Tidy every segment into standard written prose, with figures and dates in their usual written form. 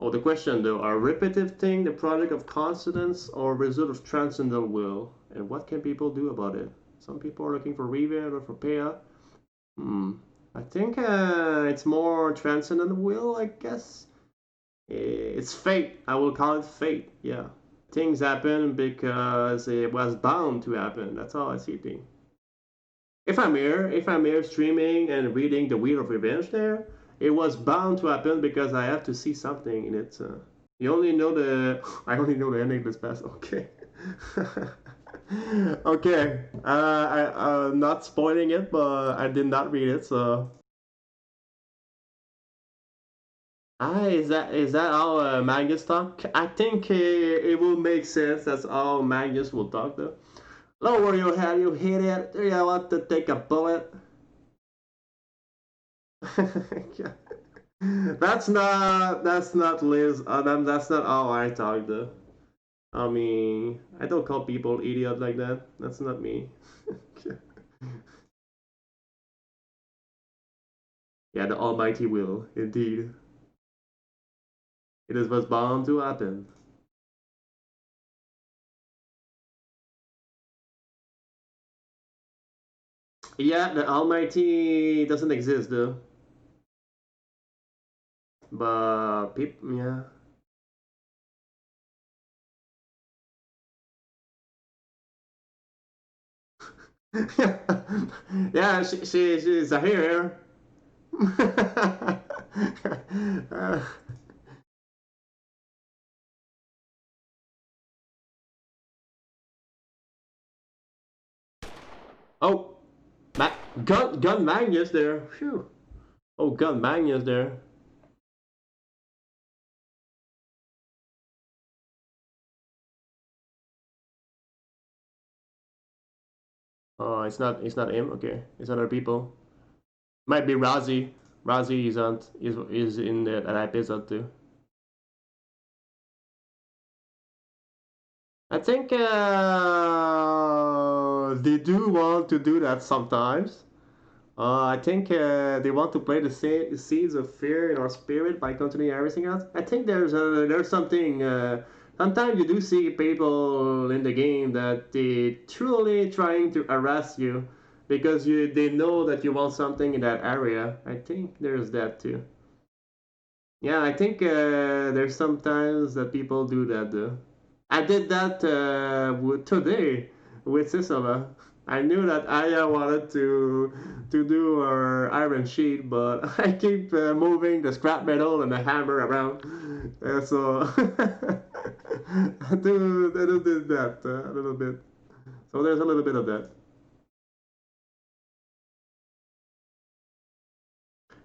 Oh, the question though, are repetitive thing the product of coincidence or result of transcendental will? And what can people do about it? Some people are looking for revenge or for payout. Hmm. I think it's more transcendental will, I guess. It's fate. I will call it fate. Yeah. Things happen because it was bound to happen. That's how I see things. If I'm here streaming and reading the Wheel of Revenge there, it was bound to happen because I have to see something in it. You only know the. I only know the ending this past. Okay. Okay. Not spoiling it, but I did not read it, so. Is that how Magnus talk? I think it will make sense. That's how Magnus will talk, though. Lower your head, you idiot. Do you want to take a bullet? That's not Liz. That's not how I talk, though. I mean, I don't call people idiot like that. That's not me. Yeah, the Almighty will, indeed. It is what's bound to happen. Yeah, the Almighty doesn't exist, though. But people, yeah. Yeah, she's Zahir. uh, oh, Ma- gun Magnus there. Phew. Oh, gun Magnus there. Oh, it's not him. Okay, it's other people. Might be Rozzi. Rozzi is in that episode too. I think they do want to do that sometimes. I think they want to play the seeds of fear in our spirit by continuing everything else. I think there's something. Sometimes you do see people in the game that they truly trying to harass you because they know that you want something in that area. I think there's that too. Yeah, I think there's sometimes that people do that though. I did that today with Sisala. I knew that Aya wanted to do her iron sheet, but I keep moving the scrap metal and the hammer around. So I do did that a little bit. So there's a little bit of that.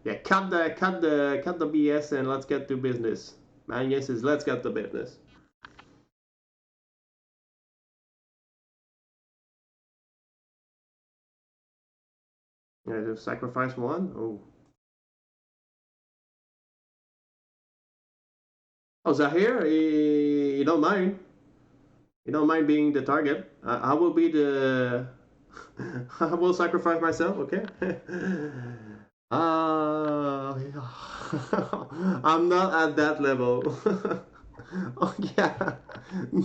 Yeah, cut the BS and let's get to business. My guess is let's get to business. Yeah, just sacrifice one. Oh, oh, Zahir, you don't mind? You don't mind being the target? I will be the. I will sacrifice myself. Okay. I'm not at that level. Oh yeah.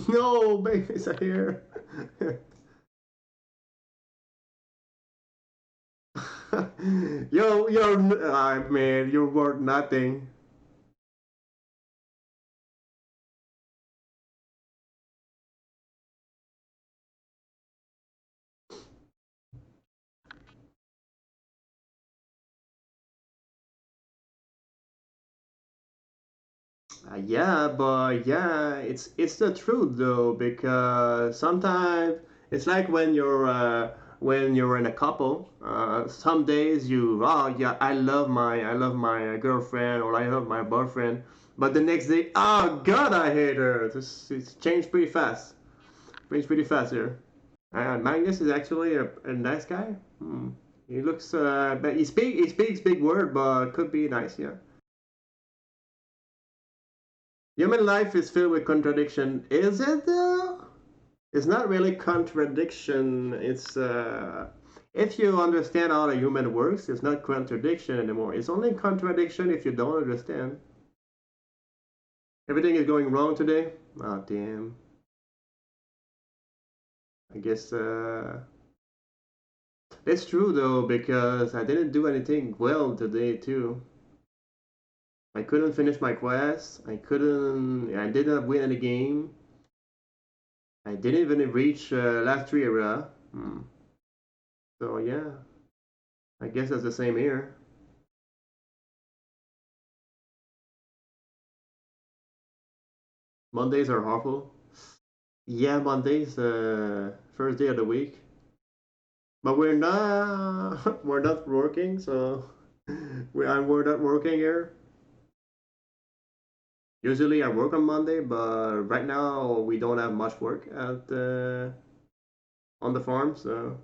No, babies are here. Man, you're worth nothing. Yeah, but yeah, it's the truth though because sometimes it's like when you're in a couple. Some days yeah I love my girlfriend or I love my boyfriend, but the next day God I hate her. It's changed pretty fast. Changed pretty fast here. Magnus is actually a nice guy. Hmm. He looks but he speaks big word, but could be nice. Yeah. Human life is filled with contradiction. Is it though? It's not really contradiction. It's if you understand how the human works, it's not contradiction anymore. It's only contradiction if you don't understand. Everything is going wrong today. Oh damn. I guess it's true though because I didn't do anything well today too. I couldn't finish my quest. I didn't win any game. I didn't even reach last 3 era. So yeah, I guess that's the same here. Mondays are awful. Yeah, Mondays, first day of the week. But we're not working, so we're not working here. Usually I work on Monday, but right now we don't have much work at on the farm, so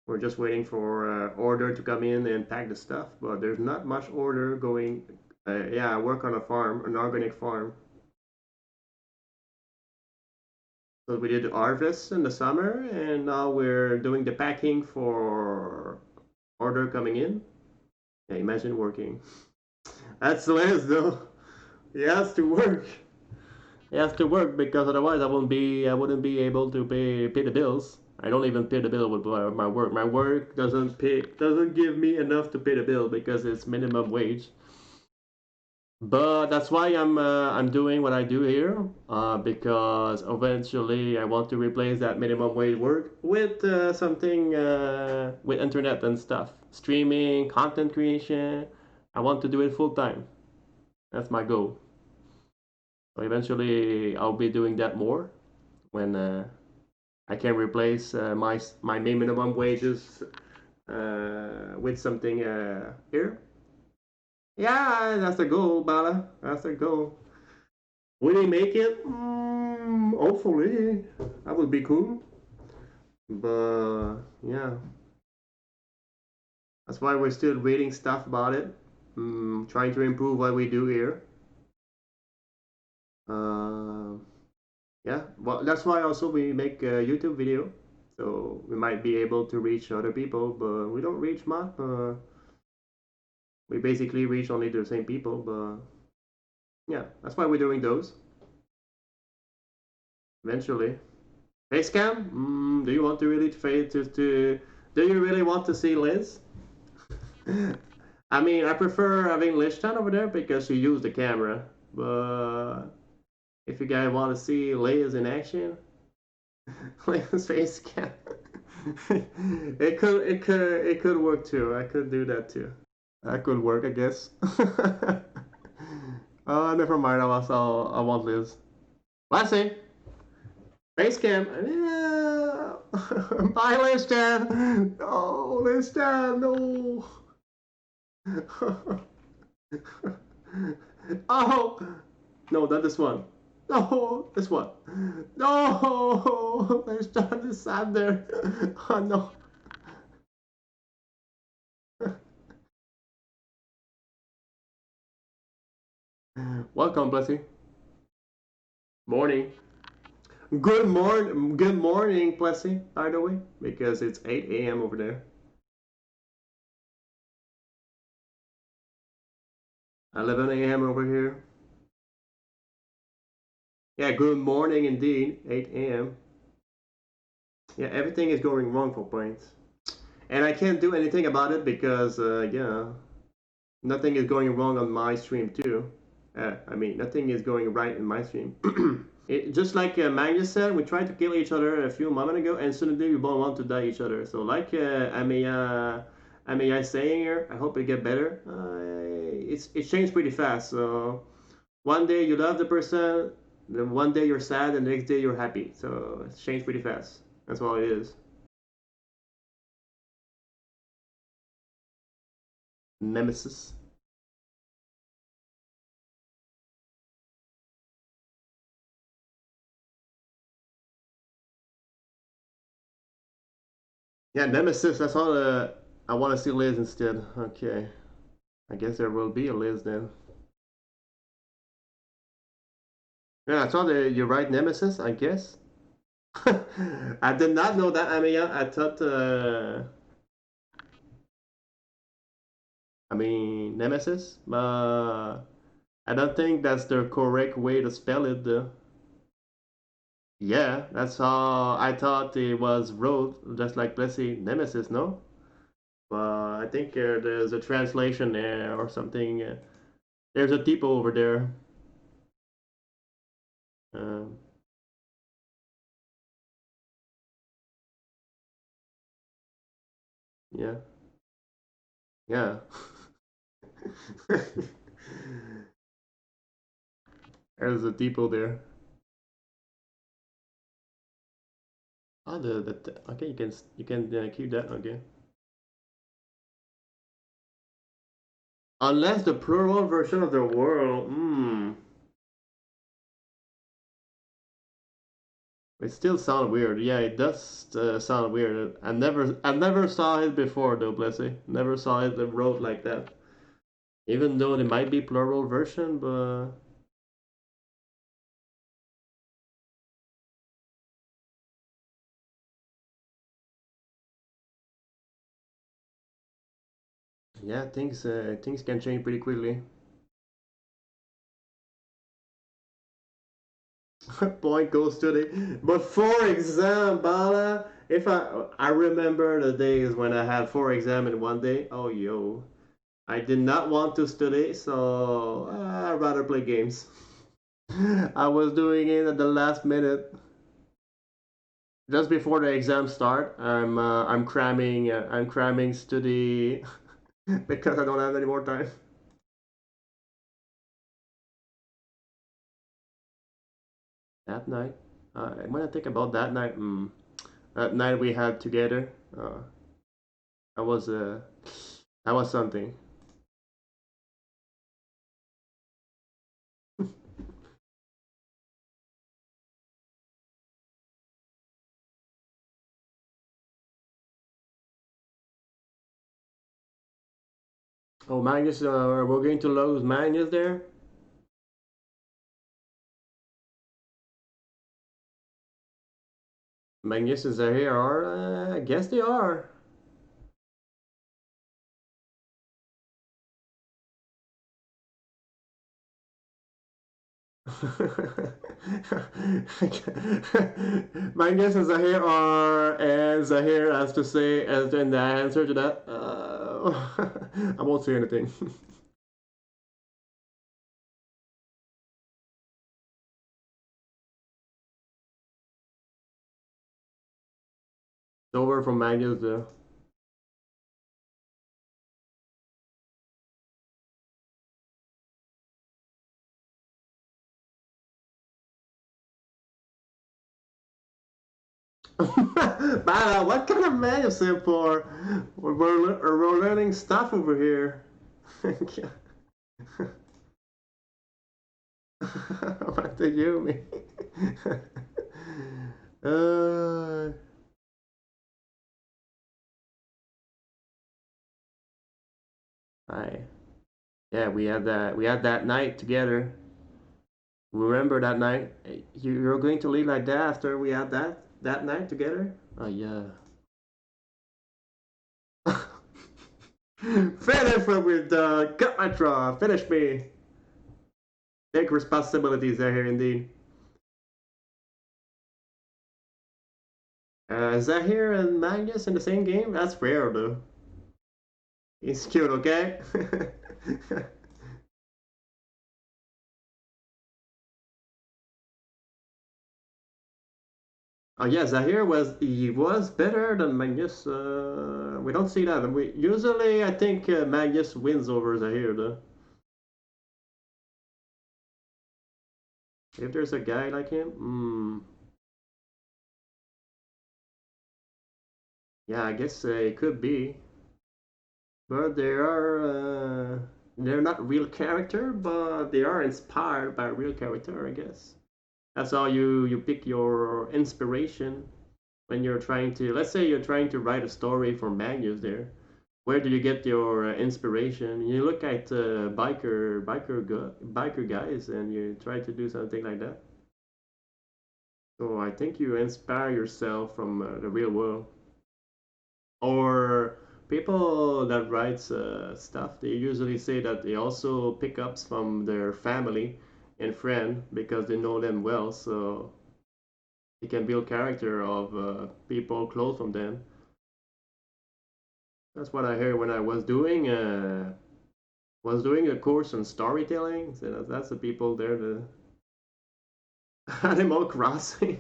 we're just waiting for order to come in and pack the stuff. But there's not much order going. Yeah, I work on a farm, an organic farm. So we did the harvest in the summer, and now we're doing the packing for order coming in. Yeah, imagine working. That's Liz though. He has to work. He has to work because otherwise I wouldn't be able to pay the bills. I don't even pay the bill with my work. My work doesn't give me enough to pay the bill because it's minimum wage. But that's why I'm doing what I do here because eventually I want to replace that minimum wage work with something with internet and stuff, streaming, content creation. I want to do it full time. That's my goal. So eventually I'll be doing that more when I can replace my minimum wages with something here. Yeah, that's the goal, Bala. That's the goal. Will they make it? Hopefully, that would be cool. But yeah, that's why we're still reading stuff about it, trying to improve what we do here. Uh, yeah, well, that's why also we make a YouTube video, so we might be able to reach other people, but we don't reach much. We basically reach only the same people, but yeah, that's why we're doing those eventually. Facecam? Do you want to really to do you really want to see Liz? I mean, I prefer having Lishtan over there because she used the camera. But if you guys want to see Liz in action, Liz Facecam. It could work too. I could do that too. That could work, I guess. Never mind. I want Liz. Let's see. Basecamp. Yeah. Bye, Listan. No, Listan, no. Oh, no, not this one. No, this one. No, Listan is sad there. Oh, no. Welcome, Blessy. Morning. Good morning, Plessy, by the way, because it's 8 a.m. over there. 11 a.m. over here. Yeah, good morning indeed, 8 a.m. Yeah, everything is going wrong for points. And I can't do anything about it because, yeah, nothing is going wrong on my stream too. I mean, nothing is going right in my stream. Just like Magnus said, we tried to kill each other a few moments ago, and suddenly we both want to die each other. So, like Ameya saying here, I hope it get better. It changed pretty fast. So, one day you love the person, then one day you're sad, and the next day you're happy. So, it's changed pretty fast. That's all it is. Nemesis. Yeah, Nemesis. That's all. I want to see Liz instead. Okay. I guess there will be a Liz then. Yeah, I saw that you're right, Nemesis. I guess. I did not know that, Amiya. I thought. I mean Nemesis. I don't think that's the correct way to spell it. Yeah, that's how I thought it was wrote, just like let's see Nemesis. No, I think there's a translation there or something. There's a typo over there. Uh, yeah, yeah. There's a typo there. Oh, okay. You can keep that. Okay. Unless the plural version of the world. Hmm. It still sounds weird. Yeah, it does sound weird. I never saw it before though, Blessy. Never saw it wrote like that. Even though there might be plural version, but yeah, things can change pretty quickly. Point goes to the. But for example, if I remember the days when I had four exam in one day. Oh yo, I did not want to study, so I'd rather play games. I was doing it at the last minute, just before the exam start. I'm cramming study because I don't have any more time. That night, when I think about that night, that night we had together, that was that was something. Oh, Magnus, we're going to lose Magnus there. Magnus is here, or I guess they are. Magnus and Zahir are, and Zahir has to say as in the answer to that. I won't say anything. It's over from Magnus. Man, what kind of man you say for? We're learning stuff over here. What do you mean? uh, I yeah, we had that night together. Remember that night? You're going to leave like that after we had that night together? Oh yeah. Finish with the cut my draw. Finish me. Take responsibilities there here indeed. Zahir and Magnus in the same game? That's rare though. He's cute, okay? Oh yeah, Zahir he was better than Magnus. We don't see that. We usually I think Magnus wins over Zahir though. If there's a guy like him, yeah, I guess it could be. But they're not real character, but they are inspired by real character, I guess. That's how you pick your inspiration when you're trying to, let's say you're trying to write a story for Magnus there. Where do you get your inspiration? You look at biker guys and you try to do something like that. So I think you inspire yourself from the real world, or people that writes stuff, they usually say that they also pick ups from their family and friend because they know them well, so they can build character of people close from them. That's what I heard when I was doing a course on storytelling. So that's the people there. The Animal Crossing.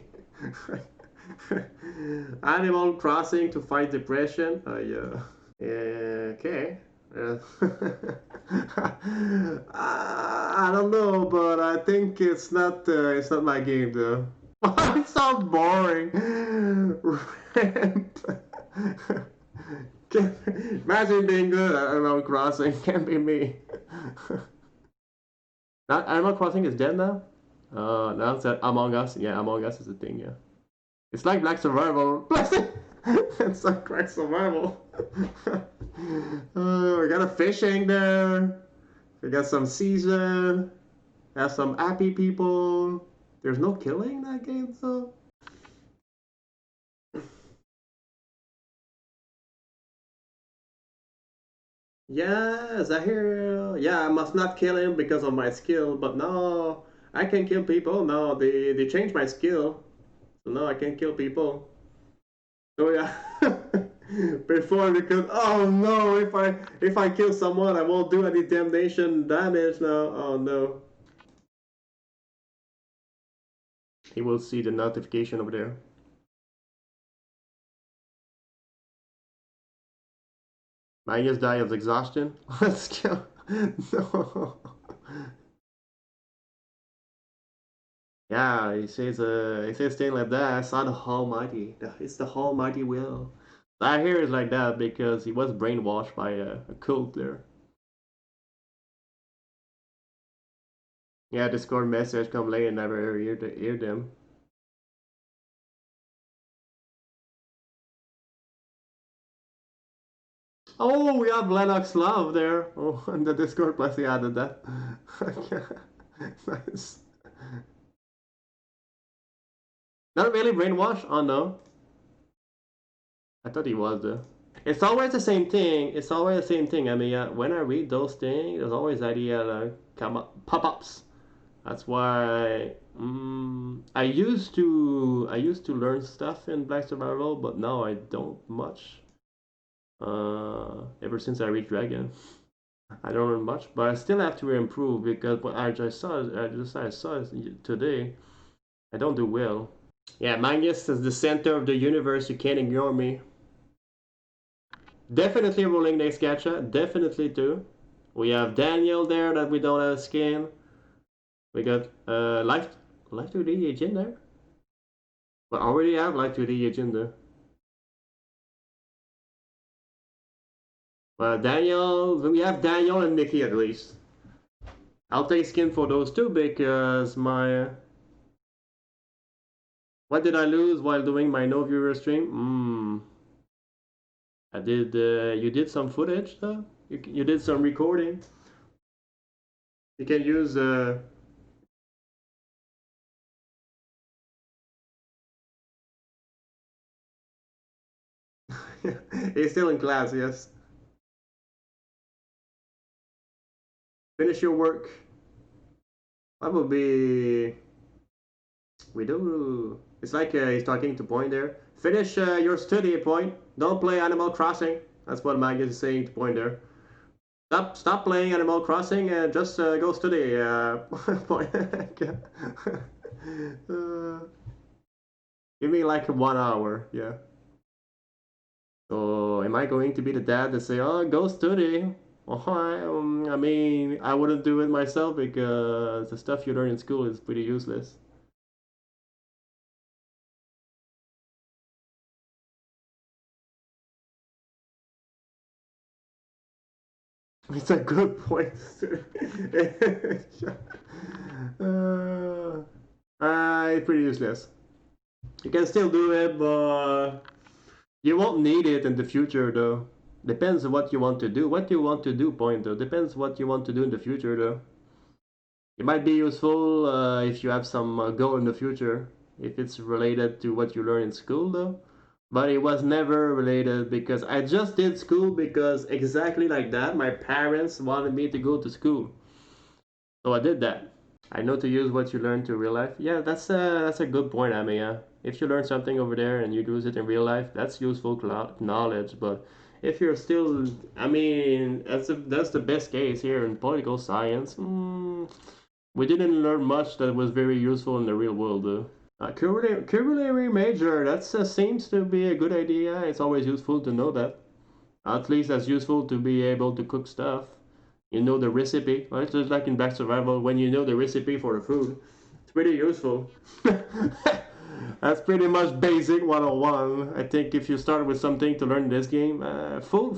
Animal Crossing to fight depression. Yeah. Okay. Uh, I don't know, but I think it's not my game though. It's so boring. Imagine being good at Animal Crossing. Can't be me. Not Animal Crossing is dead now. Now it's Among Us. Yeah, Among Us is a thing. Yeah, it's like Black Survival. It's like Black Survival. We got a fishing there. We got some season. Have some happy people. There's no killing in that game though. Yeah, Zahir. Yeah, I must not kill him because of my skill, but no, I can kill people. No, they changed my skill, so now I can kill people. Oh yeah. Before because oh no, if I kill someone, I won't do any damnation damage now. Oh no. He will see the notification over there. Magnus die of exhaustion. Let's kill. No. Yeah, he says thing like that. I saw the Almighty. It's the Almighty will. I hear it like that because he was brainwashed by a cult there. Yeah, Discord message come late and never hear them. Oh, we have Lennox Love there. Oh, and the Discord plus he added that. Nice. Not really brainwashed? Oh no. I thought he was though. It's always the same thing. It's always the same thing. I mean, when I read those things, there's always idea like come up pop-ups. That's why I used to learn stuff in Black Survival, but now I don't much. Ever since I read Dragon, I don't learn much, but I still have to improve because what I saw it today. I don't do well. Yeah, Magnus is the center of the universe. You can't ignore me. Definitely rolling next gacha. Definitely too. We have Daniel there that we don't have skin. We got life 2D agent there. We already have life 2D agent there. Daniel, we have Daniel and Nikki at least. I'll take skin for those two because my. What did I lose while doing my no viewer stream? I did. You did some footage though. You did some recording. You can use. He's still in class. Yes. Finish your work. That would be. We do. It's like he's talking to Point there. Finish your study, Point. Don't play Animal Crossing. That's what Magnus is saying to Point there. Stop playing Animal Crossing and just go study. Point. Give me like 1 hour. Yeah. So am I going to be the dad that say, "Oh, go study"? I mean, I wouldn't do it myself because the stuff you learn in school is pretty useless. It's a good point. It's pretty useless. You can still do it, but you won't need it in the future, though. Depends on what you want to do. What you want to do, point though. Depends what you want to do in the future, though. It might be useful if you have some goal in the future. If it's related to what you learn in school, though. but it was never related because I just did school because exactly like that. My parents wanted me to go to school, so I did that. I know to use what you learn to real life. Yeah, that's a good point. I mean, yeah, if you learn something over there and you use it in real life, that's useful knowledge. But if you're still, I mean, that's the best case here in political science. We didn't learn much that was very useful in the real world, though. Culinary major, that seems to be a good idea. It's always useful to know that. At least that's useful to be able to cook stuff. You know the recipe. Well, it's just like in Back Survival, when you know the recipe for the food, it's pretty useful. That's pretty much basic 101. I think if you start with something to learn this game, food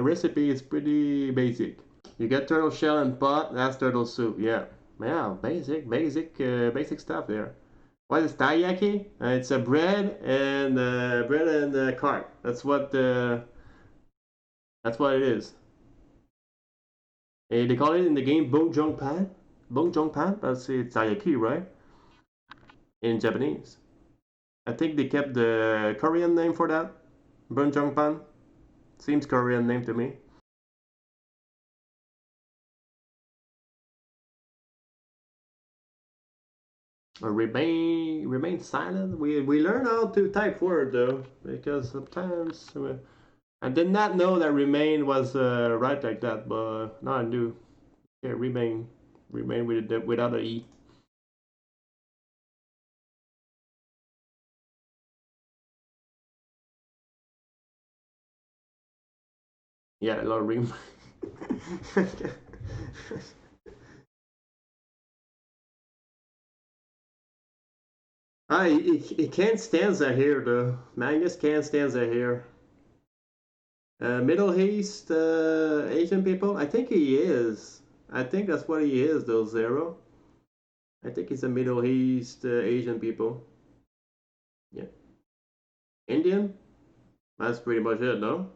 recipe is pretty basic. You get turtle shell and pot, that's turtle soup. Yeah, yeah, basic stuff there. What is taiyaki? It's a bread and cart. That's what it is. They call it in the game bonjong pan. Bonjong pan, but it's taiyaki, right? In Japanese. I think they kept the Korean name for that. Bonjong pan. Seems Korean name to me. Remain silent. We learn how to type word though, because sometimes I did not know that remain was right like that, but now I do. Yeah, remain without a e. Yeah, a lot of remain. He can't stand Zahir though. Magnus can't stand Zahir. Middle East Asian people. I think he is. I think that's what he is though. Zero. I think he's a Middle East Asian people. Yeah. Indian. That's pretty much it, no?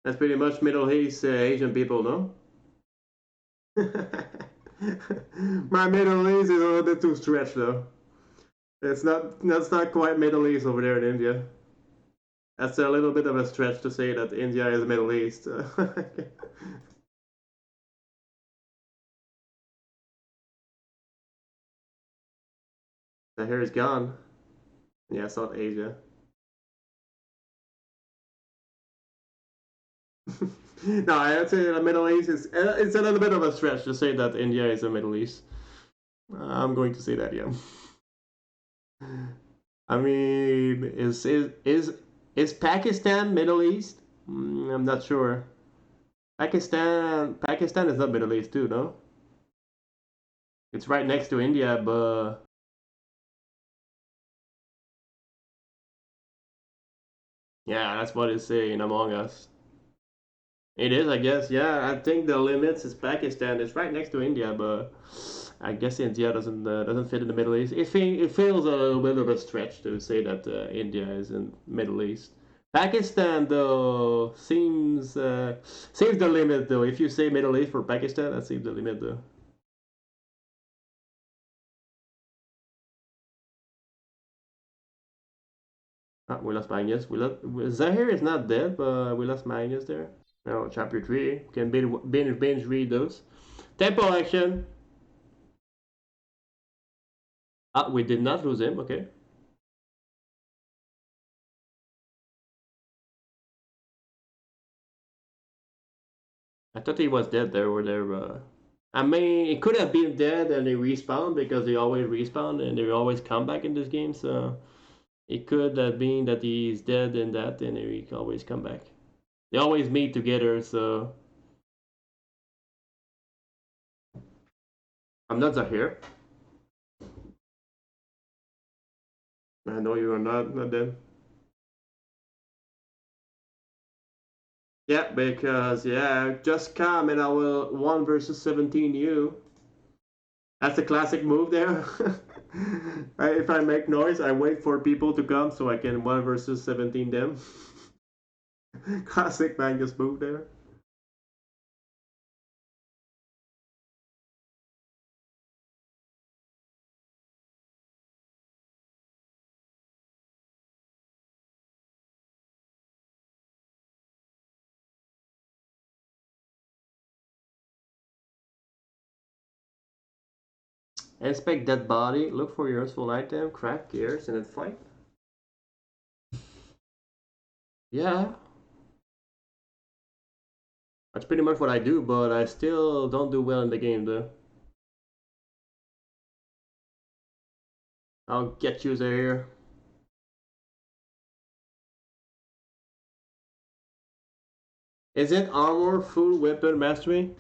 That's pretty much Middle East Asian people, no? My Middle East is a little bit too stretched though. That's not quite Middle East over there in India. That's a little bit of a stretch to say that India is Middle East. The hair is gone. Yeah, South Asia. No, I'd say the Middle East is it's a little bit of a stretch to say that India is the Middle East. I'm going to say that, yeah. I mean, is Pakistan Middle East? I'm not sure. Pakistan is not Middle East too, no? It's right next to India, but yeah, that's what it's saying Among Us. It is, I guess. Yeah, I think the limits is Pakistan. It's right next to India, but I guess India doesn't fit in the Middle East. It feels a little bit of a stretch to say that India is in Middle East. Pakistan though seems the limit though. If you say Middle East for Pakistan, that seems the limit though. Ah, we lost Magnus. Zahir is not dead, but we lost Magnus there. No, chapter 3. Can binge read those. Tempo action. Ah, we did not lose him. Okay. I thought he was dead there or there. I mean, it could have been dead and they respawn because they always respawn and they always come back in this game. So it could have been that he's dead and that and he always come back. They always meet together. So I'm not Zahir. I know you are not dead. Yeah, because yeah, just come and I will 1 versus 17 you. That's a classic move there. If I make noise, I wait for people to come so I can 1 versus 17 them. Classic Magnus move there. Inspect dead body. Look for useful item. Craft gears and then fight. Yeah, that's pretty much what I do, but I still don't do well in the game though. I'll get you there. Is it armor, food, weapon, mastery?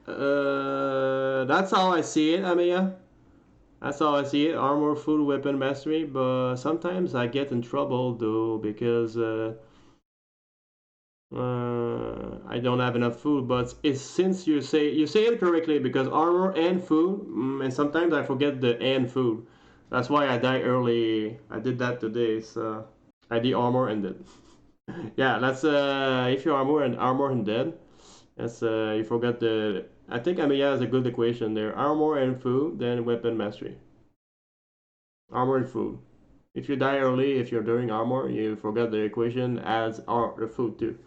That's how I see it, Amiya. That's how I see it. Armor, food, weapon, mastery. But sometimes I get in trouble though because I don't have enough food. But it's since you say it correctly because armor and food, and sometimes I forget the and food. That's why I die early. I did that today, so I did armor and then yeah. That's if you armor and dead. That's you forgot the. I think Amiya has a good equation there. Armor and food, then weapon mastery. Armor and food. If you die early, if you're doing armor, you forget the equation adds the food too.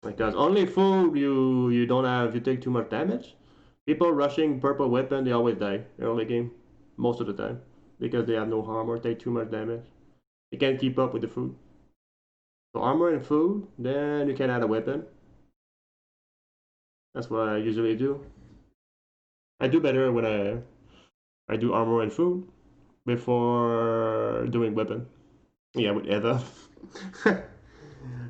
Because only food you don't have, you take too much damage. People rushing purple weapon, they always die early game, most of the time, because they have no armor, take too much damage. You can't keep up with the food. So armor and food, then you can add a weapon. That's what I usually do. I do better when I do armor and food before doing weapon. Yeah, with Eva.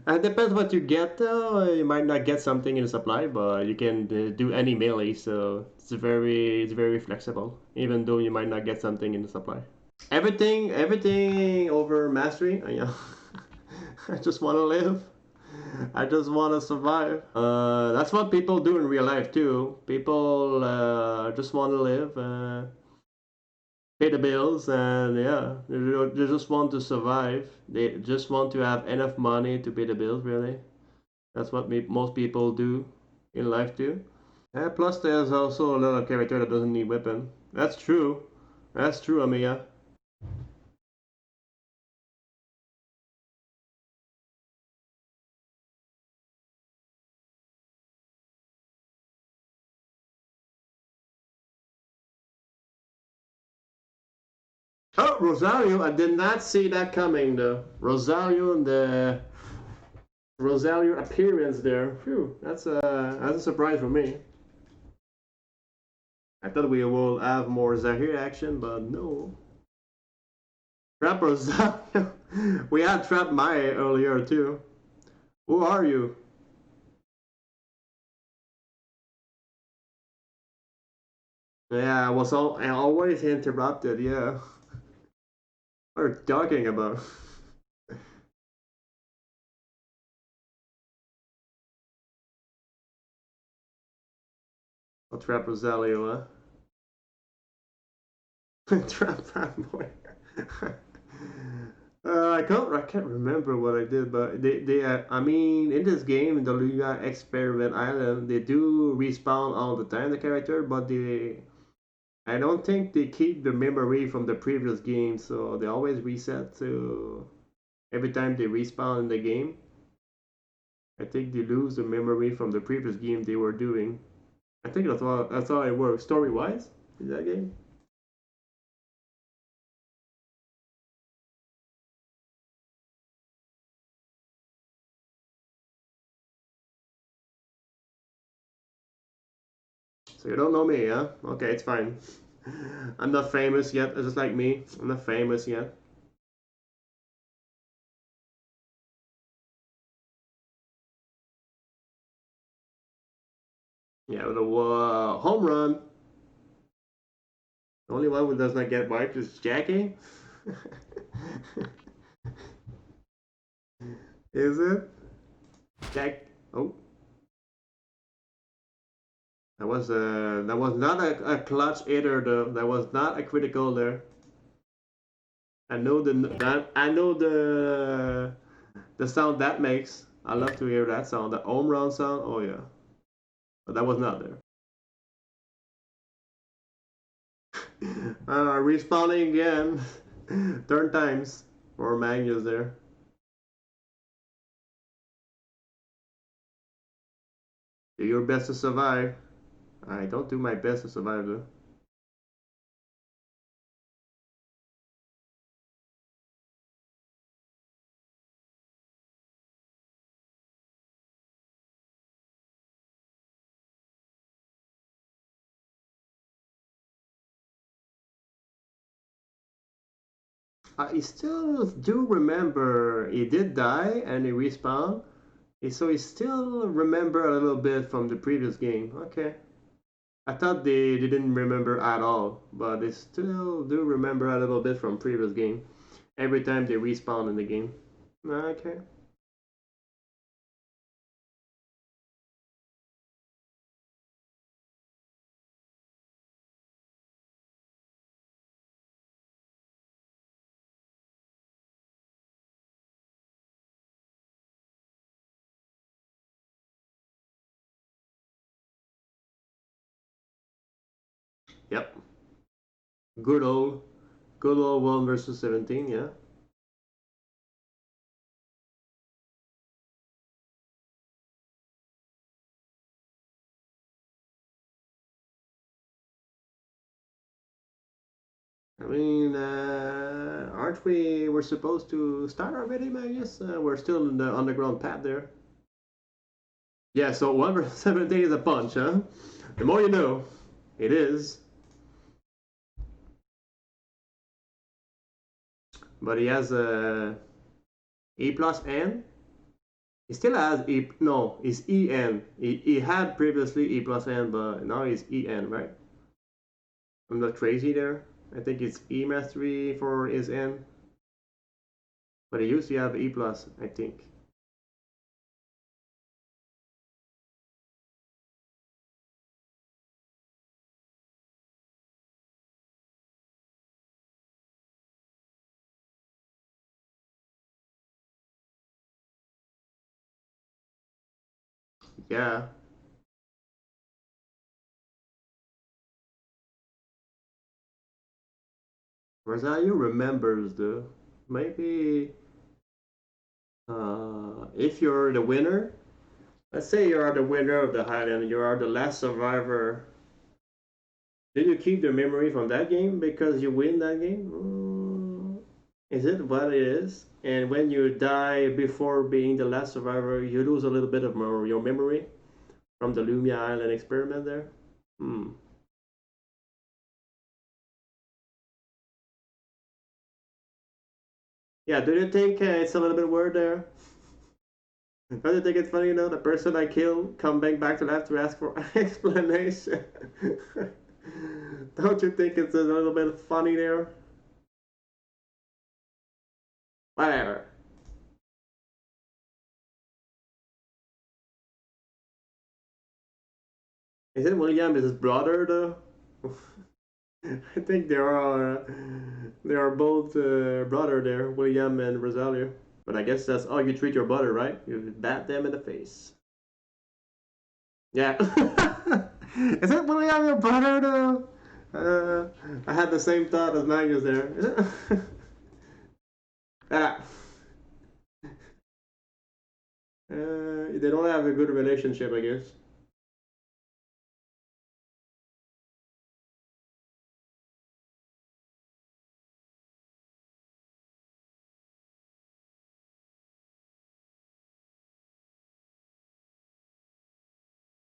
It depends what you get though. You might not get something in the supply, but you can do any melee, so it's very flexible. Even though you might not get something in the supply. Everything over mastery. I just want to live. I just want to survive. That's what people do in real life too. People just want to live. Pay the bills and yeah they just want to survive, they just want to have enough money to pay the bills really. That's what most people do in life too. Plus there's also a lot of character that doesn't need weapon. That's true Amiya. Oh, Rosario, I did not see that coming though. Rosario and the Rosario appearance there. Phew, that's a surprise for me. I thought we will have more Zahir action, but no. Trap Rosario. We had Trap Maya earlier too. Who are you? Yeah, I always interrupted. Yeah, what are you talking about? Oh, Trap Rosario, huh? Trap Fanboy. I can't remember what I did, but I mean, in this game, in the Luya Experiment Island, they do respawn all the time, the character, but I don't think they keep the memory from the previous game, so they always reset to every time they respawn in the game. I think they lose the memory from the previous game they were doing. I think that's how it works story wise in that game. So you don't know me, huh? Okay, it's fine. I'm not famous yet, just like me. I'm not famous yet. Yeah, with a home run. The only one who does not get wiped is Jackie. Is it? Jack. Oh, that was not a clutch hitter though. That was not a critical there. I know the sound that makes. I love to hear that sound. The home run sound. Oh yeah, but that was not there. Respawning again. Third times for Magnus there. Do your best to survive. I don't do my best to survive though. I still do remember he did die and he respawned. So he still remember a little bit from the previous game. Okay. I thought they didn't remember at all, but they still do remember a little bit from previous game. Every time they respawn in the game. Okay. Yep. Good old, good old 1 versus 17. Yeah. I mean, aren't we? We're supposed to start already, Magnus. We're still in the underground path there. Yeah. So 1 versus 17 is a punch, huh? The more you know. It is. But he has E plus N. He still has E. No, it's EN. He had previously E plus N, but now it's EN, right? I'm not crazy there. I think it's E mastery for his N, but he used to have E plus, I think. Yeah, Rosario remembers though. Maybe if you're the winner, let's say you are the winner of the Highland, you are the last survivor. Did you keep the memory from that game because you win that game? Is it what it is? And when you die before being the last survivor, you lose a little bit of your memory from the Lumia Island experiment there? Hmm. Yeah, do you think it's a little bit weird there? Don't you think it's funny, the person I kill coming back to life to ask for explanation? Don't you think it's a little bit funny there? Whatever. Is it William? Is his brother though? I think they are both brother there, William and Rosalia. But I guess that's how you treat your brother, right? You bat them in the face. Yeah. Is it William your brother though? I had the same thought as Magnus there. Ah, they don't have a good relationship, I guess.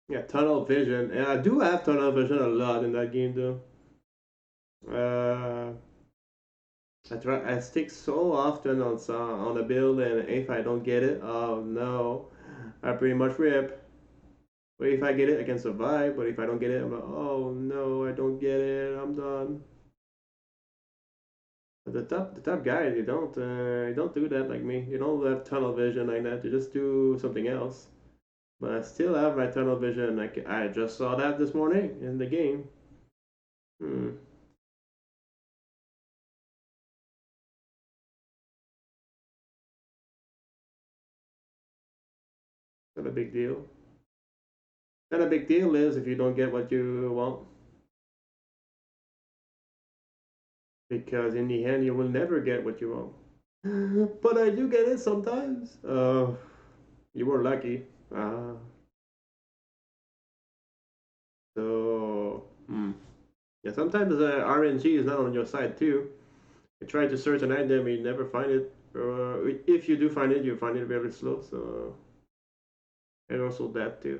Yeah, tunnel vision. And I do have tunnel vision a lot in that game, though. Uh, I stick so often on a build, and if I don't get it, oh no, I pretty much rip. But if I get it, I can survive. But if I don't get it, I'm like, oh no, I don't get it. I'm done. But the top guys, they don't do that like me. They don't have tunnel vision like that. They just do something else. But I still have my tunnel vision. I just saw that this morning in the game. Hmm, not a big deal. Not a big deal is if you don't get what you want, because in the end you will never get what you want. But I do get it sometimes. You were lucky. So yeah, sometimes RNG is not on your side too. You try to search an item, you never find it. If you do find it, you find it very slow. So and also that too.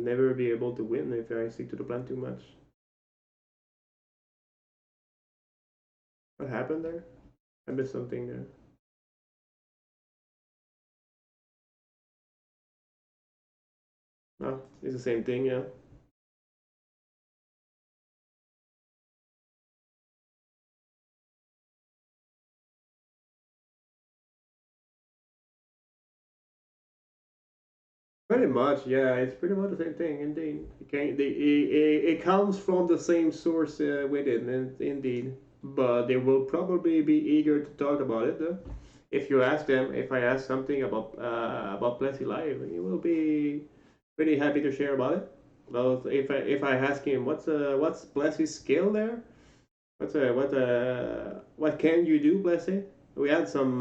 never be able to win if I stick to the plan too much. What happened there? I missed something there. Oh, it's the same thing, yeah. Pretty much, yeah. It's pretty much the same thing, indeed. It comes from the same source with it, indeed. But they will probably be eager to talk about it. If you ask them, if I ask something about Plessy Live, he will be pretty happy to share about it. Well, if I ask him what's Plessy's skill there, what can you do, Plessy? We had some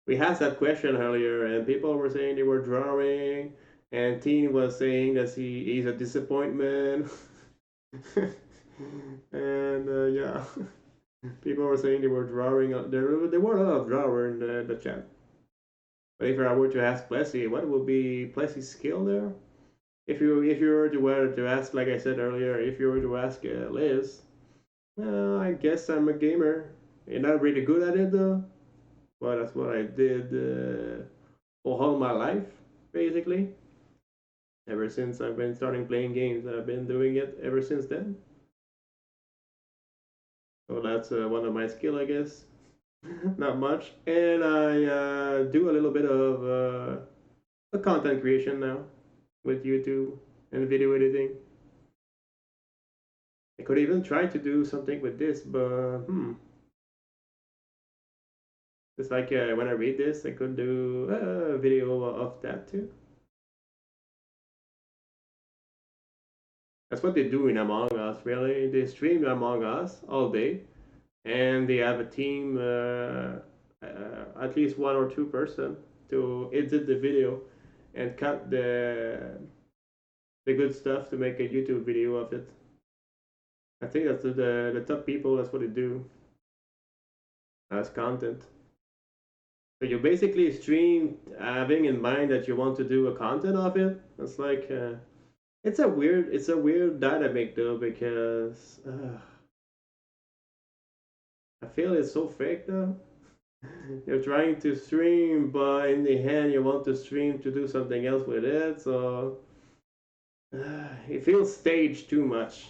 we had that question earlier, and people were saying they were drawing, and Teen was saying that he's a disappointment, and yeah, people were saying they were drawing. There were a lot of drawer in the chat. But if I were to ask Plessy, what would be Plessy's skill there? If you were to ask, like I said earlier, if you were to ask Liz, I guess I'm a gamer. You're not really good at it though. Well, that's what I did for all my life, basically. Ever since I've been starting playing games, I've been doing it ever since then. So that's one of my skill, I guess. Not much, and I do a little bit of content creation now with YouTube and video editing. I could even try to do something with this, but it's like when I read this, I could do a video of that too. That's what they do in Among Us, really. They stream Among Us all day, and they have a team, at least one or two person, to edit the video and cut the good stuff to make a YouTube video of it. I think that's the top people. That's what they do as content. So you basically stream having in mind that you want to do a content of it. It's like it's a weird dynamic though, because I feel it's so fake though. You're trying to stream, but in the end you want to stream to do something else with it. So it feels staged too much.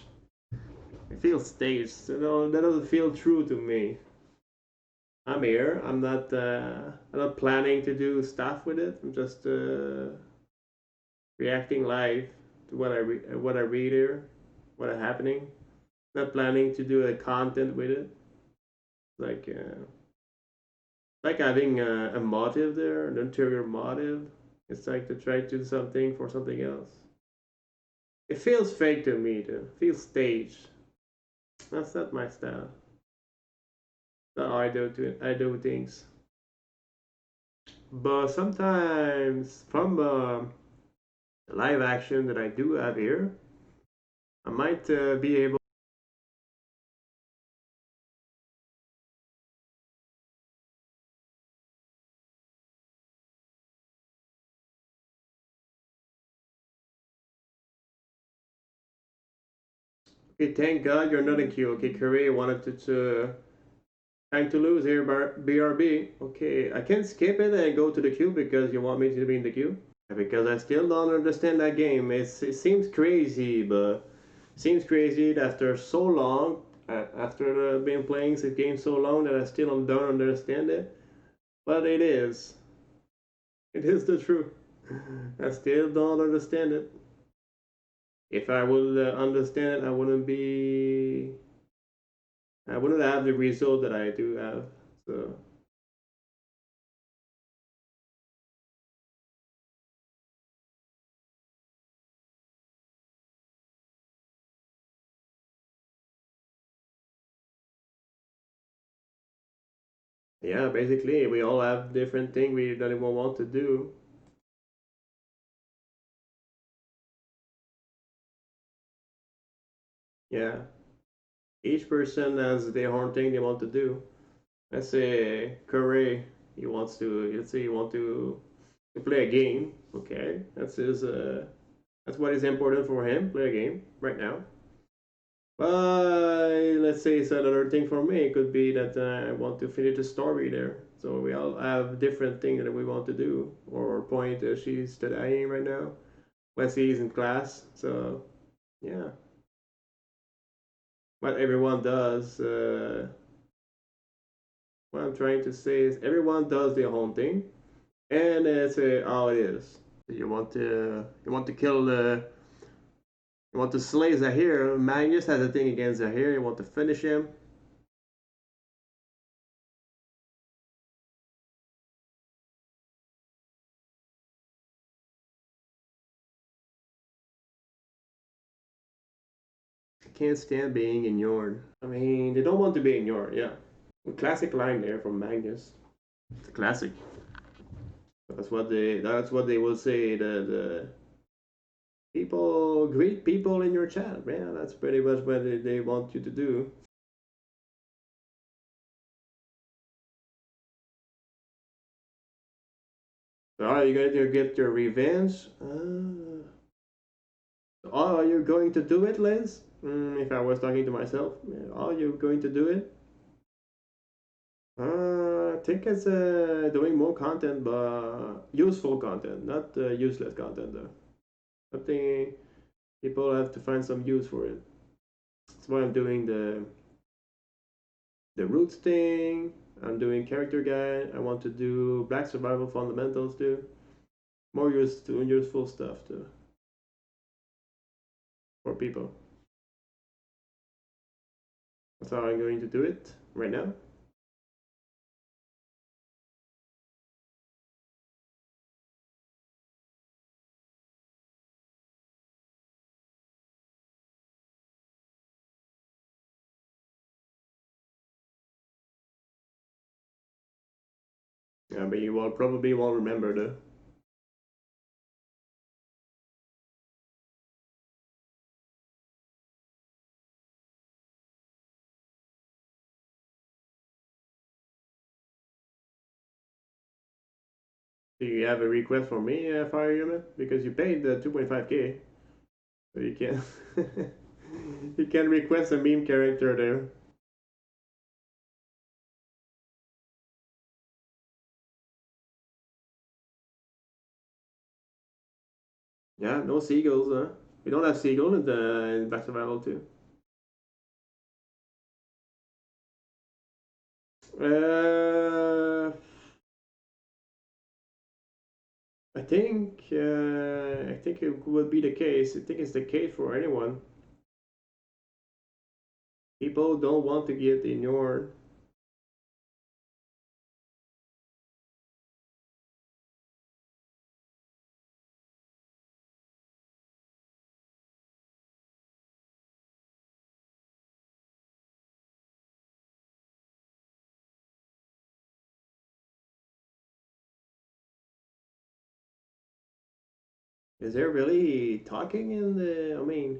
It feels staged. So that doesn't feel true to me. I'm here. I'm not planning to do stuff with it. I'm just reacting live to what I read here, what is happening. Not planning to do a content with it. Like like having a motive there, an interior motive. It's like to try to do something for something else. It feels fake to me. Too. It feels staged. That's not my style. That's how I do things. But sometimes from live action that I do have here, I might be able. Okay, thank God you're not in queue. Okay, Korea wanted to time to lose here, BRB. Okay, I can't skip it and go to the queue because you want me to be in the queue. Because I still don't understand that game. It seems crazy, but it seems crazy that after so long, after being playing this game so long, that I still don't understand it. But it is. It is the truth. I still don't understand it. If I would understand it, I wouldn't have the result that I do have. So yeah, basically we all have different things we don't even want to do. Yeah, each person has their own thing they want to do. Let's say Curry, he wants to. Let's say he want to play a game. Okay, That's what is important for him. Play a game right now. But let's say it's another thing for me. It could be that I want to finish the story there. So we all have different things that we want to do. Or point she's studying right now. Wesley is in class. So yeah, what everyone does. What I'm trying to say is everyone does their own thing, and it's how it is. You want to kill the you want to slay Zahir. Magnus has a thing against Zahir. You want to finish him. I can't stand being ignored. I mean, they don't want to be ignored. Yeah, classic line there from Magnus. It's a classic. That's what they will say. The people greet people in your chat. Man, that's pretty much what they want you to do. So are you going to get your revenge? Are you going to do it, Liz? If I was talking to myself, are you going to do it? I think it's doing more content, but useful content, not useless content though. I think people have to find some use for it. That's why I'm doing the roots thing. I'm doing character guide. I want to do Black Survival fundamentals too. More useful stuff too for people. That's how I'm going to do it right now. Yeah, but you will probably won't remember the. Do you have a request for me, Fire Human? Because you paid the 2.5k, so you can you can request a meme character there. Yeah, no seagulls, huh? We don't have seagull in Back Survival too. Uh, I think it would be the case. I think it's the case for anyone. People don't want to get ignored. Is there really talking in the? I mean,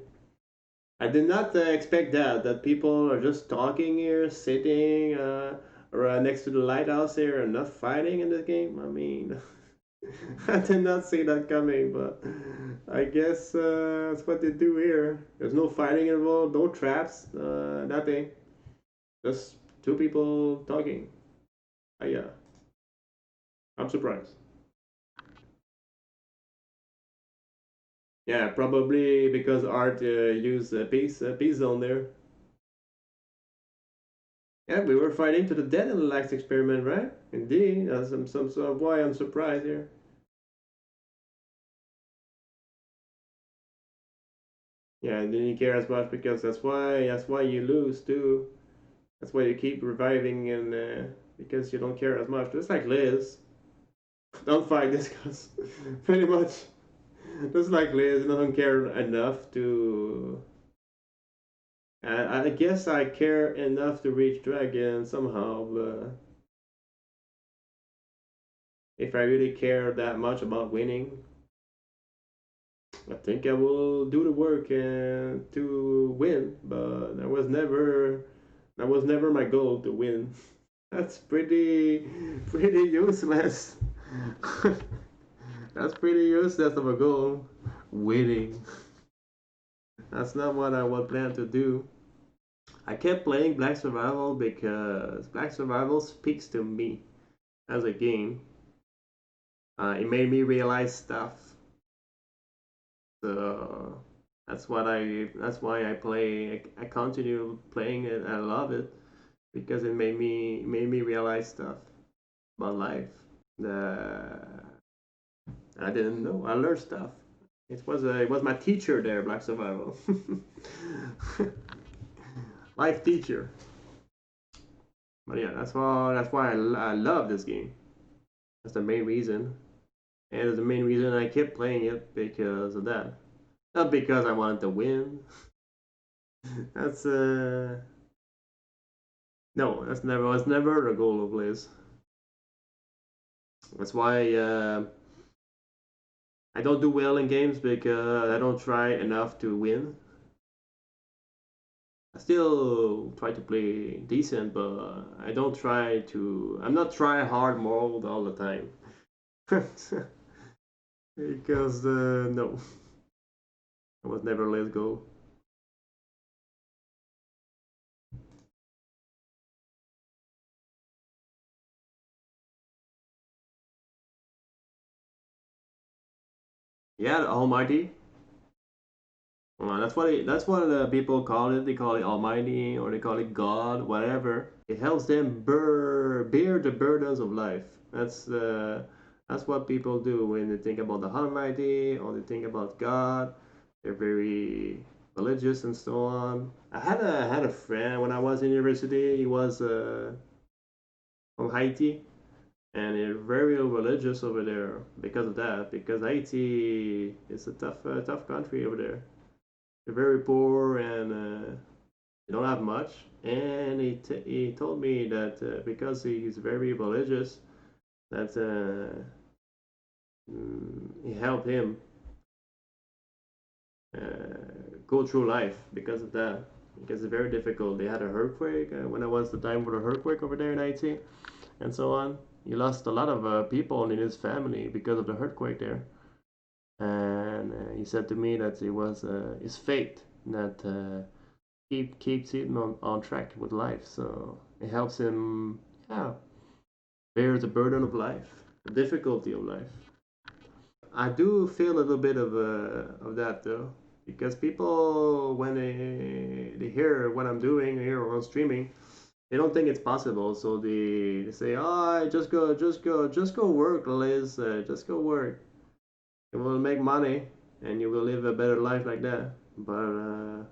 I did not expect that people are just talking here, sitting next to the lighthouse here, and not fighting in this game. I mean, I did not see that coming, but I guess that's what they do here. There's no fighting involved, no traps, nothing. Just two people talking. Yeah, I'm surprised. Yeah, probably because Art used a peace zone there. Yeah, we were fighting to the death in the last experiment, right? Indeed, some sort of why I'm surprised here. Yeah, and didn't care as much because that's why you lose too. That's why you keep reviving and because you don't care as much. Just like Liz, don't fight this cause pretty much. Just like Liz, doesn't care enough to. I guess I care enough to reach dragon somehow, but if I really care that much about winning, I think I will do the work to win. But that was never my goal to win. That's pretty useless. That's pretty useless of a goal. winning. That's not what I would plan to do. I kept playing Black Survival because Black Survival speaks to me as a game. It made me realize stuff. So that's why I play. I continue playing it. I love it because it made me realize stuff about life. The I didn't know. I learned stuff. It was my teacher there, Black Survival. Life teacher. But yeah, that's why I love this game. That's the main reason, and it's the main reason I kept playing it because of that. Not because I wanted to win. That's no, that's never the goal of Liz. That's why I don't do well in games because I don't try enough to win. I still try to play decent, but I don't try to. I'm not try hard mode all the time. Because no, I was never let go. Yeah, the Almighty. That's what people call it. They call it Almighty or they call it God, whatever. It helps them bear the burdens of life. That's what people do when they think about the Almighty or they think about God. They're very religious and so on. I had a friend when I was in university. He was from Haiti, and they're very religious over there because of that. Because Haiti is a tough country over there. They're very poor and they don't have much. And he told me that because he's very religious, that he helped him go through life because of that. Because it's very difficult. They had a earthquake when it was the time for the earthquake over there in Haiti, and so on. He lost a lot of people in his family because of the earthquake there. And he said to me that it was his fate that keeps him on track with life. So it helps him, yeah, bear the burden of life, the difficulty of life. I do feel a little bit of that though, because people when they hear what I'm doing here on streaming, they don't think it's possible. So they say, "Oh, just go work, Liz. Just go work. You will make money, and you will live a better life like that." But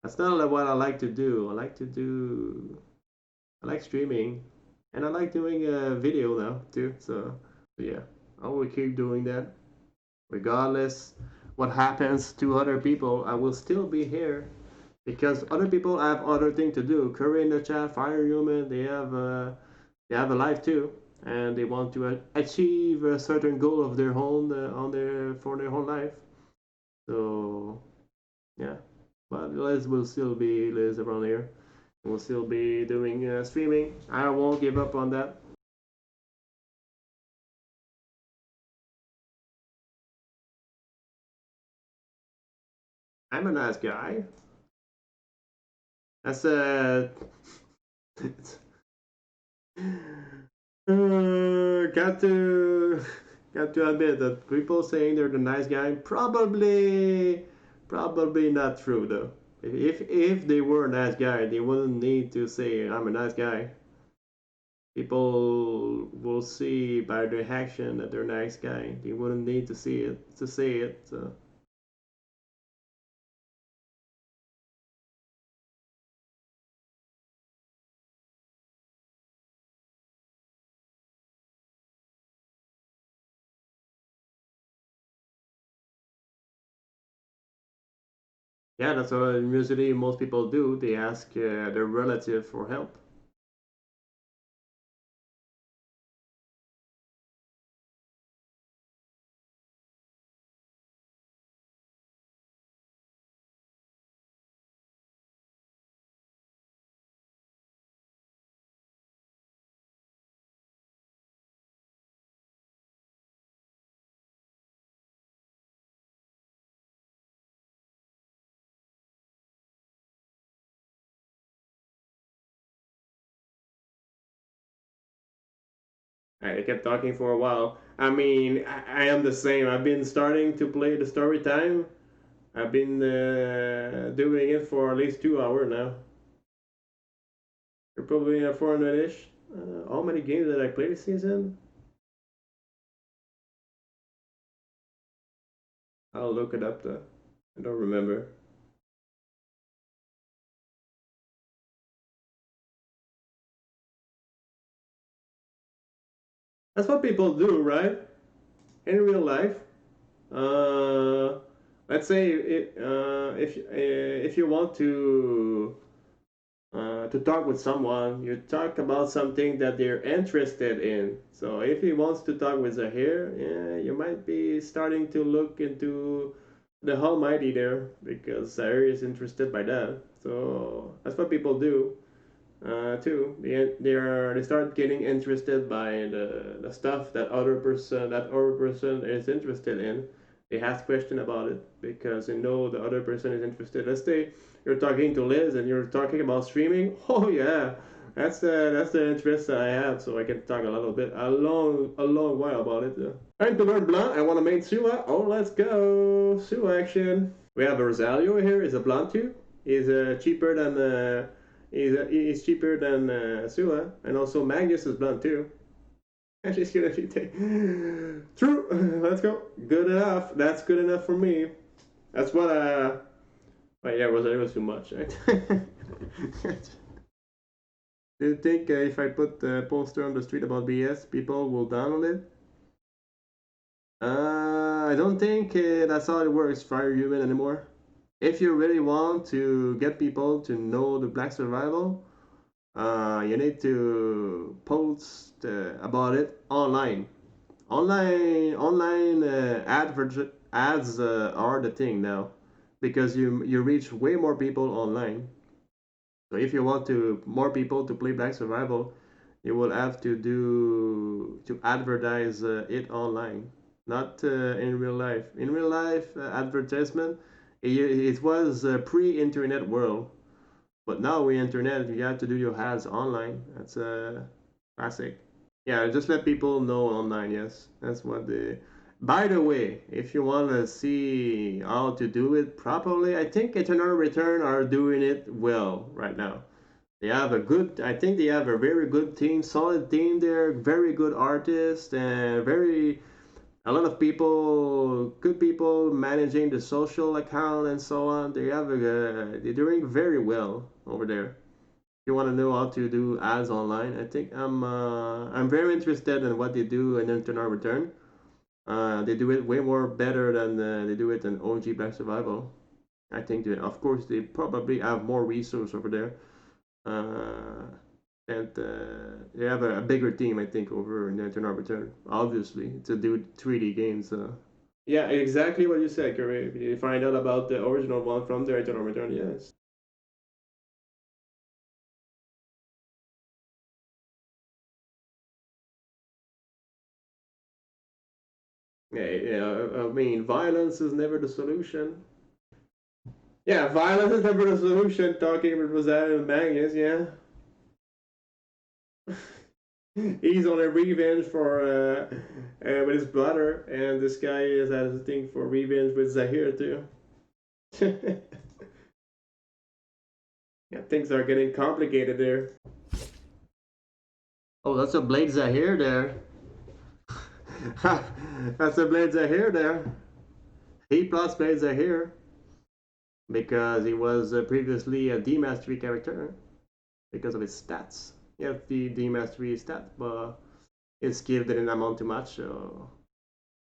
that's not what I like to do. I like streaming, and I like doing a video now too. So yeah, I will keep doing that regardless what happens to other people. I will still be here because other people have other things to do. Curry in the chat, Fire Human, they have a life too, and they want to achieve a certain goal of their own on their for their whole life. So yeah, but Liz will still be Liz around here. We'll still be doing streaming. I won't give up on that. I'm a nice guy. That's got to admit that people saying they're the nice guy probably not true though. If they were a nice guy, they wouldn't need to say I'm a nice guy. People will see by their action that they're a nice guy. They wouldn't need to see it to say it. So. Yeah, that's what usually most people do. They ask their relative for help. I kept talking for a while. I mean, I am the same. I've been starting to play the story time. I've been doing it for at least 2 hours now. You're probably at 400-ish. How many games did I play this season? I'll look it up though. I don't remember. That's what people do, right? In real life. Uh, let's say if you want to talk with someone, you talk about something that they're interested in. So if he wants to talk with Zahir, yeah, you might be starting to look into the Almighty there because Zahir is interested by that. So that's what people do too. They start getting interested by the stuff that other person is interested in. They ask question about it because they know the other person is interested. Let's say you're talking to Liz and you're talking about streaming. Oh yeah, that's the interest that I have, so I can talk a little bit, a long while about it. Time to learn blunt. I want to make Sua. Oh, let's go Sua action. We have a Rosalio here. Is a blunt too. He's cheaper than he's cheaper than Sua, and also Magnus is blunt too. And she's gonna take true. Let's go. Good enough. That's good enough for me. That's what but yeah, it was too much. Right? Do you think if I put the poster on the street about BS, people will download it? I don't think that's how it works, Fire Human anymore. If you really want to get people to know the Black Survival, you need to post about it online. Online ads are the thing now because you reach way more people online. So if you want to more people to play Black Survival, you will have to advertise it online, not in real life. In real life, advertisement it was a pre-internet world, but now we internet. You have to do your ads online. That's a classic. Yeah, just let people know online. Yes, that's what the. By the way, if you want to see how to do it properly, I think Eternal Return are doing it well right now. They have a good, I think they have a very good team, solid team there, very good artists, and a lot of people, good people managing the social account and so on. They're doing very well over there. You want to know how to do ads online? I think I'm very interested in what they do in Internal Return. They do it way more better than they do it in OG Black Survival. I think that of course they probably have more resource over there. Uh, and they have a bigger team, I think, over in Internal Return. Obviously, to do 3D games. Yeah, exactly what you said, Curry. You find out about the original one from the Internal Return, yes. Yeah, yeah, I mean, violence is never the solution. Yeah, violence is never the solution. Talking with Rosario and Magnus, yeah. He's on a revenge for with his brother, and this guy is has a thing for revenge with Zahir too. Yeah, things are getting complicated there. Oh, that's a Blade Zahir there. That's a Blade Zahir there. He plus Blade Zahir because he was previously a D Mastery character because of his stats. He has the D Mastery stat, but his skill didn't amount to much, so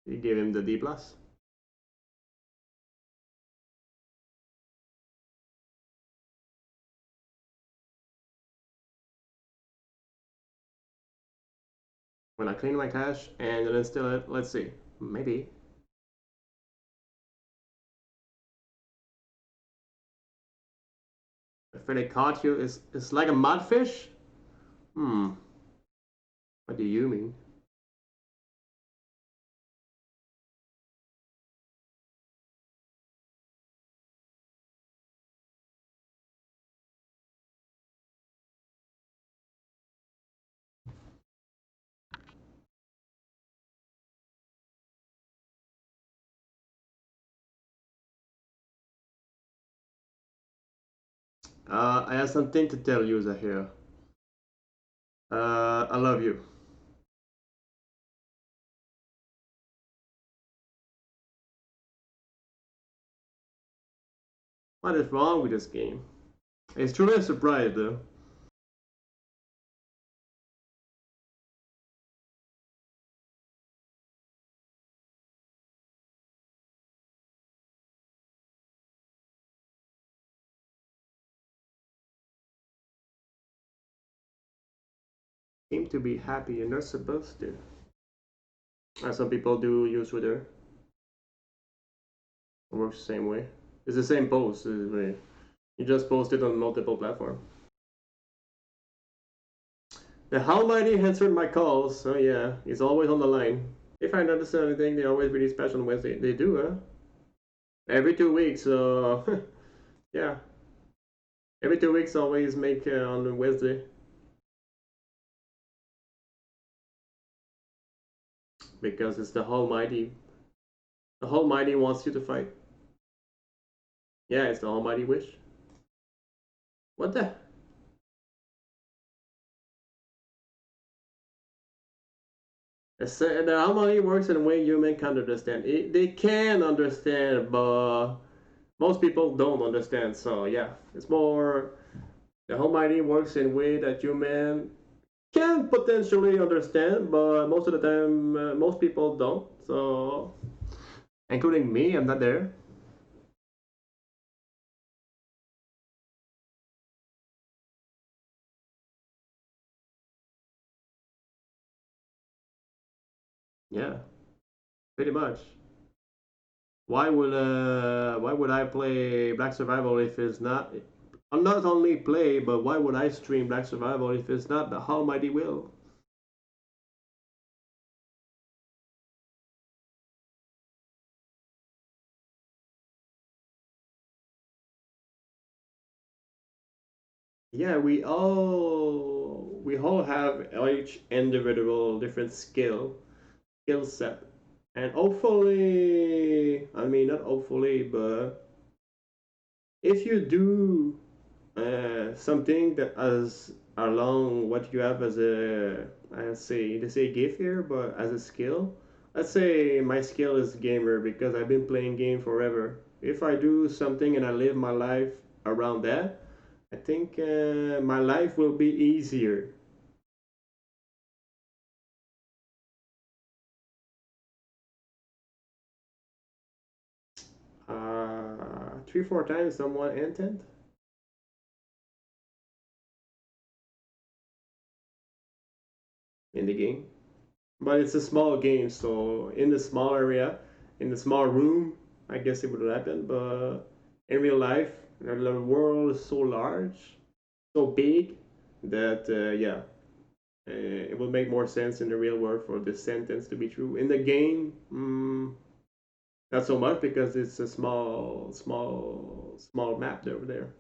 he gave him the D plus. When I clean my cache and then instill it, let's see, maybe. If they caught you, is like a mudfish? Hmm, what do you mean? I have something to tell you, Zahir. I love you. What is wrong with this game? It's truly a surprise, though. Seem to be happy and not supposed to. As some people do use Twitter. It works the same way. It's the same post. You just post it on multiple platforms. The Almighty answered my calls. So yeah, he's always on the line. If I notice anything, they always really special on Wednesday. They do, huh? Every 2 weeks. Yeah, every 2 weeks always make on Wednesday because it's the Almighty. The Almighty wants you to fight. Yeah, it's the Almighty wish. What the? The Almighty works in a way human can't understand. They can understand, but most people don't understand. So yeah, it's more the Almighty works in a way that human can potentially understand, but most of the time, most people don't. So, including me, I'm not there. Yeah, pretty much. Why would I play Black Survival if it's not? I'm not only play, but why would I stream Black Survival if it's not the Almighty will? Yeah, we all have each individual different skill set, and hopefully, I mean not hopefully, but if you do something that has along what you have as a I say they say gift here, but as a skill. Let's say my skill is gamer because I've been playing game forever. If I do something and I live my life around that, I think my life will be easier. 3 4 times someone intent in the game, but it's a small game, so in the small area, in the small room, I guess it would happen. But in real life, the world is so large, so big that yeah, it would make more sense in the real world for this sentence to be true. In the game, not so much because it's a small map over there.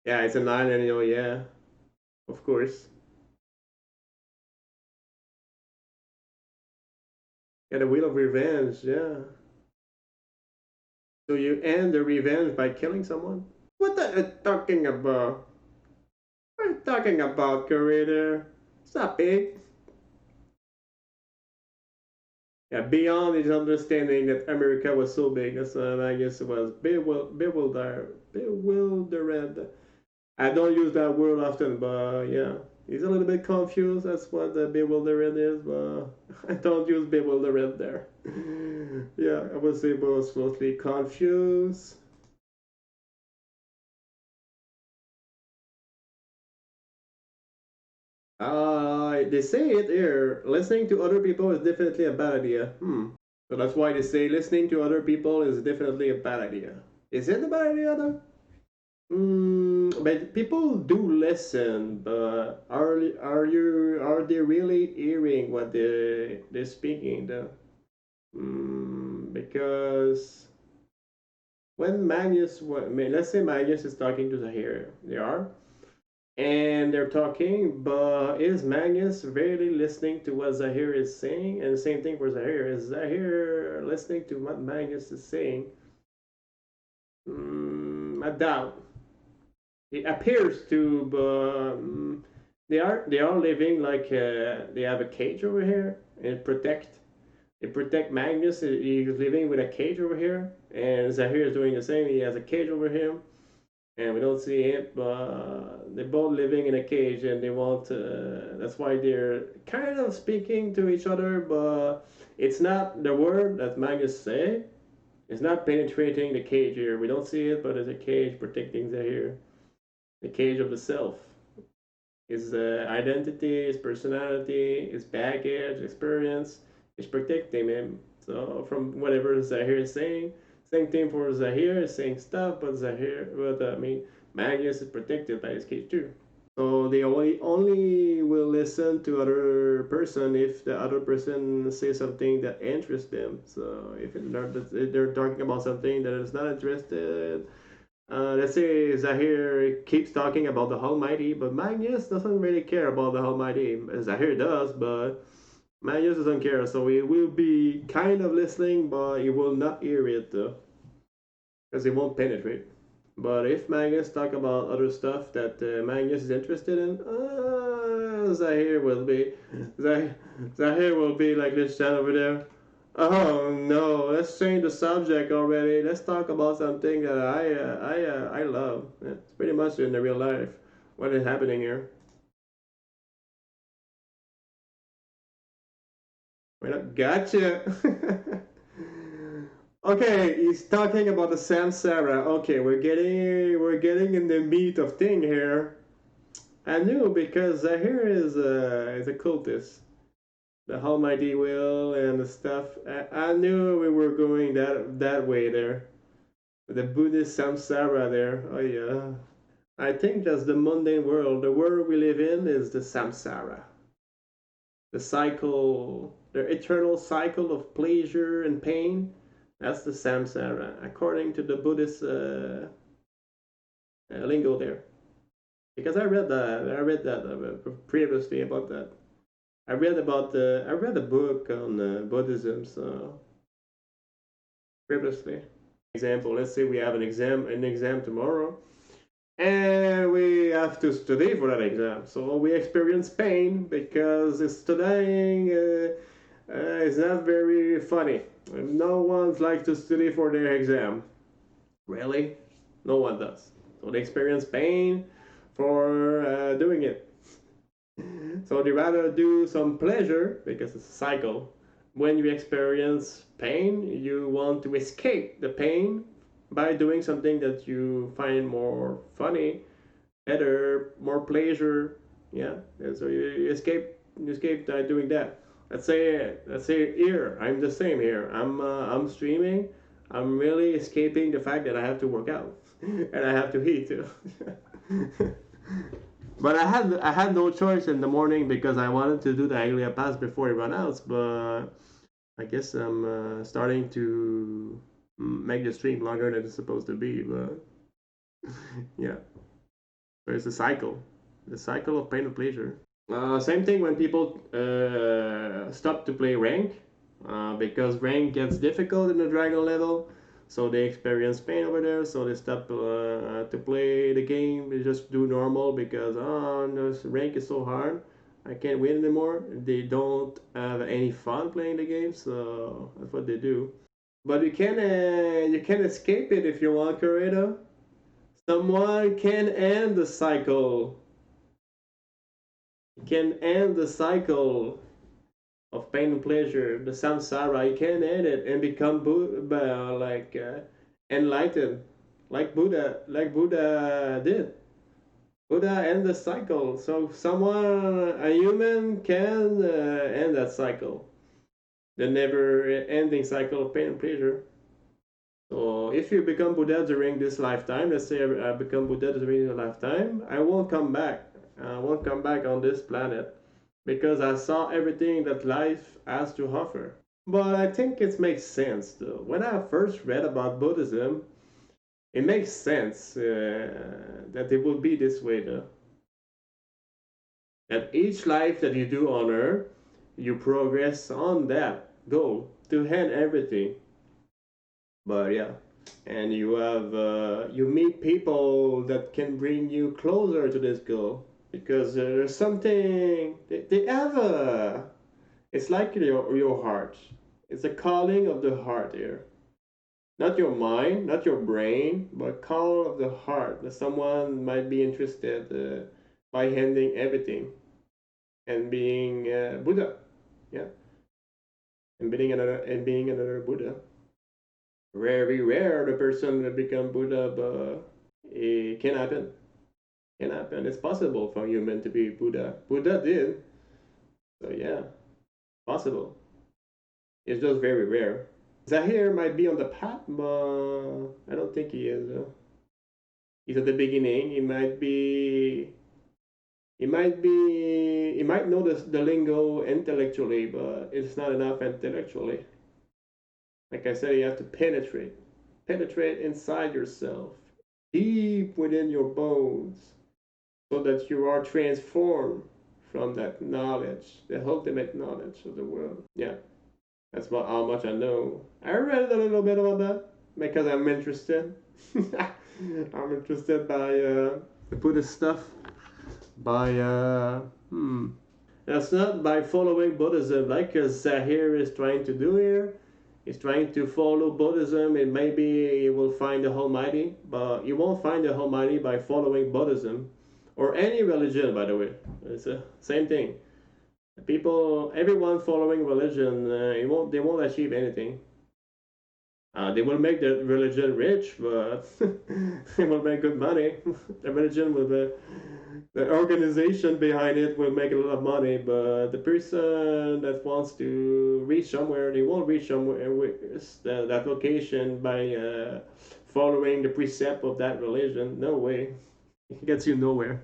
Yeah, it's an island, yeah, of course. Yeah, the wheel of revenge, yeah. So you end the revenge by killing someone? What are you talking about? What are you talking about, creator? It's not big. Yeah, beyond his understanding that America was so big, that's I guess it was bewildered. I don't use that word often, but yeah, he's a little bit confused. That's what the bewildered is, but I don't use bewildered there. Yeah, I would say both mostly confused. They say it here. Listening to other people is definitely a bad idea. So that's why they say listening to other people is definitely a bad idea. Is it a bad idea though? But people do listen, but are they really hearing what they're speaking though? Because when Magnus, let's say Magnus is talking to Zahir, they are, and they're talking, but is Magnus really listening to what Zahir is saying? And the same thing for Zahir. Is Zahir listening to what Magnus is saying? I doubt. It appears to, but they are living like they have a cage over here and protect Magnus. He's living with a cage over here, and Zahir is doing the same. He has a cage over him, and we don't see it, but they're both living in a cage, and they want. That's why they're kind of speaking to each other, but it's not the word that Magnus say. It's not penetrating the cage here. We don't see it, but there's a cage protecting Zahir. The cage of the self. His identity, his personality, his baggage, experience is protecting him. So from whatever Zahir is saying, same thing for Zahir is saying stuff, but Magnus is protected by his cage too. So they only will listen to other person if the other person says something that interests them. So if they're talking about something that is not interested, let's say Zahir keeps talking about the Almighty, but Magnus doesn't really care about the Almighty. Zahir does, but Magnus doesn't care. So he will be kind of listening, but he will not hear it because it won't penetrate. But if Magnus talk about other stuff that Magnus is interested in, Zahir will be like this chat over there. Oh no, let's change the subject already. Let's talk about something that I love. It's pretty much in the real life what is happening here. Gotcha. Okay, he's talking about the samsara. Okay, we're getting in the meat of thing here. I knew because Zahir is a cultist. The Almighty will and the stuff. I knew we were going that way there. The Buddhist samsara there. Oh yeah. I think that's the mundane world. The world we live in is the samsara. The cycle, the eternal cycle of pleasure and pain. That's the samsara, according to the Buddhist lingo there. Because I read that previously about that. I read a book on Buddhism so previously. Example, let's say we have an exam tomorrow, and we have to study for that exam. So we experience pain because studying is not very funny. No one likes to study for their exam. Really, no one does. So they experience pain for doing it. So they rather do some pleasure because it's a cycle. When you experience pain, you want to escape the pain by doing something that you find more funny, better, more pleasure. Yeah, and so you escape doing that. Let's say here I'm the same here. I'm streaming. I'm really escaping the fact that I have to work out and I have to eat too. But I had no choice in the morning because I wanted to do the Aglaia pass before it ran out. But I guess I'm starting to make the stream longer than it's supposed to be. But yeah, but it's the cycle of pain and pleasure. Same thing when people stop to play rank because rank gets difficult in the dragon level. So they experience pain over there, so they stop to play the game. They just do normal because this rank is so hard. I can't win anymore. They don't have any fun playing the game, so that's what they do. But you can escape it if you want, Corrado. Someone can end the cycle. Can end the cycle of pain and pleasure, the samsara. You can end it and become enlightened, like Buddha did. Buddha end the cycle. So a human can end that cycle, the never-ending cycle of pain and pleasure. So if you become Buddha during this lifetime, let's say I become Buddha during the lifetime, I won't come back. I won't come back on this planet because I saw everything that life has to offer. But I think it makes sense though. When I first read about Buddhism, It makes sense that it will be this way, though. That each life that you do on Earth, you progress on that goal to end everything. But yeah, and you have you meet people that can bring you closer to this goal because there's something they have a. It's like your heart. It's a calling of the heart here. Not your mind, not your brain, but call of the heart that someone might be interested by handing everything and being Buddha, yeah, and being another Buddha. Very rare the person will become Buddha, but it can happen. Can happen. It's possible for a human to be Buddha. Buddha did, so yeah, possible. It's just very rare. Zahir might be on the path, but I don't think he is. He's at the beginning. He might know the lingo intellectually, but it's not enough intellectually. Like I said, you have to penetrate inside yourself, deep within your bones, so that you are transformed from that knowledge, the ultimate knowledge of the world. Yeah, that's about how much I know. I read a little bit about that because I'm interested. I'm interested by the Buddhist stuff. By That's not by following Buddhism like Zahir is trying to do here. He's trying to follow Buddhism and maybe he will find the Almighty, but you won't find the Almighty by following Buddhism or any religion, by the way. It's the same thing. People, everyone following religion, they won't achieve anything. They will make the religion rich, but they will make good money. The religion will be, the organization behind it will make a lot of money, but the person that wants to reach somewhere, they won't reach somewhere with that location by following the precept of that religion. No way. It gets you nowhere.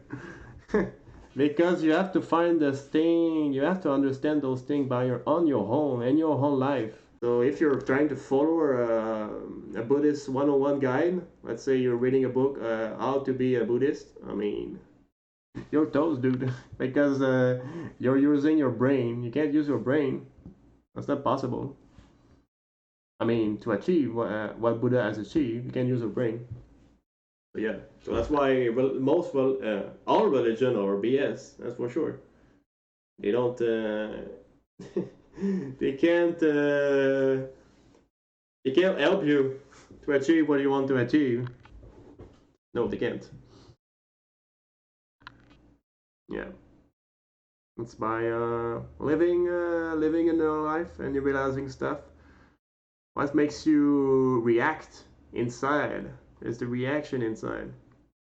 Because you have to find this thing, you have to understand those things by your on your own in your own life. So if you're trying to follow a Buddhist 101 guide, let's say you're reading a book, How to Be a Buddhist, I mean, you're toast, dude, because you're using your brain. You can't use your brain. That's not possible. I mean, to achieve what Buddha has achieved, you can't use your brain. So yeah, so that's why all religion are BS. That's for sure. They don't. They can't. They can't help you to achieve what you want to achieve. No, they can't. Yeah, it's by living in your life and you realizing stuff. What makes you react inside is the reaction inside.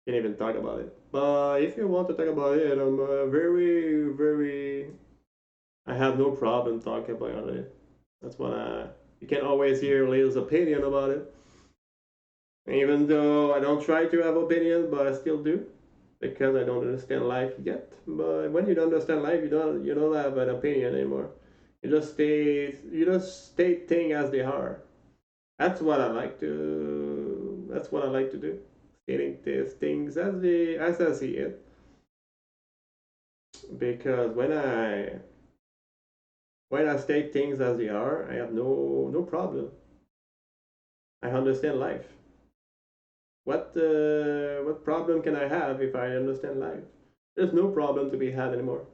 Can't even talk about it. But if you want to talk about it, I'm very. I have no problem talking about it. That's what I. You can always hear Leo's opinion about it. Even though I don't try to have opinion, but I still do because I don't understand life yet. But when you don't understand life, you don't have an opinion anymore. You just state things as they are. That's what I like to do. Stating these things as I see it. Because when I state things as they are, I have no problem. I understand life. What problem can I have if I understand life? There's no problem to be had anymore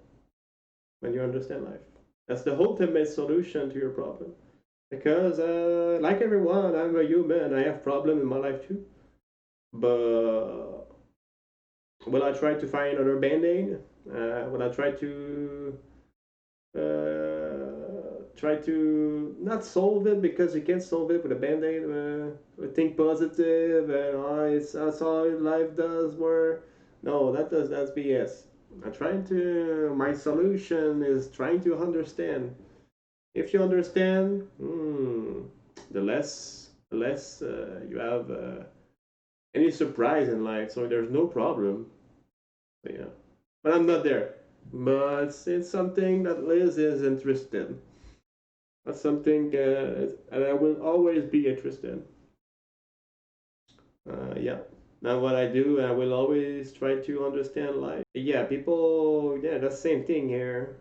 when you understand life. That's the ultimate solution to your problem. Because like everyone, I'm a human. I have problems in my life too. But will I try to find another band-aid? Will I try to not solve it because you can't solve it with a band-aid? Think positive and that's all life does work. No, that's BS. I'm trying to. My solution is trying to understand. If you understand, the less you have any surprise in life. So there's no problem. But yeah, but I'm not there. But it's something that Liz is interested in. That's something and I will always be interested in. Yeah, that's what I do, and I will always try to understand life. Yeah, people, yeah, that's the same thing here.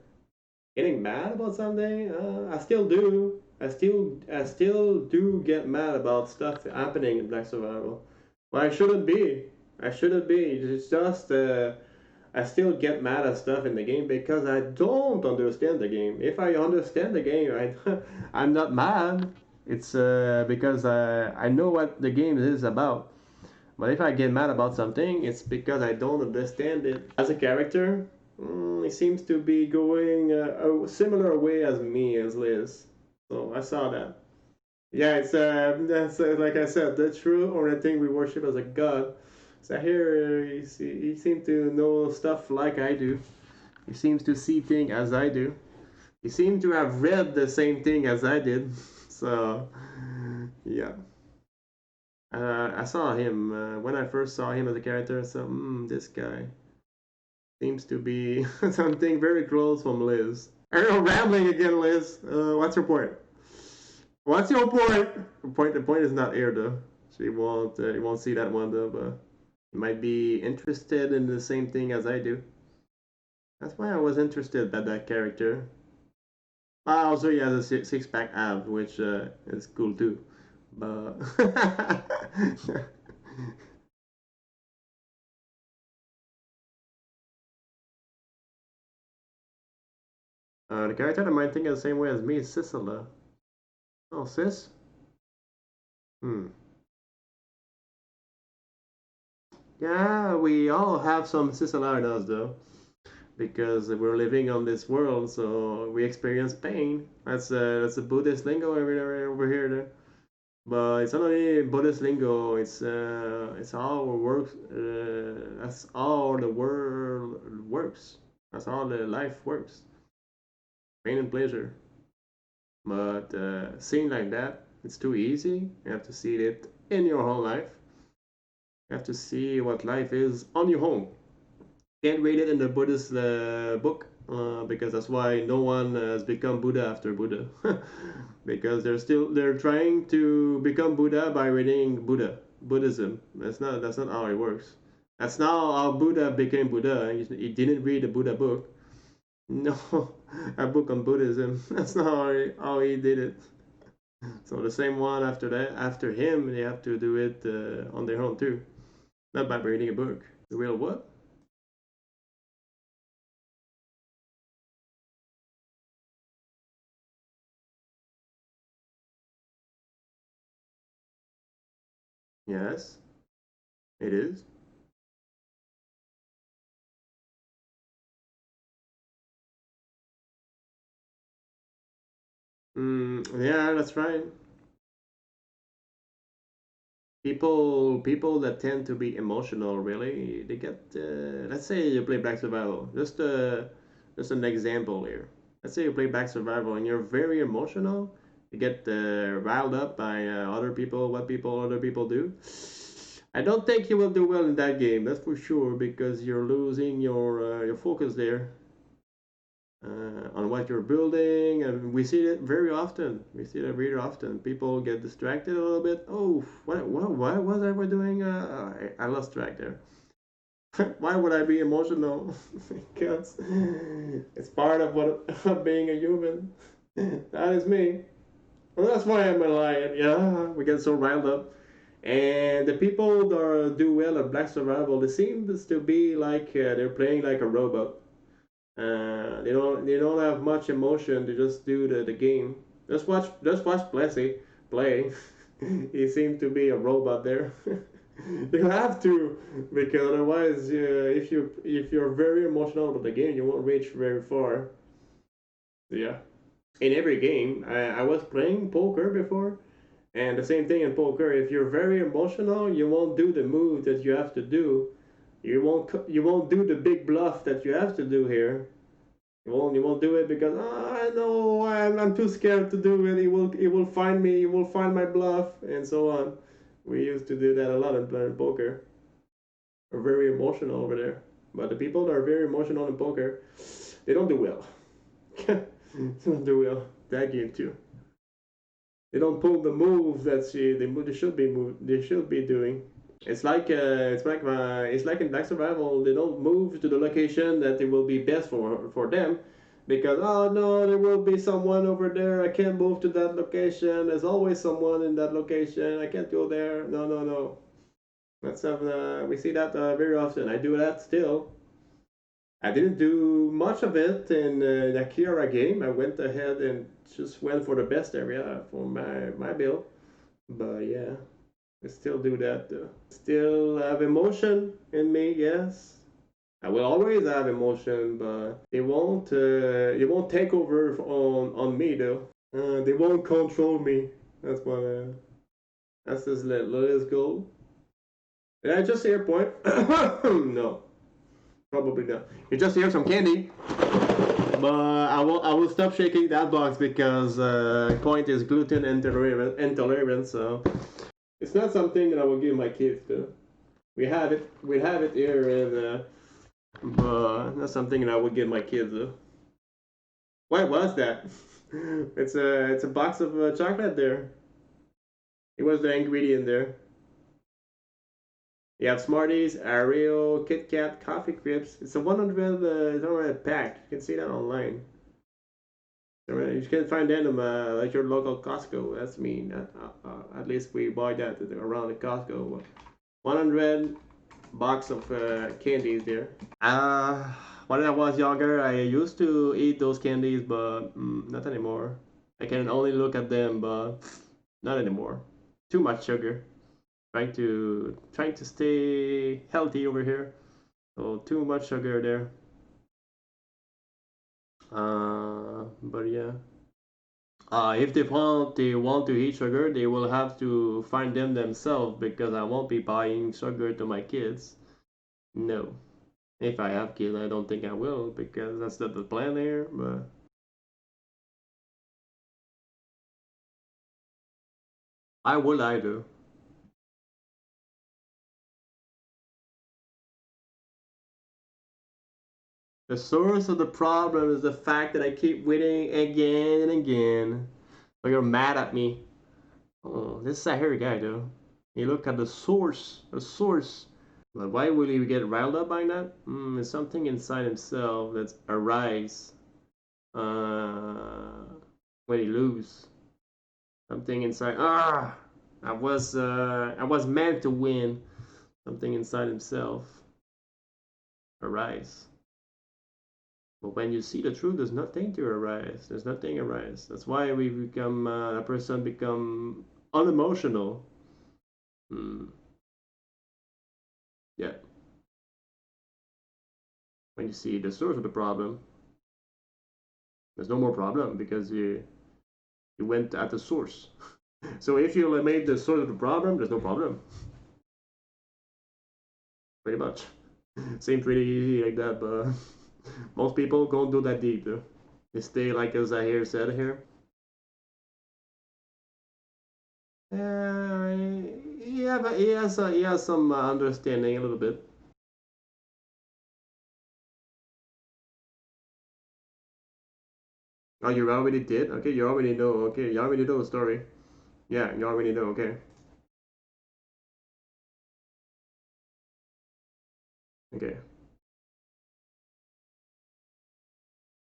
Getting mad about something, I still do. I still do get mad about stuff happening in Black Survival. But I shouldn't be. I shouldn't be. It's just I still get mad at stuff in the game because I don't understand the game. If I understand the game, I'm not mad. It's because I know what the game is about. But if I get mad about something, it's because I don't understand it. As a character, he seems to be going a similar way as me, as Liz. So I saw that. Yeah, it's that's like I said, the true or the thing we worship as a god. Zahir, he seems to know stuff like I do. He seems to see things as I do. He seemed to have read the same thing as I did. So, yeah. I saw him when I first saw him as a character. I thought, this guy seems to be something very close from Liz. I know, rambling again, Liz. What's your point? What's your point? The point is not here though. She won't. You won't see that one though. But you might be interested in the same thing as I do. That's why I was interested by that character. Also, he has a six pack ab, which is cool too. But the character that might think the same way as me is Sisela. Oh, sis? Hmm. Yeah, we all have some Sisela in us though, because we're living on this world, so we experience pain. That's a Buddhist lingo over here. There. But it's not only Buddhist lingo. It's all works. That's all the world works. That's all the life works. Pain and pleasure. But seeing like that, it's too easy. You have to see it in your whole life. You have to see what life is on your home. Can't read it in the Buddhist book because that's why no one has become Buddha after Buddha. Because they're trying to become Buddha by reading Buddhism. That's not how it works. That's not how Buddha became Buddha. He didn't read the Buddha book. No, a book on Buddhism. That's not how he did it. So the same one after that, after him, they have to do it on their own too, not by reading a book. The real what? Yes, it is. Yeah, that's right. People that tend to be emotional, really, they get. Let's say you play Black Survival. Just an example here. Let's say you play Black Survival and you're very emotional. You get riled up by other people, what people other people do. I don't think you will do well in that game. That's for sure because you're losing your focus there on what you're building, and we see it very often. We see that very often. People get distracted a little bit. Oh, what was I doing? I lost track there. Why would I be emotional? Because it's part of what of being a human. That is me. Well, that's why I'm a lion. Yeah, we get so riled up. And the people that do well at Black Survival, they seem to be like they're playing like a robot. They don't have much emotion. They just do the game. Just watch Plessy play. He seemed to be a robot there. You have to because otherwise, if you're very emotional about the game, you won't reach very far. Yeah. In every game, I was playing poker before, and the same thing in poker. If you're very emotional, you won't do the move that you have to do. You won't do the big bluff that you have to do here. You won't do it because I know I'm too scared to do it. He will find me. He will find my bluff and so on. We used to do that a lot in playing poker. We're very emotional over there, but the people that are very emotional in poker, they don't do well. They don't do well that game too. They don't pull the moves that they should be doing. It's like in Black Survival. They don't move to the location that it will be best for them, because oh no, there will be someone over there. I can't move to that location. There's always someone in that location. I can't go there. No, no, no. We see that very often. I do that still. I didn't do much of it in the Akira game. I went ahead and just went for the best area for my build. But yeah, I still do that. Still have emotion in me, yes. I will always have emotion, but it won't take over on me though. They won't control me. That's what. That's his latest goal. Did I just hear point? No, probably not. You just hear some candy. But I will stop shaking that box because point is gluten intolerant, so it's not something that I will give my kids to. We have it here, and but not something that I would give my kids to. What was that? It's a box of chocolate there. It was the ingredient there. You have Smarties, Oreo, Kit Kat, Coffee Crisps. It's a 100 pack. You can see that online. You can find them at your local Costco. That's me. At least we buy that around the Costco. 100 box of candies there. When I was younger, I used to eat those candies, but not anymore. I can only look at them, but not anymore. Too much sugar. Trying to stay healthy over here. So too much sugar there. But yeah. If they want to eat sugar, they will have to find them themselves because I won't be buying sugar to my kids. No. If I have kids, I don't think I will because that's not the plan here. But I would I do. The source of the problem is the fact that I keep winning again and again. So you're mad at me. Oh, this is a hairy guy though. You look at the source. The source. But why will he get riled up by that? It's something inside himself that's arise uh, when he lose. Something inside. I was meant to win. Something inside himself arise. But when you see the truth, there's nothing to arise. There's nothing arise. That's why we become a person become unemotional. Hmm. Yeah. When you see the source of the problem, there's no more problem because you went at the source. So if you eliminate the source of the problem, there's no problem. Pretty much. Seems pretty easy like that, but most people don't do that deep. Though. They stay like as Zahir said here. Yeah, but he has some understanding a little bit. Oh, you already did? Okay, you already know. Okay, you already know the story. Yeah, you already know. Okay. Okay.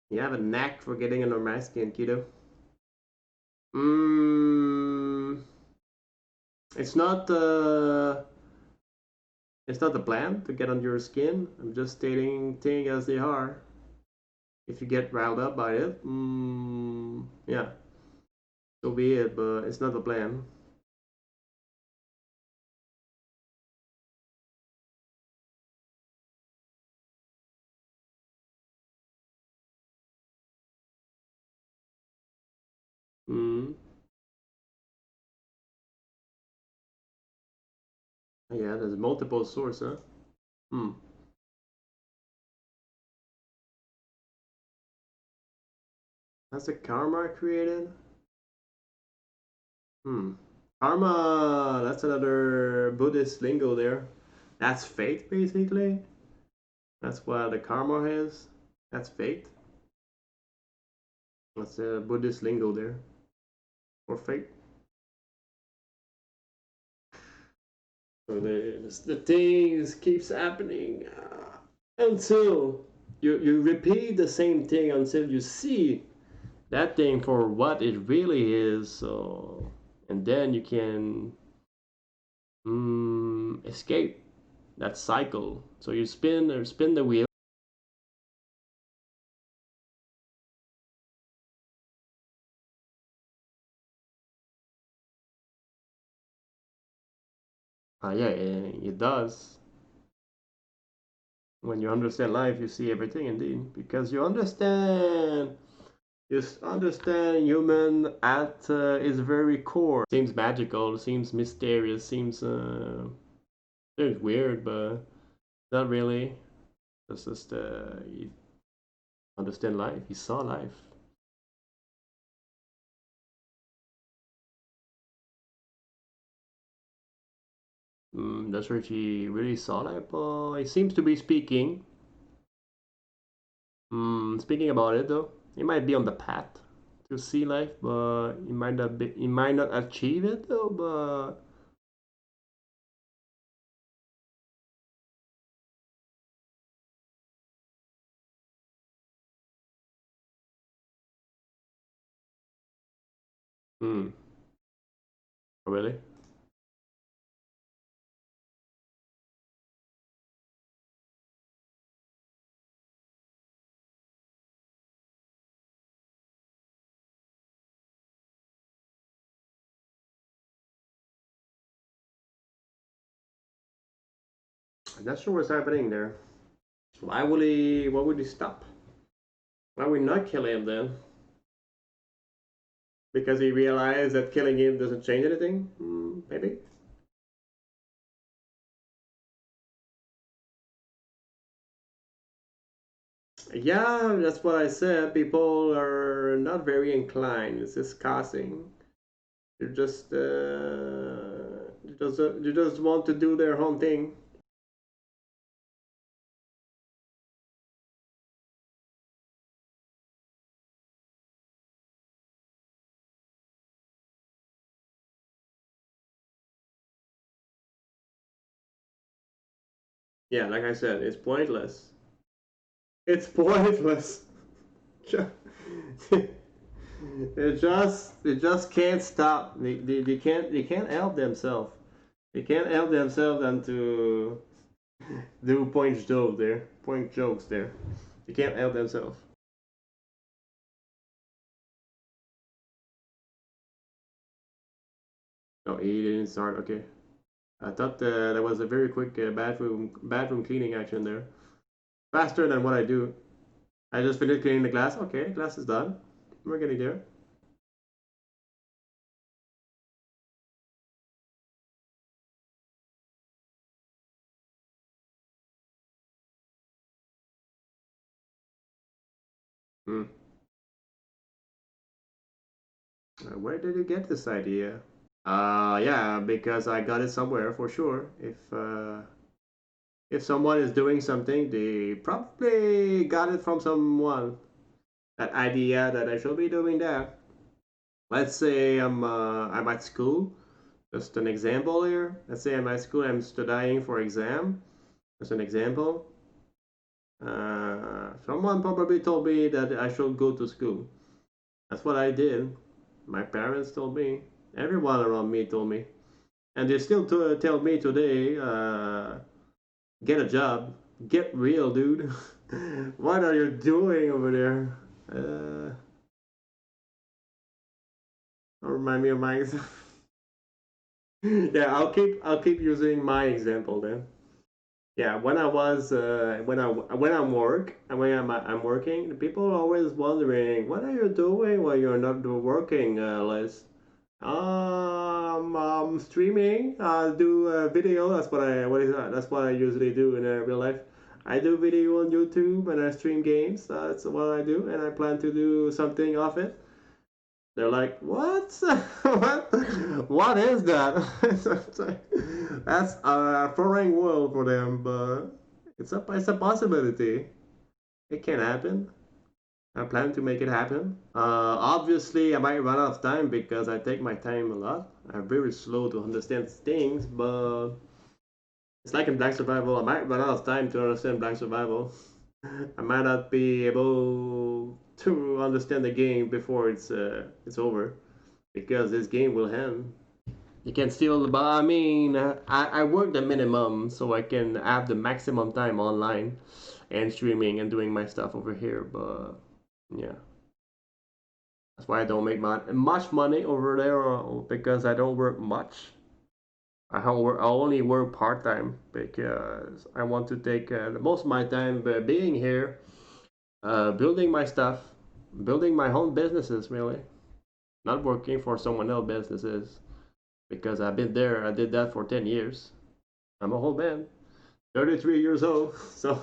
You have a knack for getting under my skin, kiddo. Mmm. It's not it's not the plan to get under your skin. I'm just stating things as they are. If you get riled up by it, yeah, so be it. But it's not the plan. Mm. Yeah, there's multiple sources. Huh? Hmm. That's a karma created. Hmm. Karma. That's another Buddhist lingo there. That's fate, basically. That's what the karma is. That's fate. That's a Buddhist lingo there for fate. So the things keeps happening until you repeat the same thing until you see that thing for what it really is. So and then you can escape that cycle. So you spin the wheel. Yeah, it does. When you understand life, you see everything indeed, because you understand human at its very core. Seems magical, seems mysterious, seems weird, but not really. It's just you understand life. You saw life. Not sure if he really saw life, but he seems to be speaking. Speaking about it though, he might be on the path to see life, but he might not achieve it though. But hmm, really? I'm not sure what's happening there. Why would he? Why would he stop? Why would we not kill him then? Because he realized that killing him doesn't change anything? Maybe. Yeah, that's what I said. People are not very inclined. It's discussing. You just you just want to do their own thing. Yeah, like I said, it's pointless. It's pointless. They just can't stop. They can't help themselves. They can't help themselves than to do point jokes there. They can't help themselves. No, he didn't start. Okay, I thought there was a very quick bathroom cleaning action there. Faster than what I do. I just finished cleaning the glass. Okay, the glass is done. We're getting there. Hmm. Where did you get this idea? Yeah, because I got it somewhere for sure. If someone is doing something, they probably got it from someone. That idea that I should be doing that. Let's say I'm at school. Just an example here. Let's say I'm at school. I'm studying for exam. Just an example. Someone probably told me that I should go to school. That's what I did. My parents told me. Everyone around me told me, and they still tell me today. Get a job. Get real, dude. What are you doing over there? Don't remind me of my example. Yeah, I'll keep using my example then. Yeah, when I was when I'm work and when I'm working, the people are always wondering what are you doing while you're not working, Les? Streaming. I do video. That's what I what is that? That's what I usually do in real life. I do video on YouTube and I stream games. That's what I do, and I plan to do something of it. They're like, what? what? What is that? That's a foreign world for them, but it's a possibility. It can happen. I plan to make it happen. Obviously, I might run out of time because I take my time a lot. I'm very slow to understand things, but It's like in Black Survival. I might run out of time to understand Black Survival. I might not be able to understand the game before it's over because this game will end. You can still, but I mean, I work the minimum so I can have the maximum time online and streaming and doing my stuff over here. But yeah, that's why I don't make much money over there because I don't work much. I only work part time because I want to take most of my time being here, building my stuff, building my own businesses. Really, not working for someone else's businesses because I've been there. I did that for 10 years. I'm a whole man, 33 years old, so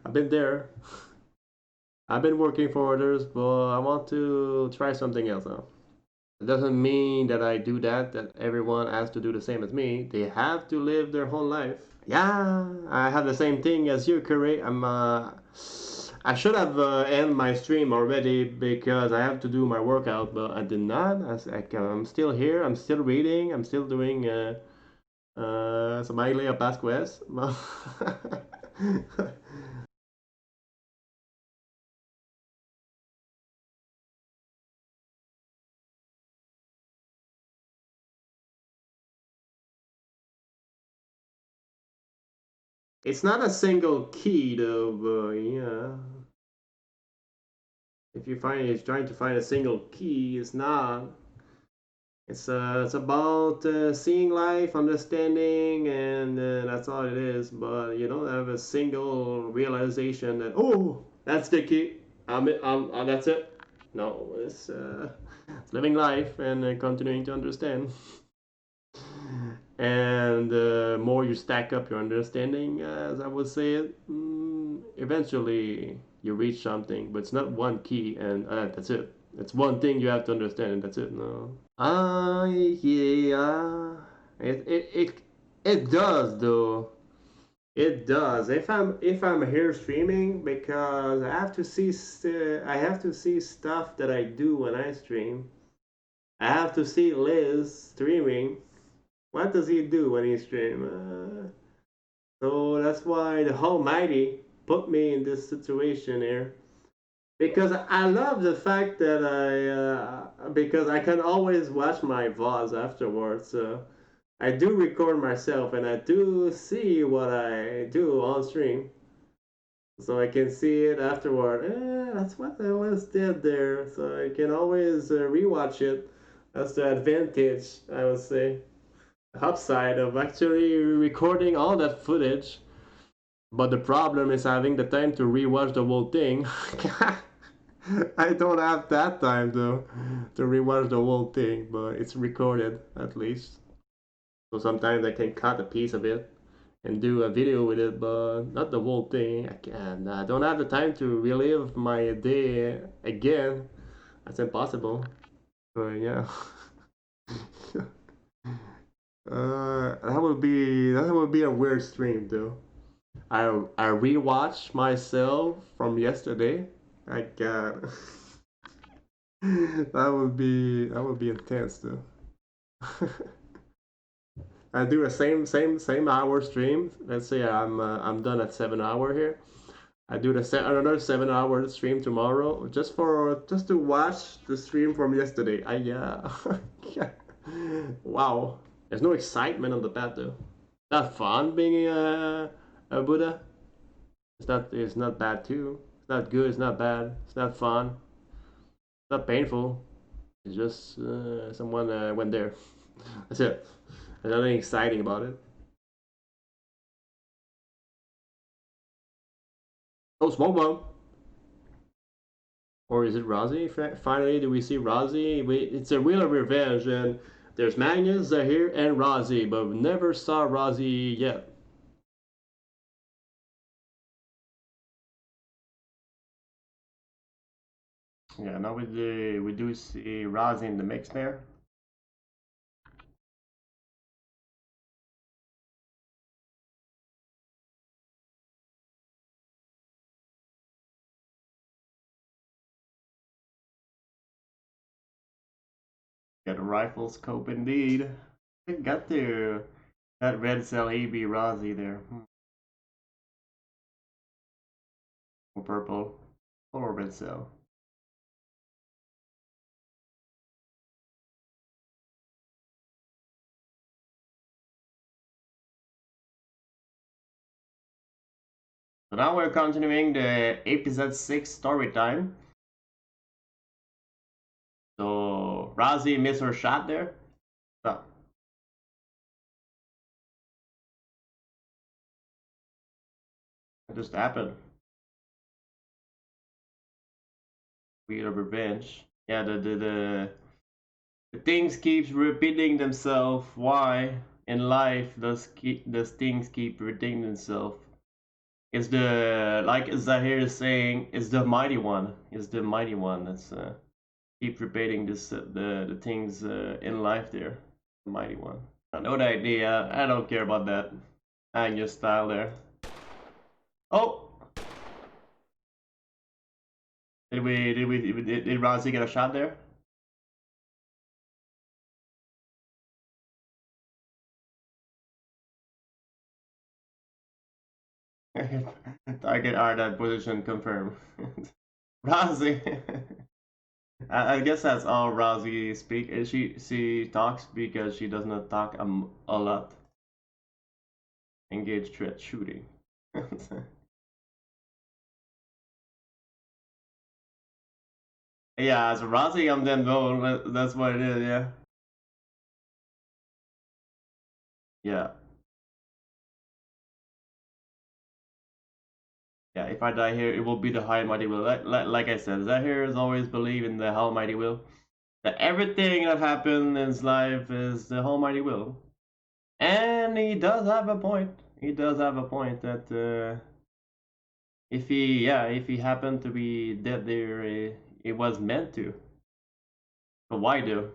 I've been there. I've been working for others, but I want to try something else now. It doesn't mean that I do that, that everyone has to do the same as me. They have to live their whole life. Yeah, I have the same thing as you, Curry. I should have end my stream already because I have to do my workout, but I did not. I'm still here. I'm still reading. I'm still doing some Aglaia past quests. It's not a single key though, but yeah. If you find it's trying to find a single key, it's not. It's about seeing life, understanding, and that's all it is. But you don't have a single realization that that's the key. That's it. No, it's living life and continuing to understand. And the more you stack up your understanding, as I would say it, eventually you reach something. But it's not one key, and that's it. It's one thing you have to understand, and that's it. No. Yeah. It does though. It does. If I'm here streaming because I have to see stuff that I do when I stream. I have to see Liz streaming. What does he do when he stream? So that's why the Almighty put me in this situation here because I love the fact that because I can always watch my VODs afterwards. I do record myself and I do see what I do on stream, so I can see it afterward. That's what I always did there, so I can always rewatch it. That's the advantage, I would say. The upside of actually recording all that footage. But the problem is having the time to rewatch the whole thing. I don't have that time though to rewatch the whole thing, but it's recorded at least. So sometimes I can cut a piece of it and do a video with it, but not the whole thing. I don't have the time to relive my day again. That's impossible. But yeah, that would be a weird stream though. I rewatched myself from yesterday. I got that would be intense though. I do a same hour stream. Let's say I'm done at 7 hour here. I do another 7 hour stream tomorrow just to watch the stream from yesterday. I yeah. Wow. There's no excitement on the path though. Not fun being a Buddha. It's not bad too. It's not good. It's not bad. It's not fun. It's not painful. It's just someone went there. That's it. There's nothing exciting about it. Oh, smoke bomb. Or is it Rozzi? Finally, do we see Rozzi? It's a Wheel of Revenge, and there's Magnus, Zahir, and Rozzi, but we never saw Rozzi yet. Yeah, now we do see Rozzi in the mix there. Got a rifle scope indeed. Got to That red cell, he be Rozzi there. Or purple. Or red cell. So now we're continuing the episode 6 story time. So Rozzi missed her shot there. So it just happened. Wheel of revenge. Yeah, the things keeps repeating themselves. Why in life does things keep repeating themselves? It's the, like Zahir is saying, it's the mighty one. It's the mighty one that's keep repeating this the things in life there. The mighty one. No idea. I don't care about that. Magnus style there. Oh, did Rozzi get a shot there? Target R that position confirmed. Rozzi. I guess that's all Rozzi speak. She talks because she does not talk a lot. Engage threat shooting. Yeah, as Rozzi, I'm then no. That's what it is. Yeah. Yeah. Yeah, if I die here, it will be the High Mighty Will. Like I said, Zahir has always believed in the Almighty Will. That everything that happens in his life is the Almighty Will. And he does have a point. He does have a point that if he happened to be dead there, it was meant to. But why do?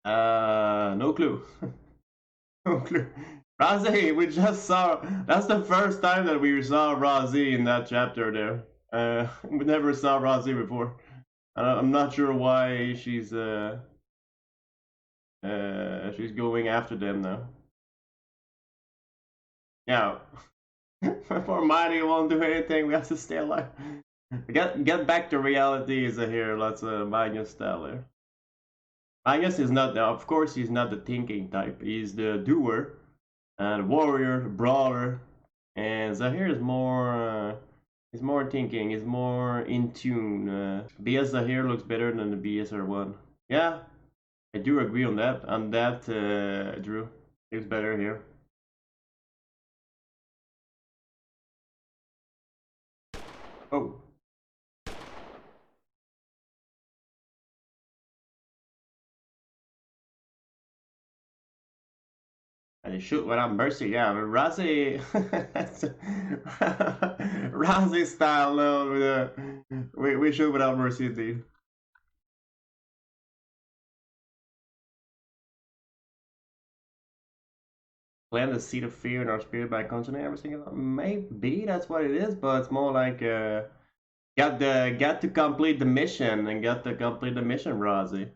No clue. No clue. Rozzi, we just saw. That's the first time that we saw Rozzi in that chapter there. We never saw Rozzi before. I'm not sure why she's going after them now. Yeah. Poor Mighty won't do anything. We have to stay alive. Get back to reality is here. Let's Magnus style there. Magnus is not. Of course, he's not the thinking type. He's the doer and warrior, brawler. And Zahir is more. He's more thinking. He's more in tune. BS Zahir looks better than the BSR1. Yeah, I do agree on that. On that, Drew. Looks better here. Oh. And they shoot without mercy, yeah. But Rozzi, Rozzi style, no, we shoot without mercy, indeed. Plant the seed of fear in our spirit by continuing everything. Maybe that's what it is, but it's more like got to complete the mission and got to complete the mission, Rozzi.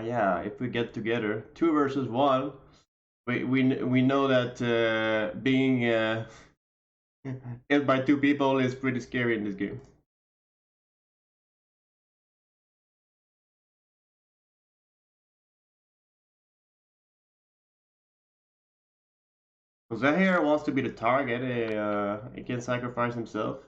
Yeah, if we get together, 2 versus 1, we know that being hit by 2 people is pretty scary in this game. Zahir wants to be the target. He can sacrifice himself.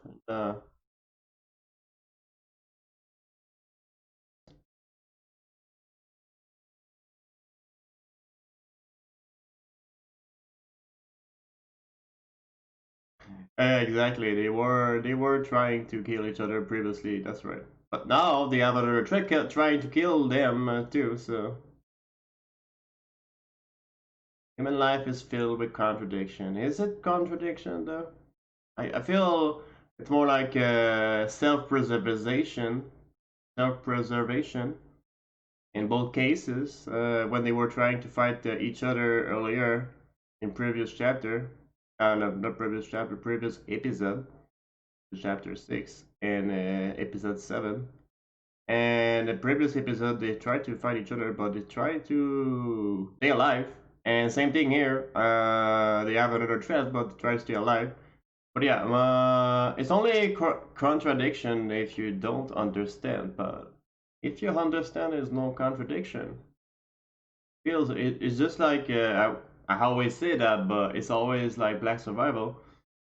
Exactly. They were trying to kill each other previously. That's right. But now the other trick trying to kill them too. So human life is filled with contradiction. Is it contradiction though? I feel it's more like self-preservation. Self-preservation in both cases when they were trying to fight each other earlier in previous chapter. No, not previous chapter, previous episode, chapter 6 and episode 7. And the previous episode, they tried to fight each other, but they tried to stay alive. And same thing here. They have another threat, but they try to stay alive. But yeah, it's only a contradiction if you don't understand. But if you understand, there's no contradiction. It's just like I always say that, but it's always like Black Survival.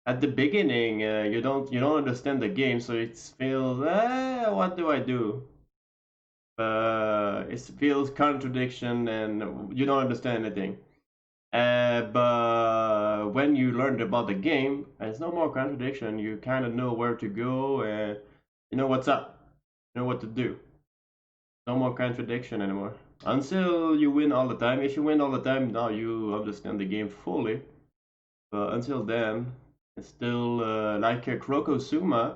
At the beginning, you don't understand the game, so it feels what do I do? It feels contradiction, and you don't understand anything. But when you learned about the game, it's no more contradiction. You kind of know where to go, and you know what's up, you know what to do. No more contradiction anymore. Until you win all the time. If you win all the time, now you understand the game fully. But until then, it's still like Krokosuma.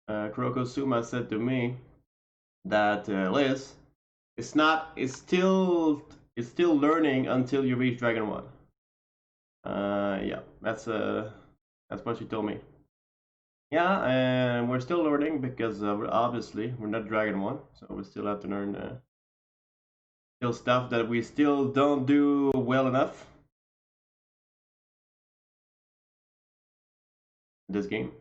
Krokosuma said to me that Liz, it's still learning until you reach Dragon 1. Yeah, that's what she told me. Yeah, and we're still learning because obviously we're not Dragon 1, so we still have to learn still stuff that we still don't do well enough in this game.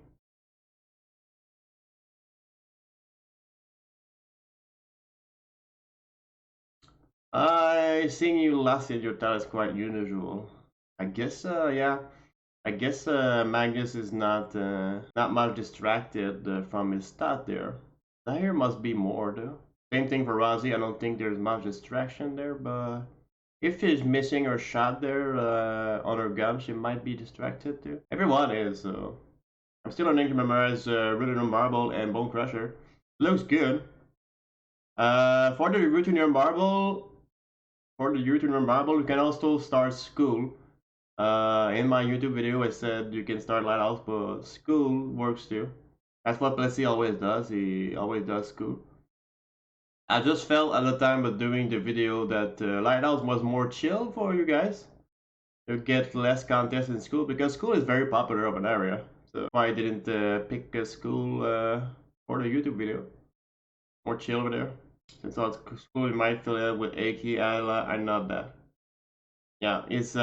I seen you last in your title is quite unusual. I guess, yeah. I guess Magnus is not much distracted from his stat there. Zahir must be more though. Same thing for Rozzi. I don't think there's much distraction there, but if she's missing her shot there on her gun, she might be distracted too. Everyone is. I'm still learning to memorize Rhythm of Marble and Bone Crusher. Looks good. For the routine marble, you can also start school. In my YouTube video, I said you can start Lighthouse, but school works too. That's what Plessy always does. He always does school. I just felt at the time of doing the video that Lighthouse was more chill for you guys. You get less contests in school because school is very popular of an area. So why I didn't pick a school for the YouTube video. More chill over there. Since all school you might fill it with Aki, I'm not that. Yeah, it's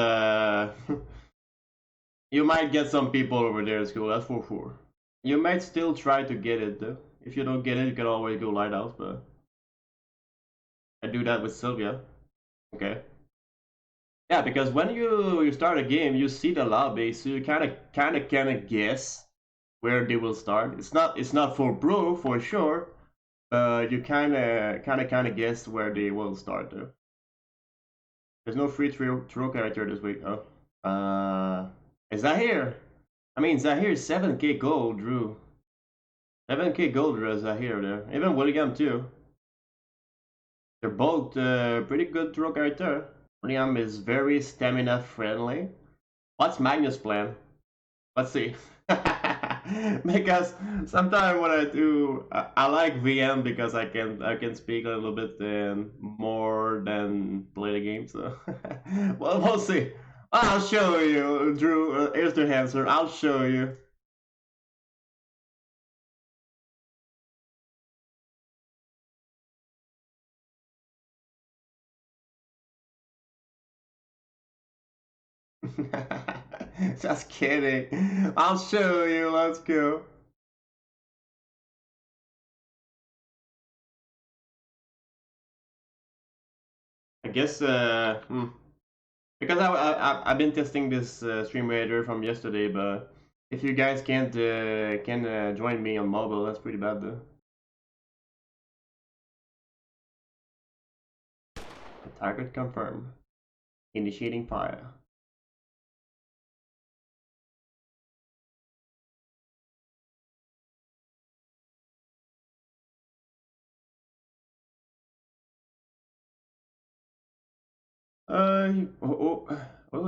you might get some people over there at school, that's for sure. You might still try to get it though. If you don't get it, you can always go Lighthouse, but I do that with Sylvia. Okay. Yeah, because when you start a game, you see the lobby, so you kind of guess where they will start. It's not for bro for sure, but you kind of guess where they will start though. There's no free throw character this week. Oh, is Zahir? I mean, Zahir is 7K gold, Drew. 7K gold, Drew, Zahir there. Even William too. They're both pretty good throw character. William is very stamina friendly. What's Magnus' plan? Let's see. Because sometimes when I do, I like VM because I can speak a little bit more than play the game. So, well, we'll see. I'll show you, Drew. Here's the answer. I'll show you. Just kidding. I'll show you. Let's go. I guess because I've been testing this stream raider from yesterday, but if you guys can join me on mobile, that's pretty bad though. Target confirmed. Initiating fire.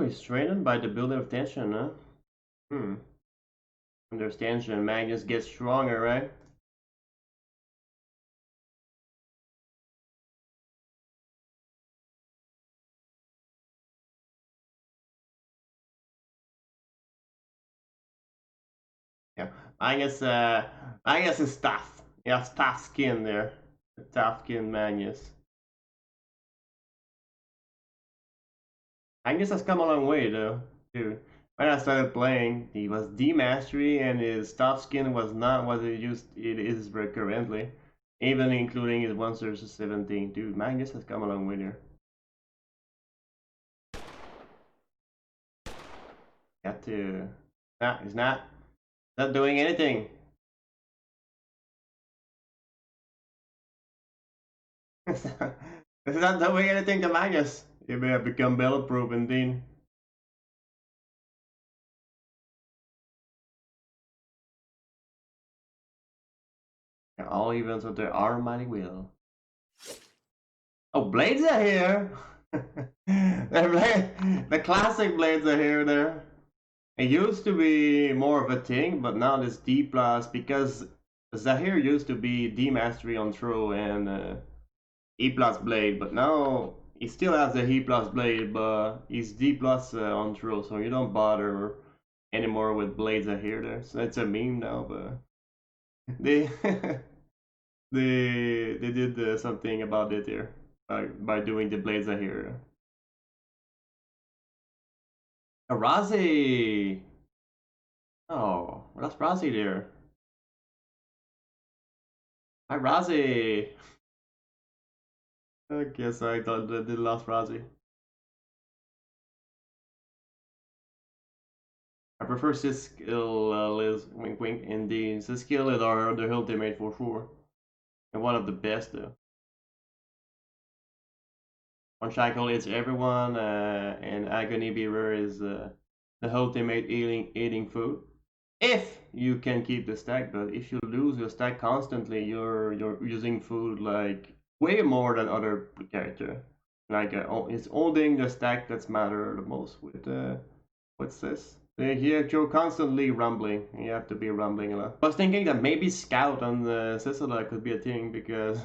He's strengthened by the building of tension, huh? Hmm. When there's tension, Magnus gets stronger, right? Yeah. Magnus is tough. He has tough skin there. Tafkin Magnus. Magnus has come a long way though, too. When I started playing, he was D mastery and his top skin was not what it is currently. Even including his 1 versus 17. Dude, Magnus has come a long way there. Got to. Nah, he's not doing anything. He's not doing anything to Magnus. He may have become bulletproof indeed. All events of the almighty will. Oh, blades are here! The classic blades are here there. It used to be more of a thing, but now this D plus, because Zahir used to be D mastery on throw and E plus blade, but now he still has the E plus blade, but he's D plus on throw, so you don't bother anymore with blades Zahir there. So it's a meme now, but they they did something about it here by doing the blades Zahir. Rozzi! Oh, well, that's Rozzi there. Hi, Rozzi! I guess I thought that did last Rozzi. I prefer Skill, Liz, wink wink, indeed. Skill is the ultimate for sure. And one of the best though. On Shackle it's everyone, and Agony Beaver is the ultimate eating food. If you can keep the stack, but if you lose your stack constantly, you're using food like way more than other character. Like it's holding the stack that's matter the most with what's this? You're constantly rumbling. You have to be rumbling a lot. I was thinking that maybe Scout on the Sicily could be a thing because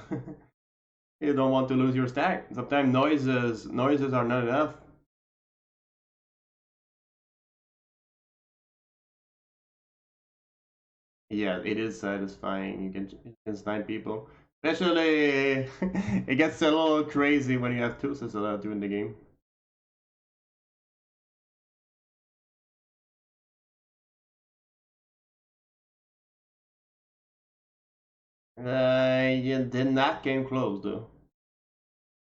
you don't want to lose your stack. Sometimes noises are not enough. Yeah, it is satisfying. You can snipe people. Especially, it gets a little crazy when you have two Sicily during the game. You did not came close though.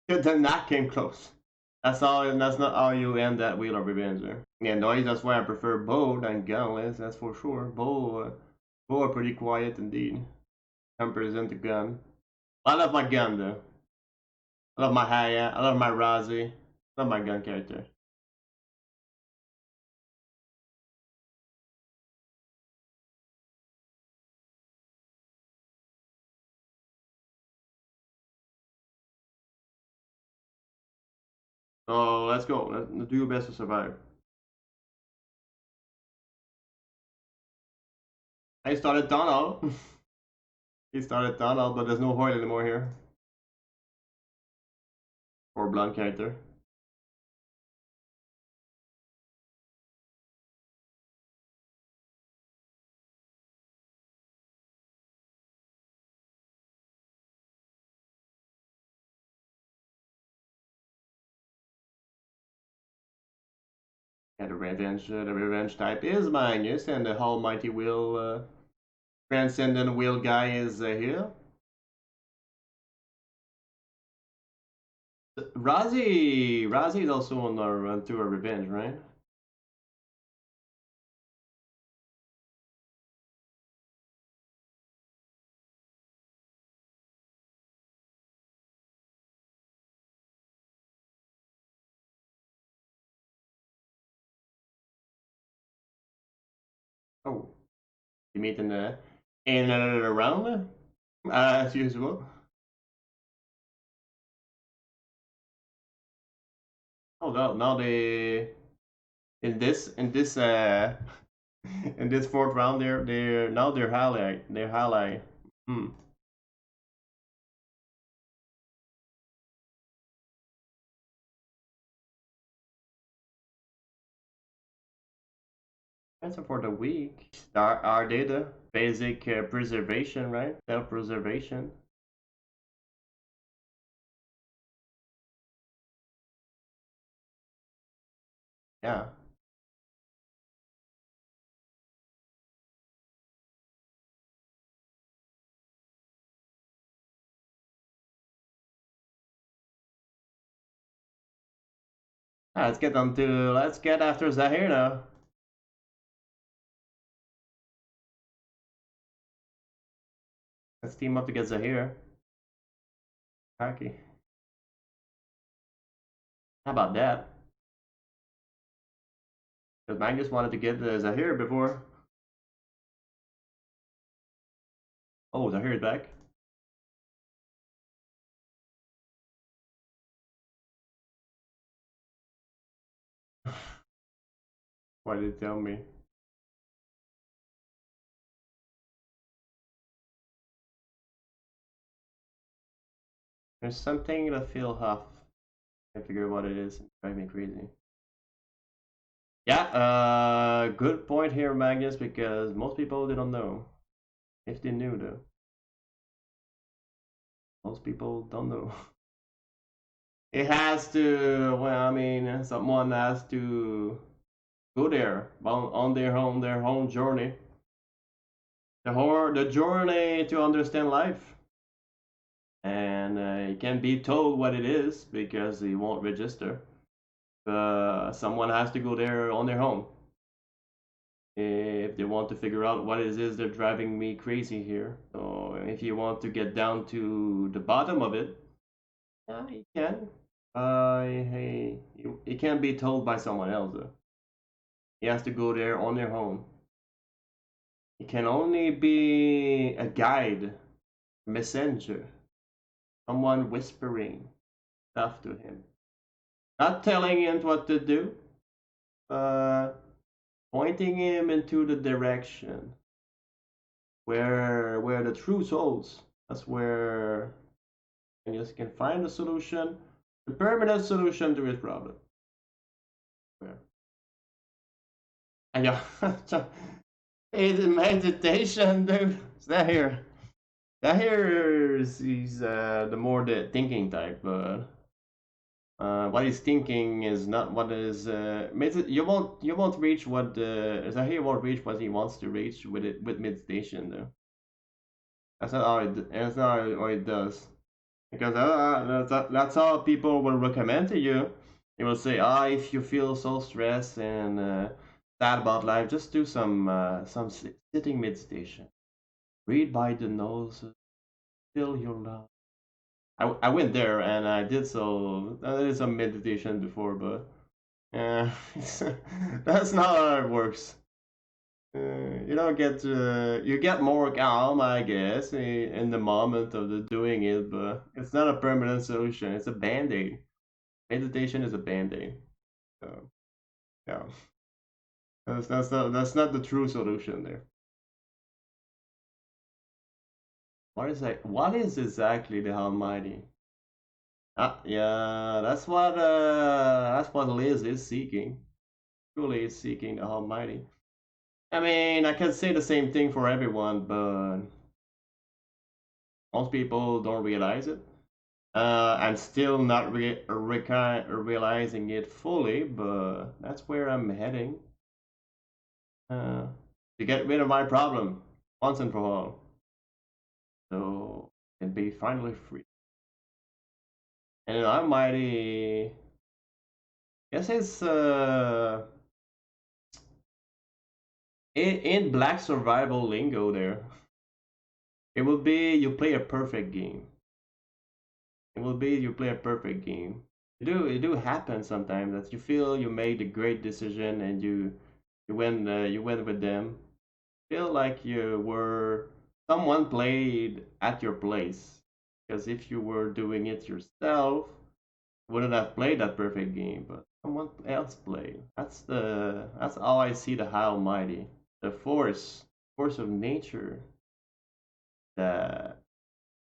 You did not came close. That's all. That's not how you end that Wheel of Revenge there. Yeah, noise. That's why I prefer bow than gunless. That's for sure. Bow are pretty quiet indeed. 10% the gun. I love my gun though. I love my Haya. I love my Rozzi. I love my gun character. So let's go. Let's do your best to survive. I started tunnel. He started tunnel, but there's no Hoyle anymore here. Or blunt character. Yeah, the revenge type is Magnus, and the almighty will transcendent will guy is here. Rozzi is also on our run to a revenge, right? Oh, you meet in another round, as usual. Oh no, now they in this in this fourth round they're highlight. Hmm. Answer for the week. Are they the basic preservation, right? Self preservation. Yeah. Let's get after Zahir now. Let's team up to get Zahir. Okay. How about that? Because Magnus wanted to get Zahir before. Oh, Zahir is back. Why did you tell me? There's something that feels off. I figure what it is. It's driving me crazy. Yeah, good point here, Magnus, because most people they don't know. If they knew, though. Most people don't know. It has to, well, I mean, someone has to go there on their own journey. The journey to understand life. And you can't be told what it is because it won't register. Someone has to go there on their own if they want to figure out what it is they're driving me crazy here. So if you want to get down to the bottom of it, yeah, you can. Hey, it can't be told by someone else. Though. He has to go there on their own. It can only be a guide, messenger, someone whispering stuff to him, not telling him what to do, uh, pointing him into the direction where the true souls. That's where you can find a solution, the permanent solution to his problem. Where? And yeah, it's meditation, dude. Is that here? That here is he's the more the thinking type, but what he's thinking is not what is you won't reach what Zahir won't reach what he wants to reach with it with meditation though. That's not how it does. Because that's how people will recommend to you. They will say, if you feel so stressed and sad about life, just do some sitting meditation. Breathe by the nose, fill your lungs. I went there and I did so. I did some meditation before, but yeah, that's not how it works. You don't get you get more calm, I guess, in the moment of the doing it, but it's not a permanent solution. It's a band-aid. Meditation is a band-aid. So yeah, that's not the true solution there. What is that? What is exactly the Almighty? Yeah, that's what Liz is seeking. Truly is seeking the Almighty. I mean, I can say the same thing for everyone, but most people don't realize it. I'm still not realizing it fully, but that's where I'm heading. To get rid of my problem once and for all. So, and be finally free. And Almighty, guess it's in Black Survival lingo there. It will be you play a perfect game. It will be you play a perfect game. It do happen sometimes that you feel you made a great decision and you went with them. Feel like you were someone played at your place. Because if you were doing it yourself, you wouldn't have played that perfect game, but someone else played. That's how I see the High Almighty. The force of nature that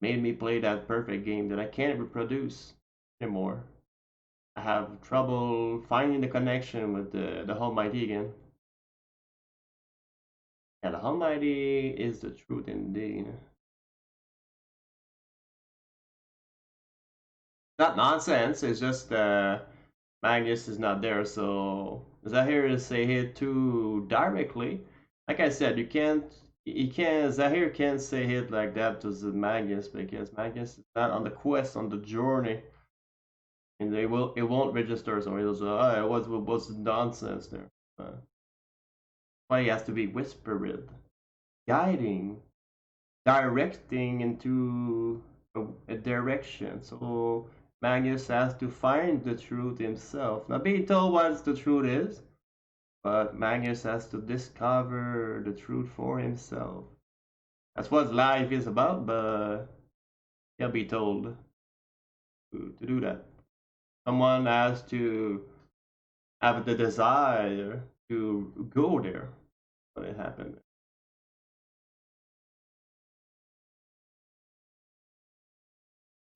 made me play that perfect game that I can't reproduce anymore. I have trouble finding the connection with the Almighty again. Yeah, the Almighty is the truth indeed. Not nonsense. It's just Magnus is not there, so Zahir is say hit too directly. Like I said, Zahir can't say hit like that to the Magnus because Magnus is not on the quest, on the journey, and it won't register. So he'll say, oh, what's the nonsense there? Why he has to be whispered, guiding, directing into a direction. So Magnus has to find the truth himself, not being told what the truth is, but Magnus has to discover the truth for himself. That's what life is about, but he'll be told to do that. Someone has to have the desire to go there when it happened.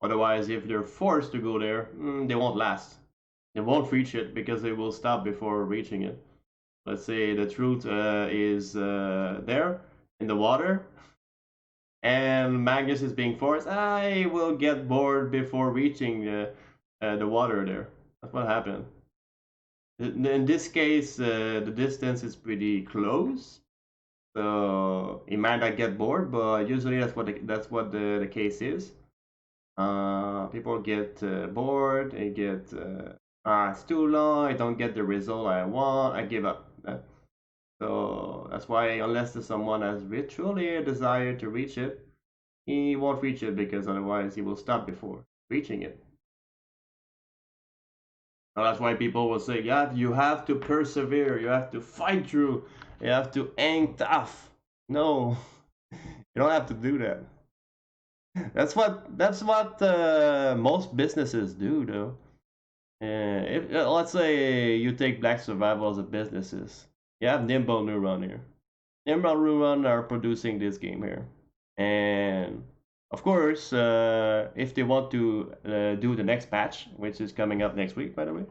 Otherwise, if they're forced to go there, they won't last. They won't reach it because they will stop before reaching it. Let's say the truth is there in the water, and Magnus is being forced. I will get bored before reaching the water there. That's what happened. In this case, the distance is pretty close, so he might not get bored, but usually that's what the case is. People get bored. They get it's too long. I don't get the result I want. I give up. So that's why, unless someone has truly a desire to reach it, he won't reach it because otherwise he will stop before reaching it. So that's why people will say, yeah, you have to persevere. You have to fight through. You have to hang tough. No, you don't have to do that. That's what most businesses do, though. If let's say you take Black Survival as a businesses, you have Nimble Neuron here. Nimble Neuron are producing this game here, and of course, if they want to do the next patch, which is coming up next week, by the way,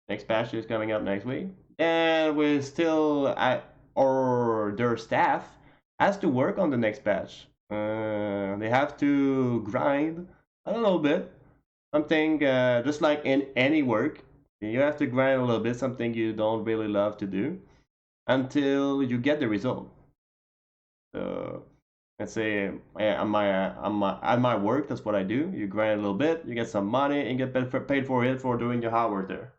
next patch is coming up next week, and we're still at or their staff has to work on the next patch. They have to grind a little bit, something just like in any work, you have to grind a little bit, something you don't really love to do, until you get the result. So let's say at my work, that's what I do. You grind a little bit, you get some money, and get paid for it for doing your hard work there.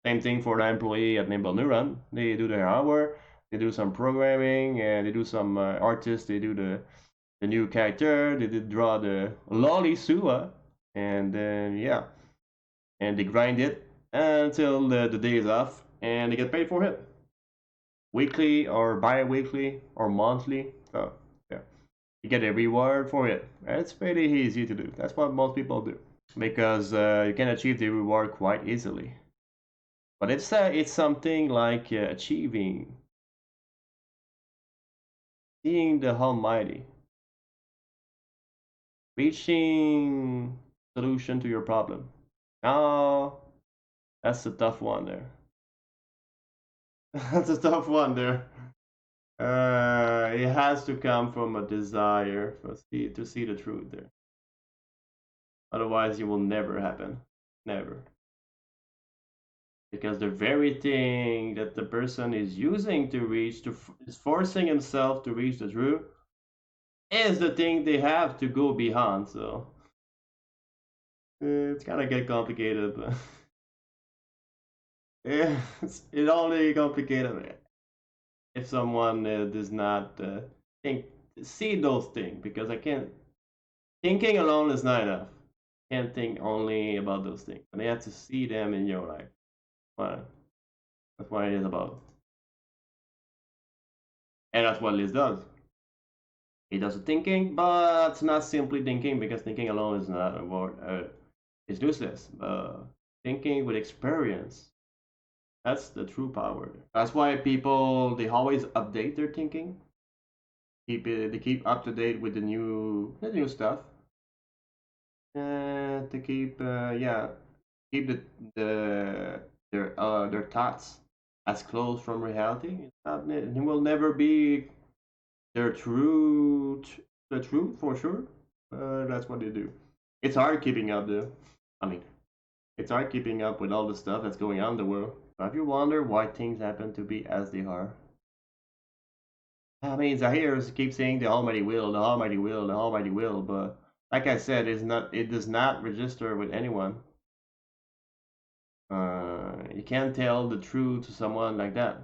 Same thing for the employee at Nimble Neuron. They do their hard work, they do some programming, and they do some artists. They do the new character. They did draw the Lolly Sua, and then yeah, and they grind it until the day is off, and they get paid for it, weekly or bi-weekly or monthly. So yeah, you get a reward for it. It's pretty easy to do. That's what most people do because you can achieve the reward quite easily. But it's something like achieving, seeing the Almighty, reaching solution to your problem. Now that's a tough one there. That's a tough one there. It has to come from a desire to see the truth there. Otherwise, it will never happen. Never. Because the very thing that the person is using to reach, is forcing himself to reach the truth, is the thing they have to go beyond. So it's kind of get complicated. But yeah, it only complicated if someone does not think see those things, because I can't thinking alone is not enough. Can't think only about those things, and you have to see them in your life. Well, that's what it is about, and that's what Liz does. He does the thinking, but not simply thinking, because thinking alone is not a word. It's useless. Thinking with experience, that's the true power. That's why people they always update their thinking. They keep up to date with the new stuff. To keep keep their thoughts as close from reality. It will never be their the truth for sure. That's what they do. It's hard keeping up though. I mean, It's hard keeping up with all the stuff that's going on in the world. Have you wondered why things happen to be as they are? I mean, Zahir keeps saying the Almighty will, the Almighty will, the Almighty will, but like I said, it does not register with anyone. You can't tell the truth to someone like that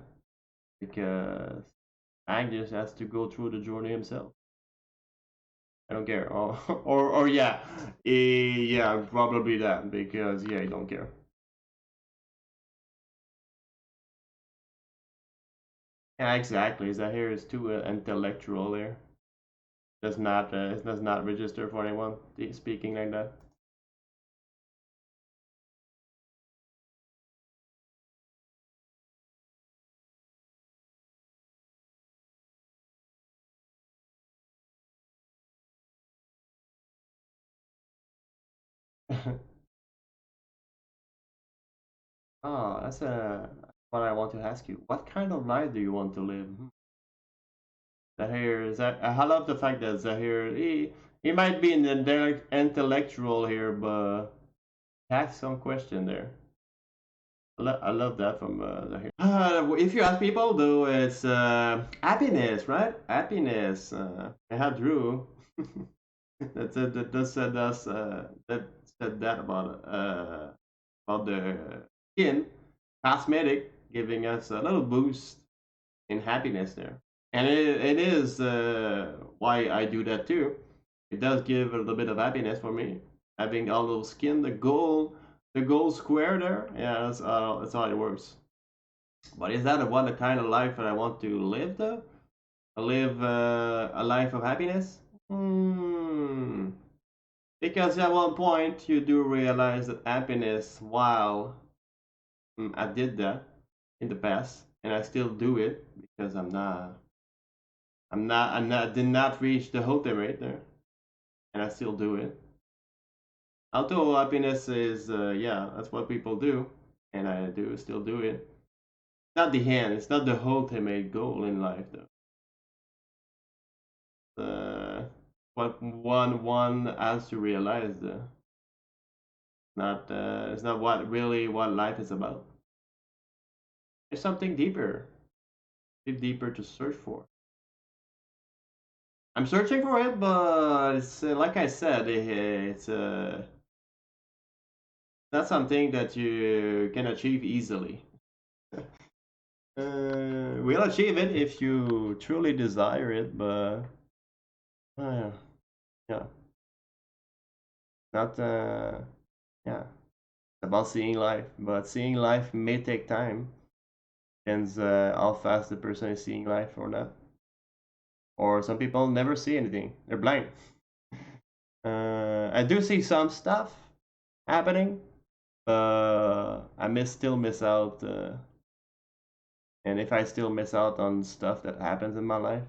because Magnus has to go through the journey himself. I don't care. Or yeah, yeah, probably that because yeah, I don't care. Yeah, exactly. Zahir is too intellectual there. It does not register for anyone speaking like that. Oh, that's what I want to ask you. What kind of life do you want to live? Zahir is that I love the fact that Zahir he might be an intellectual here, but ask some question there. I love that from Zahir. If you ask people, though, it's happiness, right? Happiness. I had Drew. That said that about the skin cosmetic giving us a little boost in happiness there, and it is why I do that too. It does give a little bit of happiness for me having all those skin, the gold square there. Yeah, that's how it works. But is that what the kind of life that I want to live though? Live a life of happiness? Hmm. Because at one point you do realize that happiness, while I did that in the past, and I still do it because did not reach the ultimate there, and I still do it. Although happiness is, yeah, that's what people do, and I do still do it. Not the end. It's not the ultimate goal in life, though. What one has to realize, though. Not it's not what really what life is about. It's something deeper, deeper to search for. I'm searching for it, but it's like I said, it's not something that you can achieve easily. We'll achieve it if you truly desire it, but uh, yeah, not yeah, it's about seeing life. But seeing life may take time. Depends how fast the person is seeing life or not. Or some people never see anything; they're blind. I do see some stuff happening, I still miss out. And if I still miss out on stuff that happens in my life,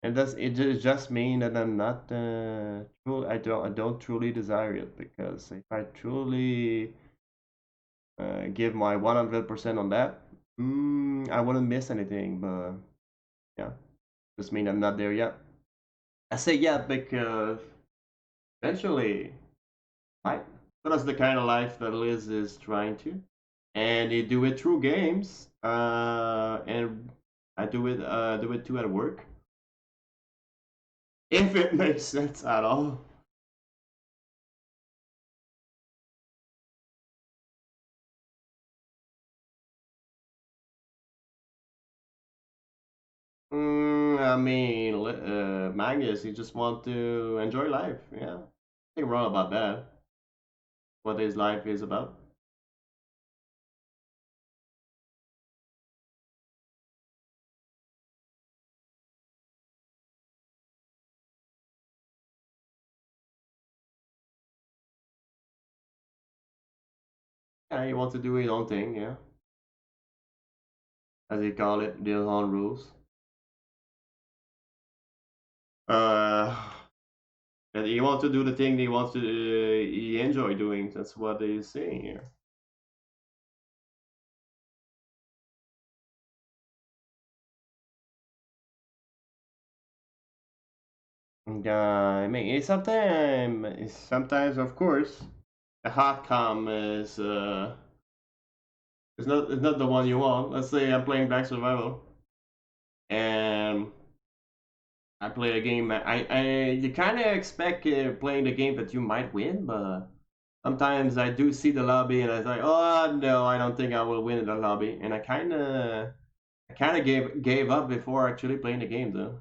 it just mean that I'm not I don't truly desire it because if I truly give my 100% on that, I wouldn't miss anything. But yeah, just mean I'm not there yet. I say yet because eventually, right? So that's the kind of life that Liz is trying to, and you do it through games. And I do it too at work, if it makes sense at all. I mean, Magnus, he just want to enjoy life. Yeah, nothing wrong about that. What his life is about. Yeah, he wants to do his own thing. Yeah, as they call it, their own rules. Uh, and he wants to do the thing he wants to. He enjoy doing. That's what he's saying here. I mean, sometimes, of course, the hot com is not the one you want. Let's say I'm playing Black Survival and I play a game. I you kind of expect playing the game that you might win, but sometimes I do see the lobby and I was like, oh no, I don't think I will win in the lobby, and I kind of gave up before actually playing the game though.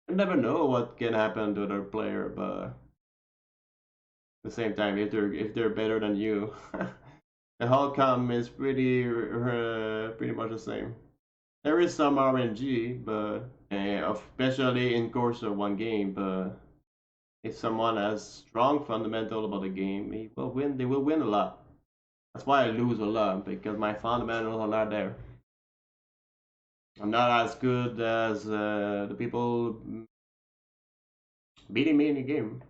You never know what can happen to the player, but at the same time, if they're better than you, the outcome is pretty much the same. There is some RNG, but especially in course of one game. But if someone has strong fundamental about the game, he will win. They will win a lot. That's why I lose a lot because my fundamentals are not there. I'm not as good as the people beating me in the game.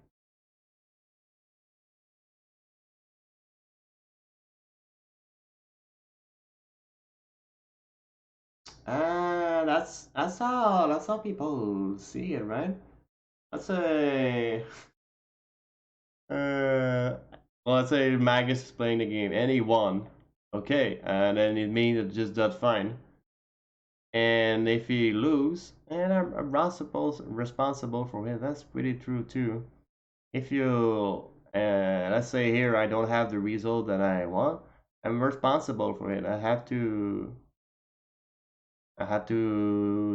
That's how people see it, right? Let's say uh well, let's say Magnus is playing the game and he won. Okay, and then it means it's just that fine. And if he lose, and I'm responsible for it. That's pretty true too. If you let's say here I don't have the result that I want, I'm responsible for it. I have to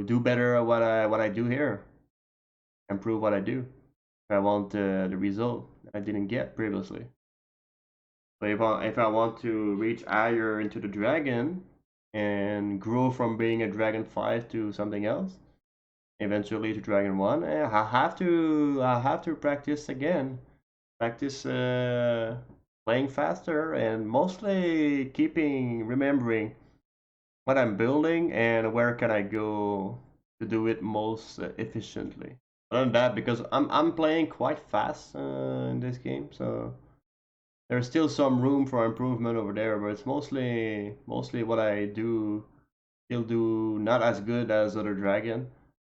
do better at what I do here, improve what I do. If I want the result I didn't get previously. So if I want to reach higher into the dragon and grow from being a dragon 5 to something else, eventually to dragon 1, I have to practice again. Practice playing faster and mostly keeping remembering what I'm building and where can I go to do it most efficiently. Other than that, because I'm playing quite fast in this game, so there's still some room for improvement over there. But it's mostly what I do still do not as good as other dragon.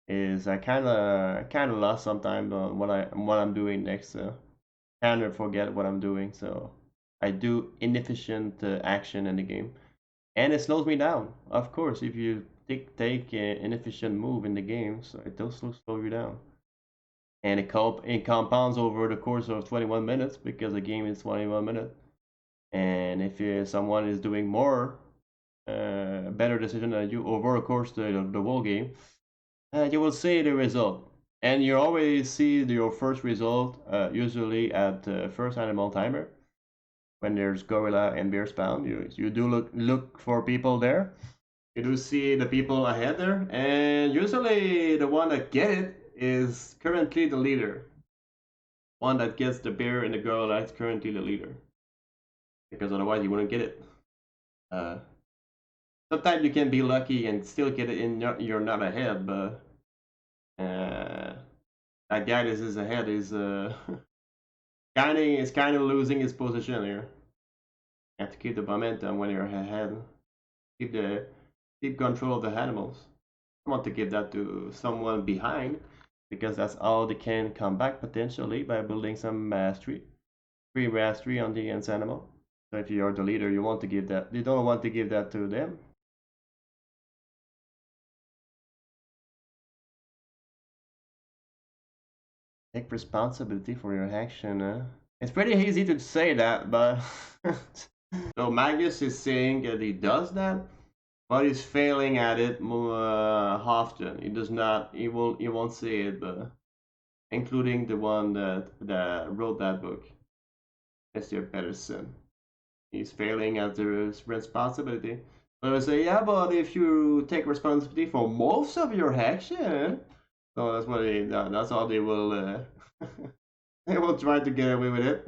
Is I kind of lost sometimes on what I'm doing next. Kind of forget what I'm doing, so I do inefficient action in the game, and it slows me down. Of course, if you take an inefficient move in the game, so it does slow you down, and it compounds over the course of 21 minutes because the game is 21 minutes. And if someone is doing more better decision than you over the course the whole game, you will see the result. And you always see your first result usually at the first animal timer when there's gorilla and bear spawn. You do look for people there. You do see the people ahead there, and usually the one that get it is currently the leader. One that gets the bear and the gorilla is currently the leader, because otherwise you wouldn't get it. Uh, Sometimes you can be lucky and still get it in. You're not ahead, but that guy that is ahead is kind of losing his position here. You have to keep the momentum when you're ahead. Keep control of the animals. I want to give that to someone behind because that's all they can come back potentially by building some mastery, free mastery on the against animal. So if you're the leader, you want to give that. You don't want to give that to them. Take responsibility for your action. It's pretty easy to say that, but so Magnus is saying that he does that, but he's failing at it more often. He does not. He won't say it, but including the one that wrote that book, Mr. Pedersen. He's failing at the responsibility. But I say, yeah, but if you take responsibility for most of your action, so that's how they will they will try to get away with it.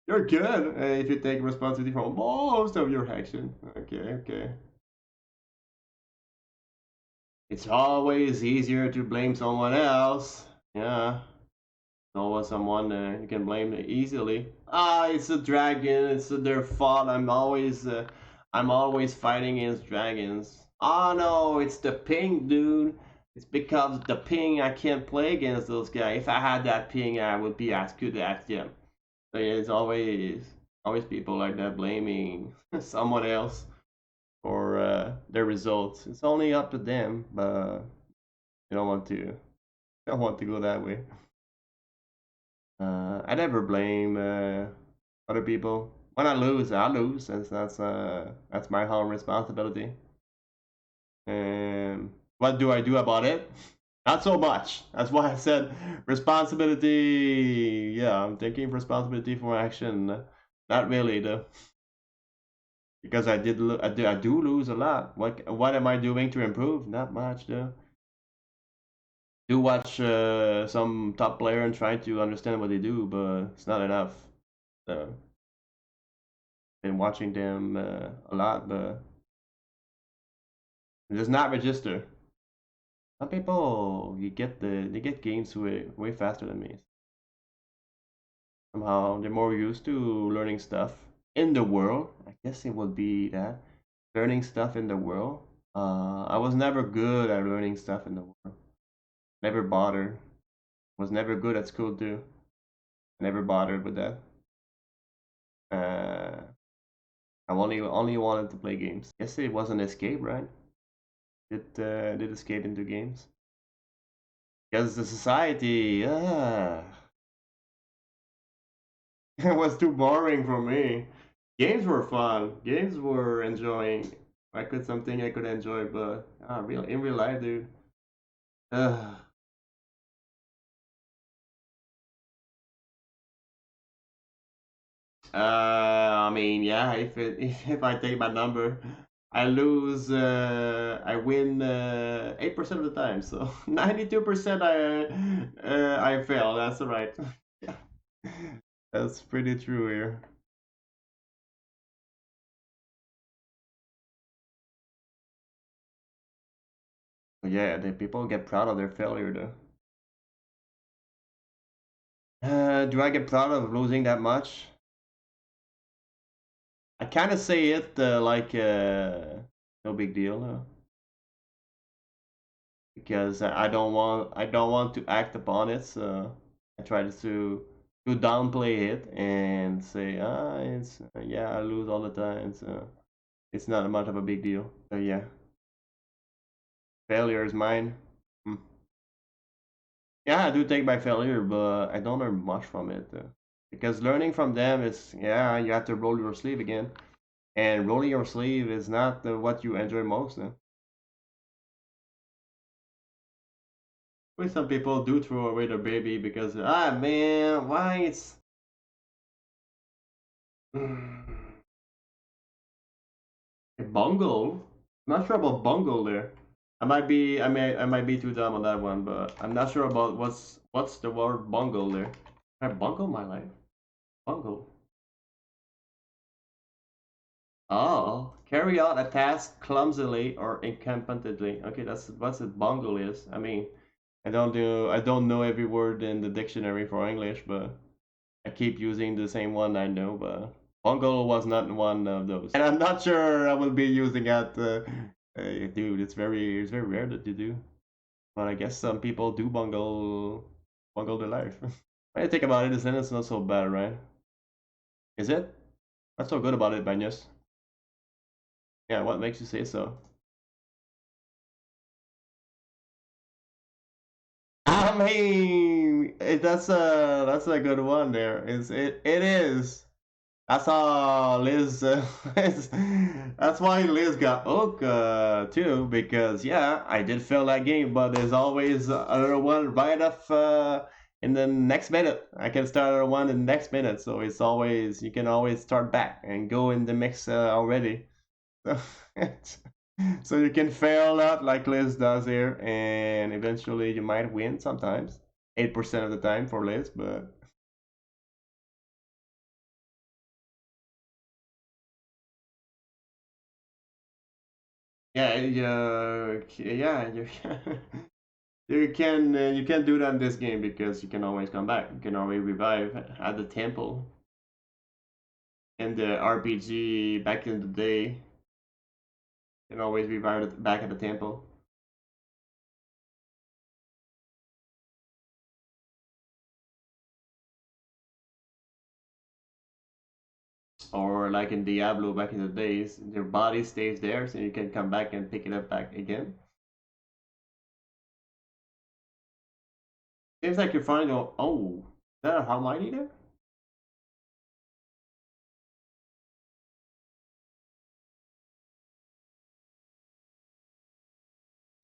You're good if you take responsibility for most of your action. Okay. It's always easier to blame someone else. Yeah. Always someone you can blame easily. It's a dragon. It's their fault. I'm always fighting against dragons. Oh no, it's the ping, dude. It's because of the ping I can't play against those guys. If I had that ping, I would be as good as them. It's always people like that blaming someone else for their results. It's only up to them, but you don't want to go that way. I never blame other people. When I lose, and that's my own responsibility. And what do I do about it? Not so much. That's why I said responsibility. Yeah, I'm taking responsibility for action. Not really though, because I do lose a lot. What am I doing to improve? Not much though. Do watch some top player and try to understand what they do, but it's not enough. So, been watching them a lot, but it does not register. Some people they get games way faster than me. Somehow they're more used to learning stuff in the world. I guess it would be that learning stuff in the world. I was never good at learning stuff in the world. Never bothered. Was never good at school too. Never bothered with that. Uh, I only wanted to play games. Guess it was an escape, right? Did escape into games because the society it was too boring for me. Games were fun. Games were enjoying. I could something I could enjoy, but in real life, dude. Uh, I mean, yeah. If I take my number, I lose. I win 8% of the time. So 92% I fail. That's right. That's pretty true here. But yeah, the people get proud of their failure though. Do I get proud of losing that much? I kind of say it like no big deal because I don't want to act upon it. So I try to downplay it and say it's yeah I lose all the time. So it's not much of a big deal. So yeah, failure is mine. Hmm. Yeah, I do take my failure, but I don't learn much from it. Because learning from them is, yeah, you have to roll your sleeve again. And rolling your sleeve is not what you enjoy most. But some people do throw away their baby because, man, why it's. Bungle? I'm not sure about bungle there. I might be too dumb on that one, but I'm not sure about what's the word bungle there. I bungle my life. Bungle. Oh, carry out a task clumsily or incompetently. Okay, that's what a bungle is. I mean, I don't know every word in the dictionary for English, but I keep using the same one I know. But bungle was not one of those, and I'm not sure I will be using that. Dude, it's very rare that you do. But I guess some people do bungle their life. When you think about it, then it's not so bad, right? Is it? What's so good about it, Magnus? Yeah, what makes you say so? I mean, that's a good one. There is it is. That's how Liz. That's why Liz got hooked too, because yeah, I did fail that game, but there's always another one right up in the next minute. I can start another one in the next minute, so it's always you can always start back and go in the mix already. So, so you can fail out like Liz does here, and eventually you might win sometimes. 8% of the time for Liz, but yeah, yeah, you can do that in this game because you can always come back. You can always revive at the temple. In the RPG back in the day, you can always revive back at the temple. or like in Diablo back in the days, your body stays there, so you can come back and pick it up back again. Seems like you're finding. Oh, is that a Hermione there?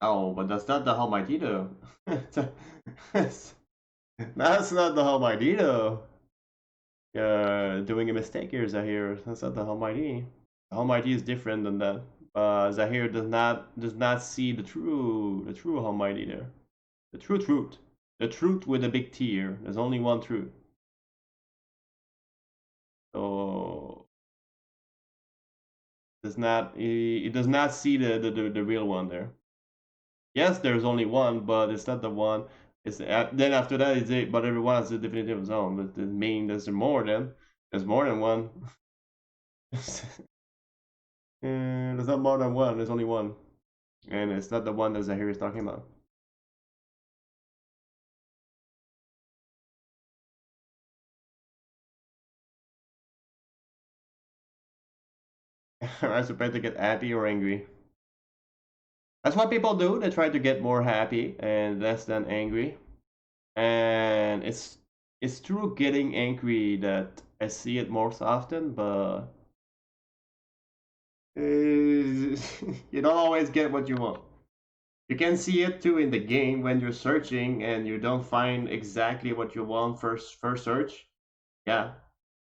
Oh, but that's not the Hermione though. that's not the Hermione though. Doing a mistake here, Zahir. That's not the Hermione. The Hermione is different than that. Zahir does not see the true Hermione there. The true truth. The truth with a big T here. There's only one truth. So he does not see the real one there. Yes, there's only one, but it's not the one. It's then after that it's it, but everyone has a definitive zone. But it means there's more than one. There's not more than one. There's only one, and it's not the one that Zahir is talking about. I suppose to get happy or angry. That's what people do. They try to get more happy and less than angry. And it's true getting angry that I see it more often, but you don't always get what you want. You can see it too in the game when you're searching and you don't find exactly what you want first search. Yeah,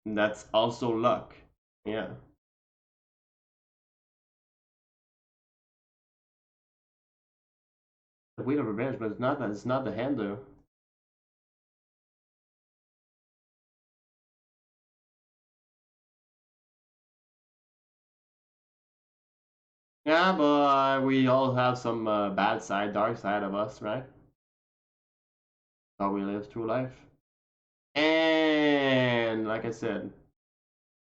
that's also luck. Yeah. The Wheel of Revenge, but it's not the hand though. Yeah, but we all have some bad side, dark side of us, right? How we live through life. And like I said,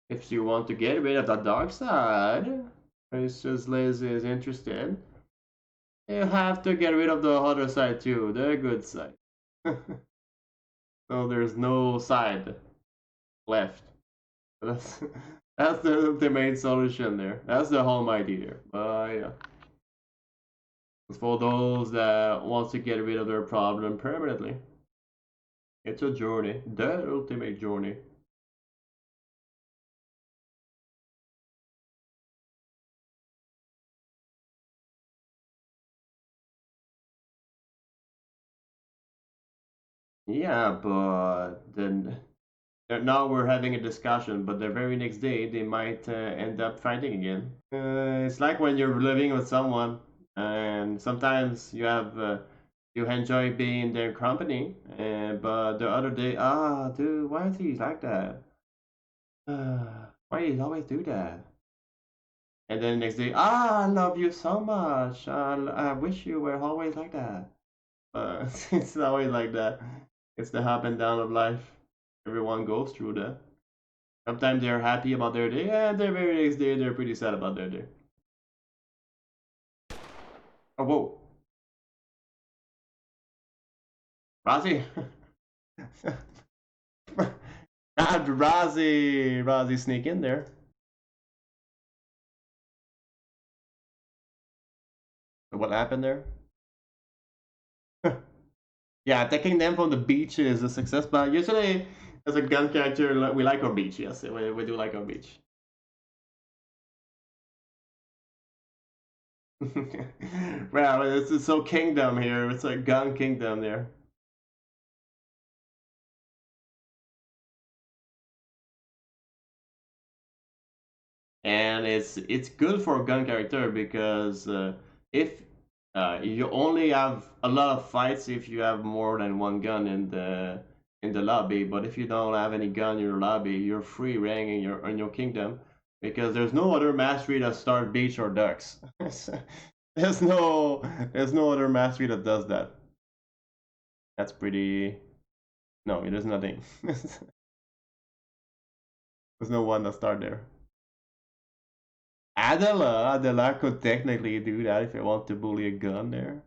if you want to get rid of the dark side, it's just lazy is interested, you have to get rid of the other side too, the good side. So there's no side left. That's that's the main solution there. That's the whole idea. But yeah, it's for those that want to get rid of their problem permanently. It's a journey, the ultimate journey. Yeah, but then now we're having a discussion, but the very next day they might end up fighting again. It's like when you're living with someone, and sometimes you enjoy being in their company, but the other day, dude, why is he like that? Why he always do that? And then the next day, I love you so much. I wish you were always like that. It's always like that. It's the up and down of life. Everyone goes through that. Sometimes they're happy about their day, and the very next day they're pretty sad about their day. Oh, whoa. Rozzi? Rozzi sneak in there. What happened there? Yeah, taking them from the beach is a success, but usually as a gun character, we like our beach. Yes, we do like our beach. Well, it's so kingdom here. It's a gun kingdom there. And it's good for a gun character because if you only have a lot of fights if you have more than one gun in the lobby, but if you don't have any gun in your lobby, you're free ranking in your kingdom because there's no other mastery that start beach or ducks. there's no there's no other mastery that does that. That's pretty. No, there's nothing. There's no one that start there. Adela could technically do that if you want to bully a gun there.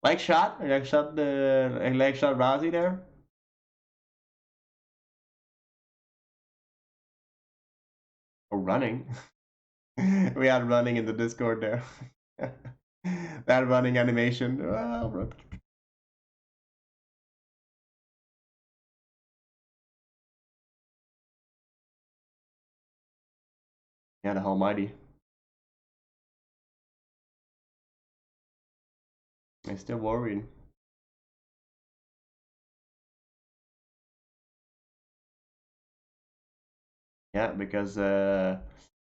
Like shot Rozzi there. or running. We had running in the Discord there. That running animation. Yeah, the Almighty. I'm still worried. Yeah, because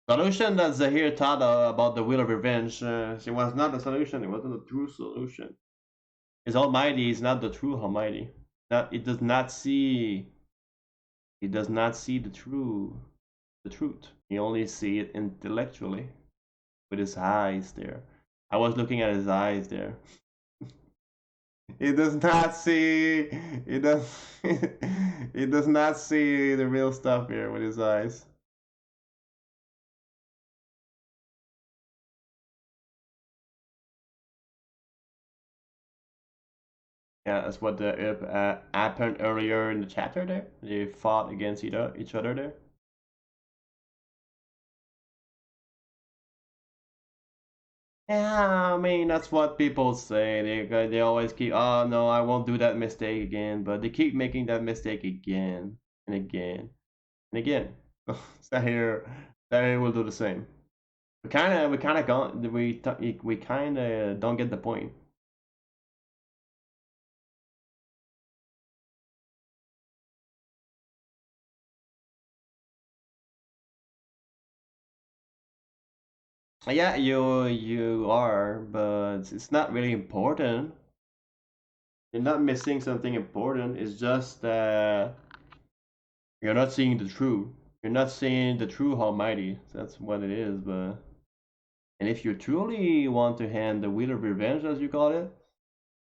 solution that Zahir thought about the Wheel of Revenge, it was not the solution. It wasn't the true solution. His Almighty is not the true Almighty. Not it does not see. He does not see the truth. He only see it intellectually with his eyes there. I was looking at his eyes there. He does not see. He does. He does not see the real stuff here with his eyes. Yeah, that's what happened earlier in the chapter there. They fought against each other there. Yeah, I mean that's what people say. They always keep, oh no, I won't do that mistake again, but they keep making that mistake again and again and again. Zahir, Zahir will do the same. We kind of don't get the point. Yeah, you are, but it's not really important. You're not missing something important. It's just you're not seeing the truth. You're not seeing the true Almighty. That's what it is. But and if you truly want to hand the wheel of revenge, as you call it,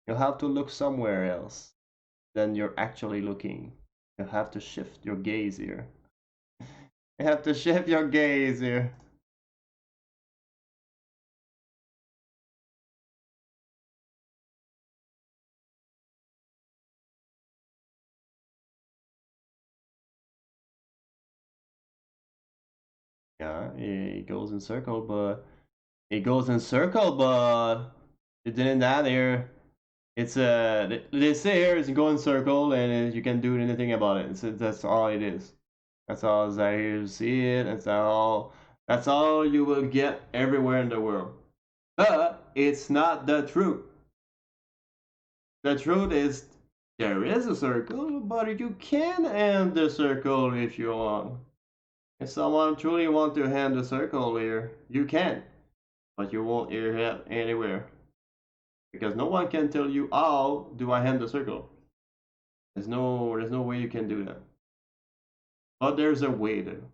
you'll have to look somewhere else than you're actually looking. You have to shift your gaze here. You have to shift your gaze here. Yeah, it goes in circle, but it goes in circle, but it didn't that here. It's they say here it's go in circle and you can do anything about it. That's all it is. That's all Zahir see it. That's all you will get everywhere in the world. But it's not the truth. The truth is there is a circle, but you can end the circle if you want. If someone truly want to end the circle here, you can, but you won't hear it anywhere because no one can tell you how do I end the circle. There's no way you can do that. But there's a way though.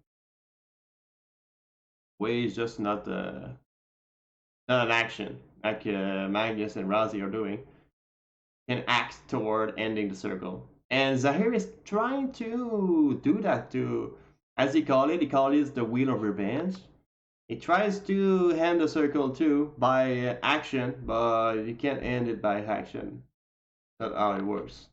Way is just not an action like Magnus and Rozzi are doing. Can act toward ending the circle. And Zahir is trying to do that too. As he call it the wheel of revenge. He tries to end the circle too by action, but you can't end it by action. That's how it works.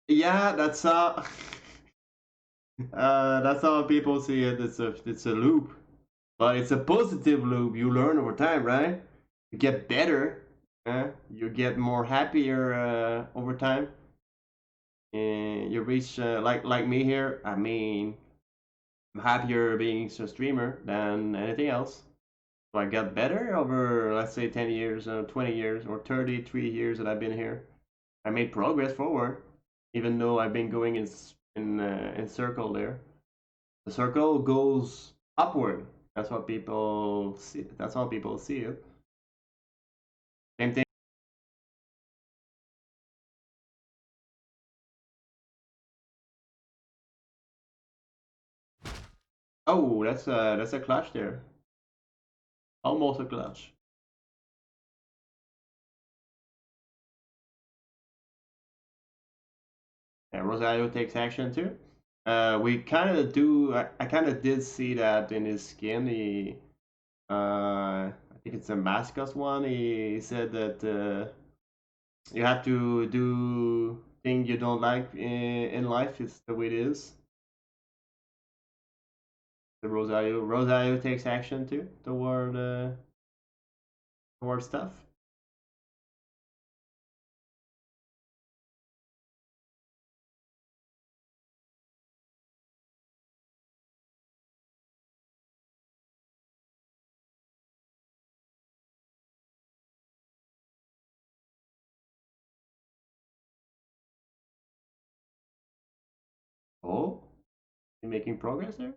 Yeah, that's how people see it. It's a loop, but it's a positive loop. You learn over time, right? You get better. You get more happier over time. And you reach like me here. I mean, I'm happier being a streamer than anything else. So I got better over let's say 10 years, 20 years, or 33 years that I've been here. I made progress forward, even though I've been going in circle there. The circle goes upward. That's what people see. That's how people see it. Same thing. Oh, that's a clutch there. Almost a clutch. And Rosario takes action too. We kind of do. I kind of did see that in his skin. I think it's a Damascus one. He said that you have to do things you don't like in life. It's the way it is. The Rosario takes action too toward stuff. Oh, you making progress there?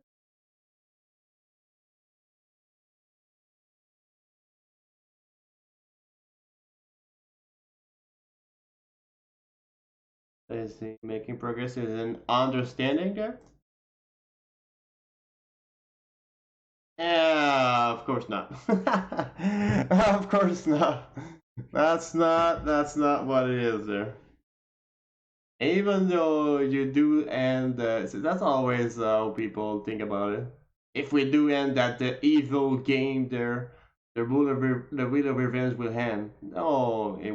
Is he making progress? Is an understanding there? Yeah, of course not. Of course not. That's not what it is there. Even though you do end, so that's always how people think about it. If we do end that the evil game there, the wheel of revenge will end. No, it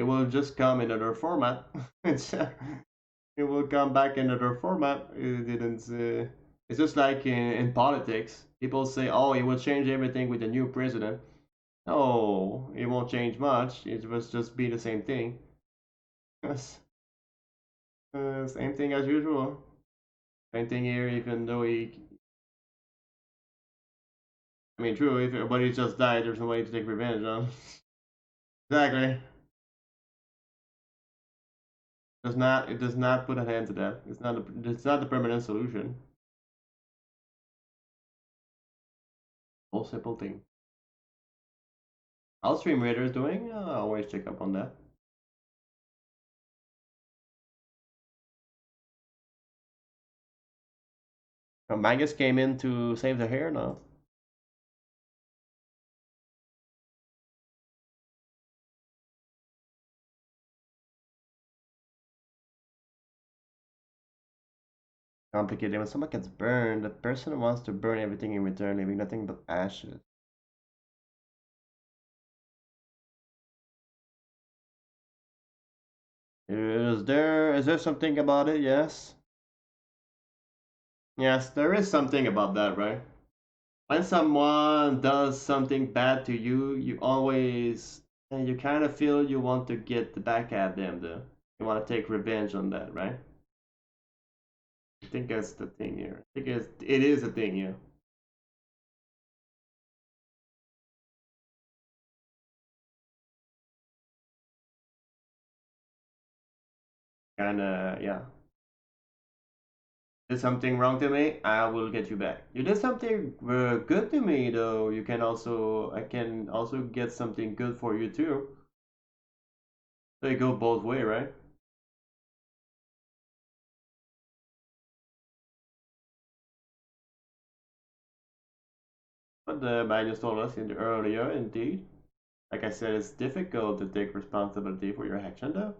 will just come in another format. It will come back in another format. It didn't. It's just like in politics. People say, "Oh, it will change everything with the new president." No, it won't change much. It will just be the same thing. Yes. Same thing as usual. Same thing here, even though he. I mean, true. If everybody just died, there's no way to take revenge on. Exactly. Does not. It does not put an end to that. It's not. It's not the permanent solution. Whole simple thing. How's Stream Raiders doing? I'll always check up on that. Magnus came in to save the hair now. Complicated. When someone gets burned, the person wants to burn everything in return, leaving nothing but ashes. Is there something about it? Yes. Yes, there is something about that, right? When someone does something bad to you, you always and you kind of feel you want to get back at them though. You want to take revenge on that, right? I think that's the thing here. I think it is a thing here. Kinda, yeah. Did something wrong to me, I will get you back. You did something good to me, though. I can also get something good for you too. So it go both way, right? But the Magnus told us in the earlier, indeed. Like I said, it's difficult to take responsibility for your action, though.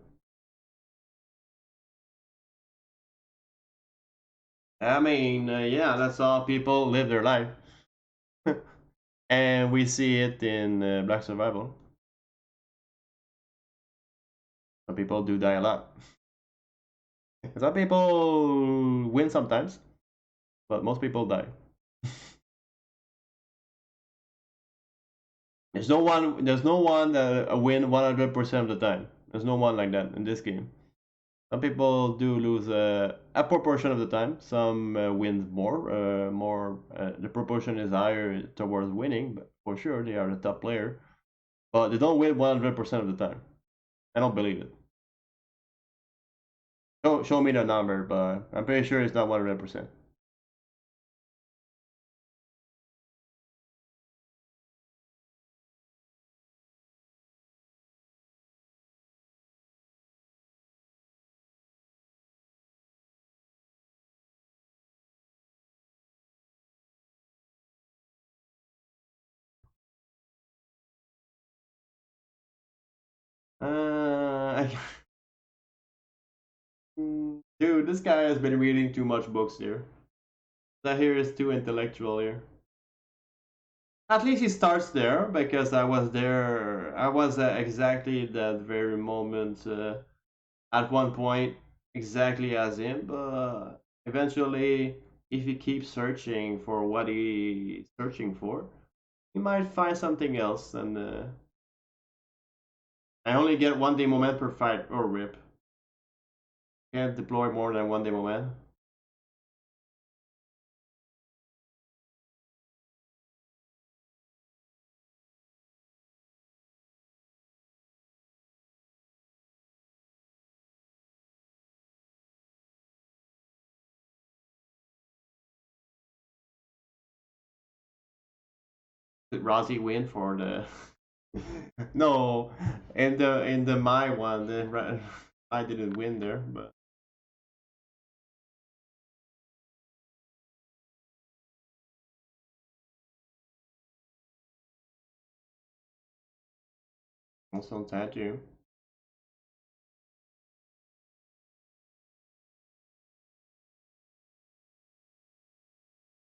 I mean, yeah, that's how people live their life, and we see it in Black Survival. Some people do die a lot. Some people win sometimes, but most people die. There's no one that win 100% of the time. There's no one like that in this game. Some people do lose a proportion of the time. Some wins more. The proportion is higher towards winning, but for sure they are the top player. But they don't win 100% of the time. I don't believe it. Show me the number, but I'm pretty sure it's not 100%. I, Dude, this guy has been reading too much books here. Zahir is too intellectual here. At least he starts there because I was there. I was exactly that very moment at one point, exactly as him. But eventually, if he keeps searching for what he's searching for, he might find something else. And I only get 1 day moment per fight or rip. Can't deploy more than 1 day moment. Did Rozzi win for the? No, in the my one, I didn't win there, but also on tattoo.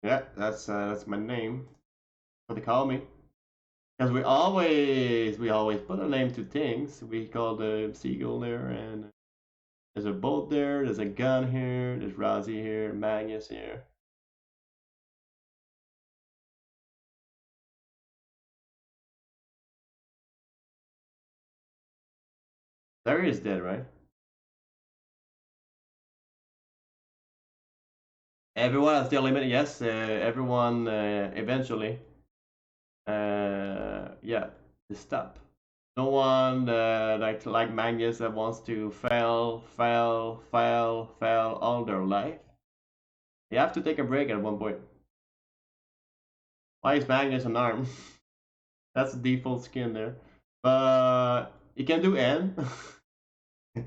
Yeah, that's my name. What they call me. Because we always put a name to things. We call the seagull there, and there's a boat there. There's a gun here. There's Rozzi here. Magnus here. Zahir is dead, right? Everyone has their limit. Yes, everyone eventually. Yeah, to stop. No one like Magnus that wants to fail all their life. You have to take a break at one point. Why is Magnus an arm? That's the default skin there. But you can do N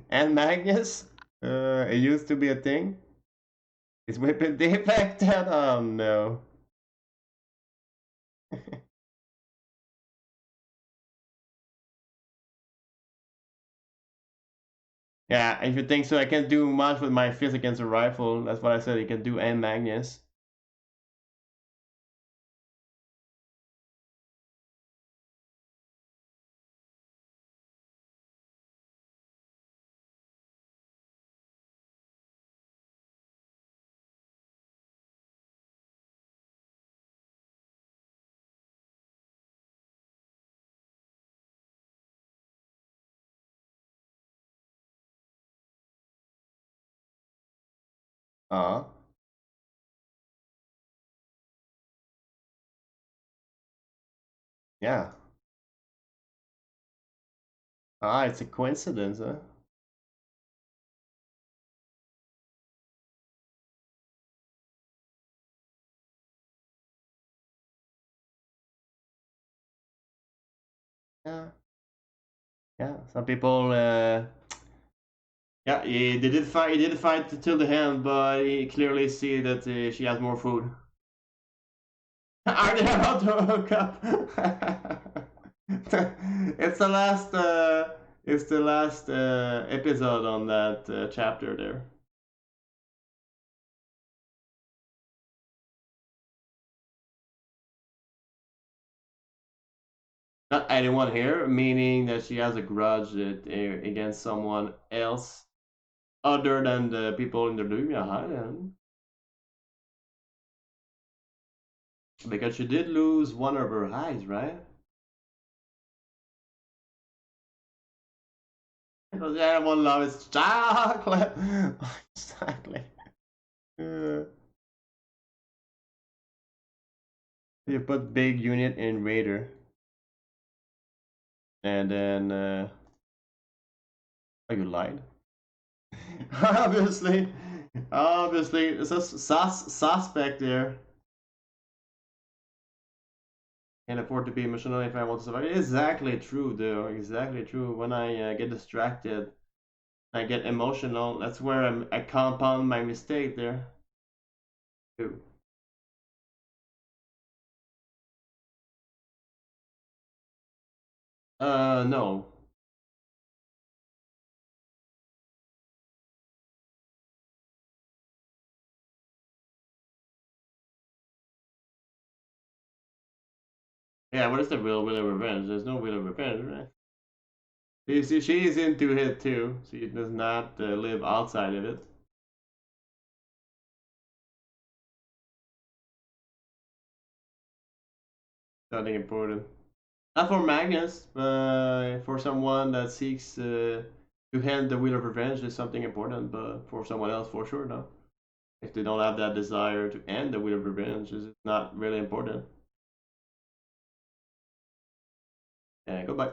and Magnus. It used to be a thing. Is weapon defected? Oh no. Yeah, if you think so, I can't do much with my fist against a rifle. That's what I said. You can do N Magnus. Uh, yeah. It's a coincidence, huh? Yeah. Yeah. Some people, yeah, they did fight. He did fight till the end, but he clearly see that she has more food. Are they about to hook up? it's the last. It's the last episode on that chapter there. Not anyone here, meaning that she has a grudge against someone else other than the people in the Lumia Highland. Because she did lose one of her eyes, right? Because everyone loves chocolate. Exactly. Uh, you put big unit in Raider, and then oh, you lied. obviously, obviously, it's a suspect there. Can't afford to be emotional if I want to survive. Exactly true, though. Exactly true. When I get distracted, I get emotional. That's where I compound my mistake there. Too. No. Yeah, what is the real Wheel of Revenge? There's no Wheel of Revenge, right? You see, she's into it too. She does not live outside of it. Nothing important. Not for Magnus, but for someone that seeks to hand the Wheel of Revenge is something important. But for someone else, for sure, no. If they don't have that desire to end the Wheel of Revenge, it's not really important. Yeah, goodbye.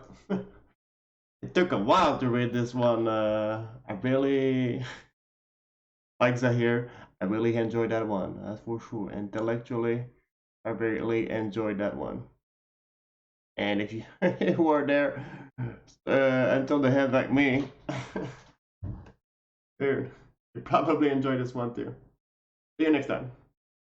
It took a while to read this one. I really like Zahir. I really enjoyed that one, that's for sure. Intellectually, I really enjoyed that one. And if you were there until the end like me, dude, you probably enjoyed this one too. See you next time.